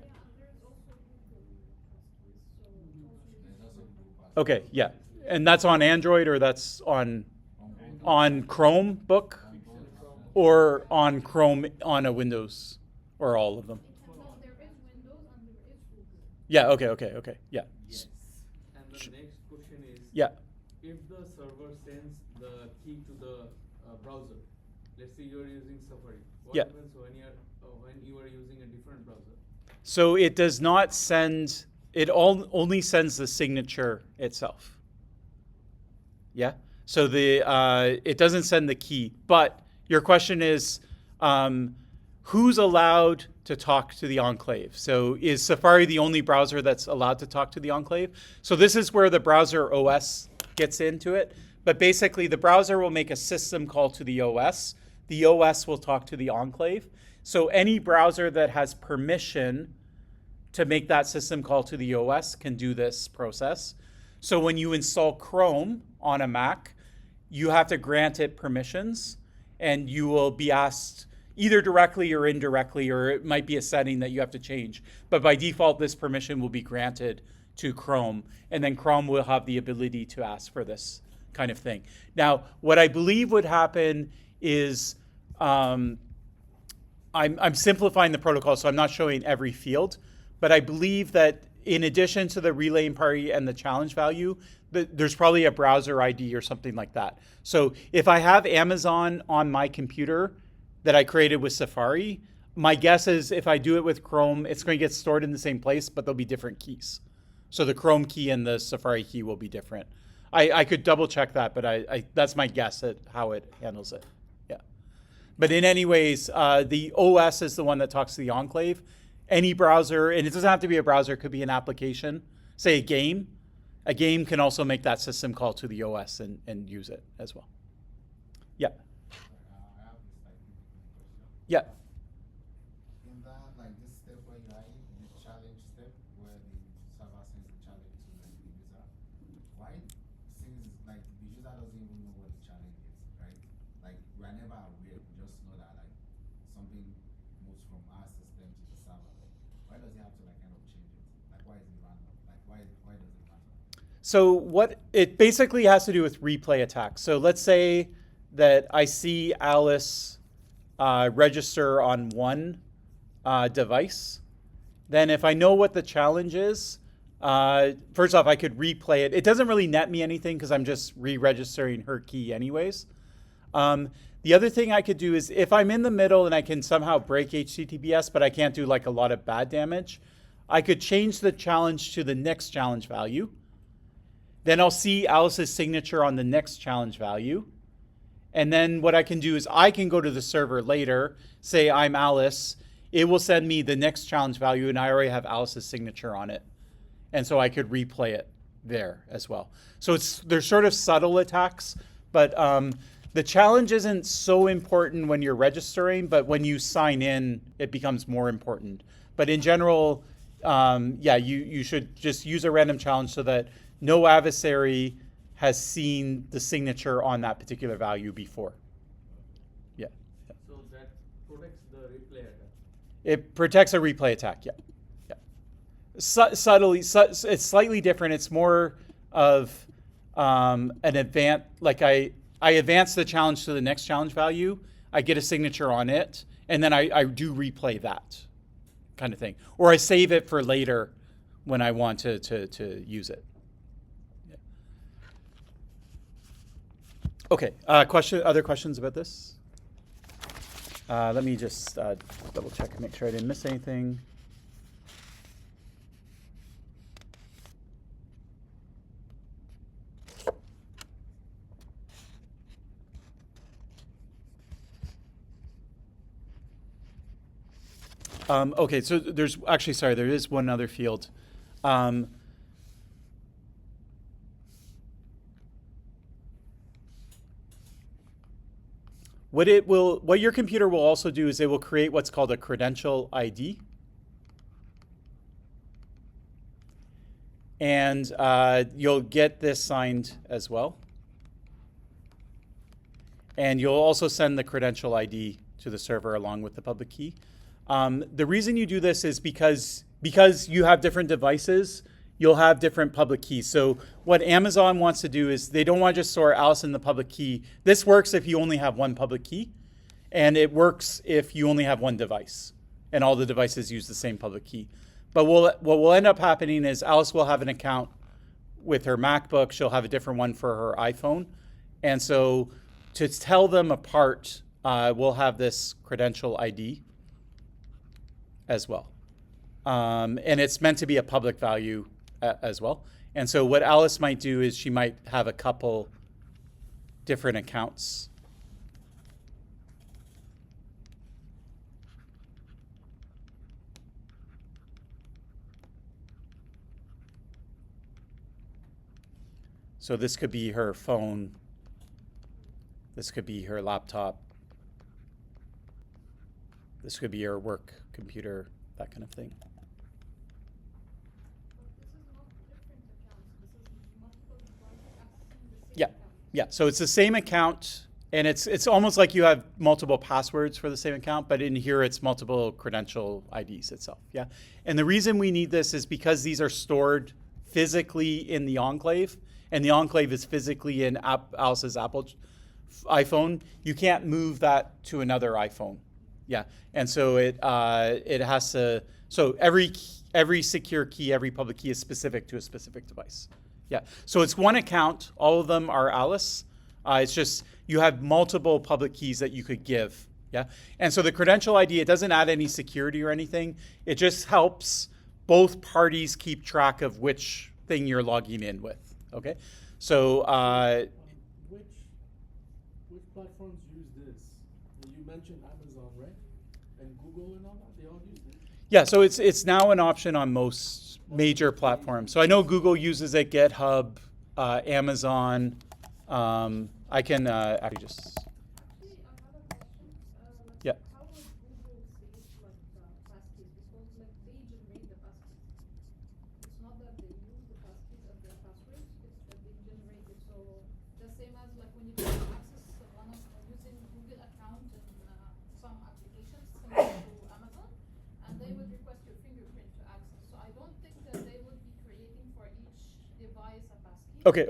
Okay, yeah, and that's on Android or that's on Chromebook or on Chrome on a Windows or all of them. Yeah. Okay. Yeah. Yes. And the next question is. Yeah. If the server sends the key to the browser, let's say you're using Safari, what Yeah. happens when you are using a different browser? So it does not send, it only sends the signature itself. Yeah? So it doesn't send the key. But your question is, who's allowed to talk to the enclave? So is Safari the only browser that's allowed to talk to the enclave? So this is where the browser OS gets into it. But basically, the browser will make a system call to the OS. The OS will talk to the enclave. So any browser that has permission to make that system call to the OS can do this process. So when you install Chrome on a Mac, you have to grant it permissions, and you will be asked either directly or indirectly, or it might be a setting that you have to change. But by default, this permission will be granted to Chrome, and then Chrome will have the ability to ask for this kind of thing. Now, what I believe would happen is, I'm simplifying the protocol, so I'm not showing every field, but I believe that in addition to the relaying party and the challenge value, there's probably a browser ID or something like that. So if I have Amazon on my computer that I created with Safari, my guess is if I do it with Chrome, it's going to get stored in the same place, but there'll be different keys. So the Chrome key and the Safari key will be different. I could double check that, but I that's my guess at how it handles it. Yeah. But in any ways, the OS is the one that talks to the enclave. Any browser, and it doesn't have to be a browser, it could be an application, say a game. A game can also make that system call to the OS and use it as well. Yeah. I have this like question. Yeah. In that, like this step where you are in, the challenge step, where the server sends the challenge to the user, why, since like the user doesn't even know what the challenge is, right? Like we are never aware, we just know that like something moves from our system to the server. Why does it have to like kind of change it? Like why is it random? Like why does it matter? So what it basically has to do with replay attacks. So let's say that I see Alice register on one device. Then if I know what the challenge is, first off, I could replay it. It doesn't really net me anything because I'm just re-registering her key anyways. The other thing I could do is if I'm in the middle and I can somehow break HTTPS, but I can't do like a lot of bad damage, I could change the challenge to the next challenge value. Then I'll see Alice's signature on the next challenge value. And then what I can do is I can go to the server later, say I'm Alice. It will send me the next challenge value, and I already have Alice's signature on it. And so I could replay it there as well. So they're sort of subtle attacks, but the challenge isn't so important when you're registering, but when you sign in, it becomes more important. But in general, you should just use a random challenge so that no adversary has seen the signature on that particular value before. Yeah. So that protects the replay attack. It protects a replay attack, yeah. Subtly, it's slightly different. It's more of an advance. Like I advance the challenge to the next challenge value. I get a signature on it, and then I do replay that kind of thing, or I save it for later when I want to use it. Yeah. Okay. Other questions about this? Let me just double check and make sure I didn't miss anything. Okay, so there is one other field. What your computer will also do is it will create what's called a credential ID. And you'll get this signed as well. And you'll also send the credential ID to the server along with the public key. The reason you do this is because you have different devices, you'll have different public keys. So what Amazon wants to do is they don't want to just store Alice in the public key. This works if you only have one public key, and it works if you only have one device, and all the devices use the same public key. But what will end up happening is Alice will have an account with her MacBook. She'll have a different one for her iPhone. And so to tell them apart, we'll have this credential ID as well. And it's meant to be a public value as well. And so what Alice might do is she might have a couple different accounts. So this could be her phone. This could be her laptop. This could be her work computer, that kind of thing. Yeah. So it's the same account, and it's almost like you have multiple passwords for the same account, but in here it's multiple credential IDs itself. Yeah. And the reason we need this is because these are stored physically in the enclave, and the enclave is physically in Alice's Apple iPhone. You can't move that to another iPhone. Yeah. And so it has to. So every secure key, every public key is specific to a specific device. Yeah. So it's one account. All of them are Alice. It's just you have multiple public keys that you could give. Yeah. And so the credential ID, it doesn't add any security or anything. It just helps both parties keep track of which thing you're logging in with. Okay. So which platforms use this? You mentioned Amazon, right? And Google and all that. They all use it. Yeah. So it's now an option on most major platforms. So I know Google uses it, GitHub, Amazon. I can actually just. Actually, I have a question. Yeah. How would Google save passkeys? Because they generate the passkeys. It's not that they use the passkeys as their passwords. It's that they generate it. So the same as like when you try to access using Google account in some applications similar to Amazon, and they would request your fingerprint to access. So I don't think that they would be creating for each device a passkey. Okay.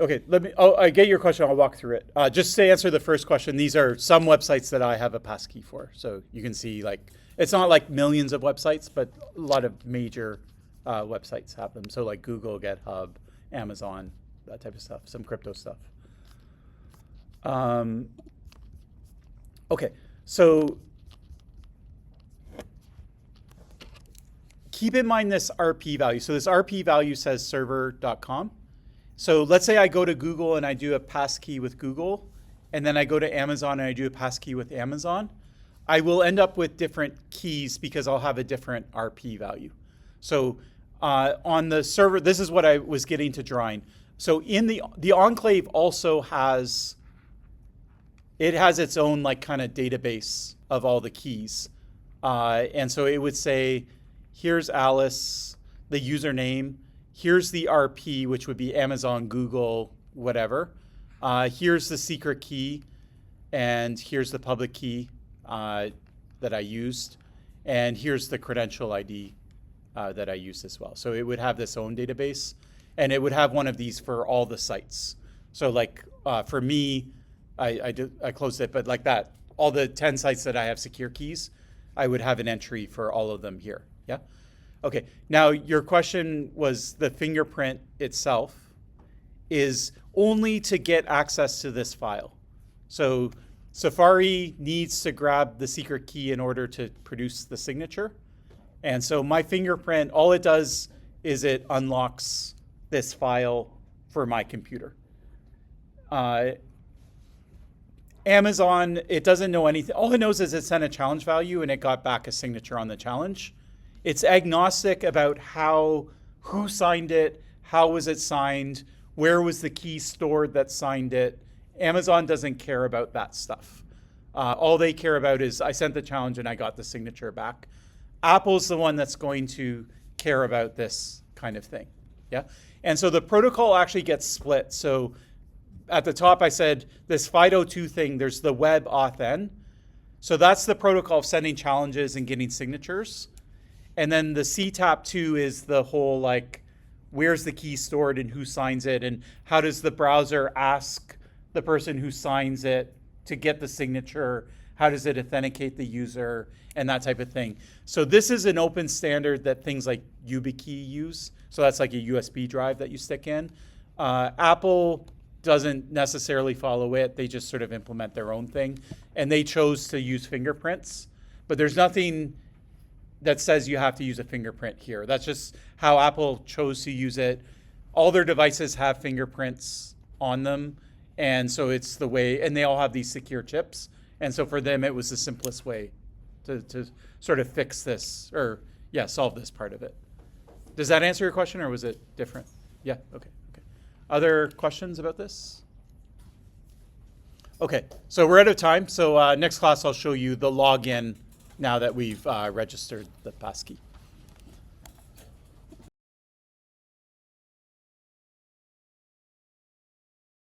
I get your question. I'll walk through it. Just to answer the first question, these are some websites that I have a passkey for. So you can see, like, it's not like millions of websites, but a lot of major websites have them. So like Google, GitHub, Amazon, that type of stuff, some crypto stuff. Okay, so keep in mind this RP value. So this RP value says server.com. So let's say I go to Google and I do a passkey with Google, and then I go to Amazon and I do a passkey with Amazon. I will end up with different keys because I'll have a different RP value. So on the server, this is what I was getting to drawing. So in the enclave also has, it has its own like kind of database of all the keys. And so it would say, here's Alice, the username. Here's the RP, which would be Amazon, Google, whatever. Here's the secret key, and here's the public key that I used, and here's the credential ID that I use as well. So it would have its own database, and it would have one of these for all the sites. So like for me, I closed it, but like that, all the 10 sites that I have secure keys, I would have an entry for all of them here. Yeah. Okay. Now your question was the fingerprint itself is only to get access to this file. So Safari needs to grab the secret key in order to produce the signature. And so my fingerprint, all it does is it unlocks this file for my computer. Amazon, it doesn't know anything. All it knows is it sent a challenge value and it got back a signature on the challenge. It's agnostic about who signed it, how was it signed, where was the key stored that signed it. Amazon doesn't care about that stuff. All they care about is I sent the challenge and I got the signature back. Apple's the one that's going to care about this kind of thing. Yeah. And so the protocol actually gets split. So at the top, I said this 502 thing, there's the WebAuthn. So that's the protocol of sending challenges and getting signatures. And then the CTAP2 is the whole like, where's the key stored and who signs it? And how does the browser ask the person who signs it to get the signature? How does it authenticate the user and that type of thing? So this is an open standard that things like YubiKey use. So that's like a USB drive that you stick in. Apple doesn't necessarily follow it. They just sort of implement their own thing. And they chose to use fingerprints. But there's nothing that says you have to use a fingerprint here. That's just how Apple chose to use it. All their devices have fingerprints on them. And so it's the way, and they all have these secure chips. And so for them, it was the simplest way to sort of fix this, or yeah, solve this part of it. Does that answer your question, or was it different? Yeah, okay. Other questions about this? Okay, so we're out of time. So next class, I'll show you the login now that we've registered the passkey.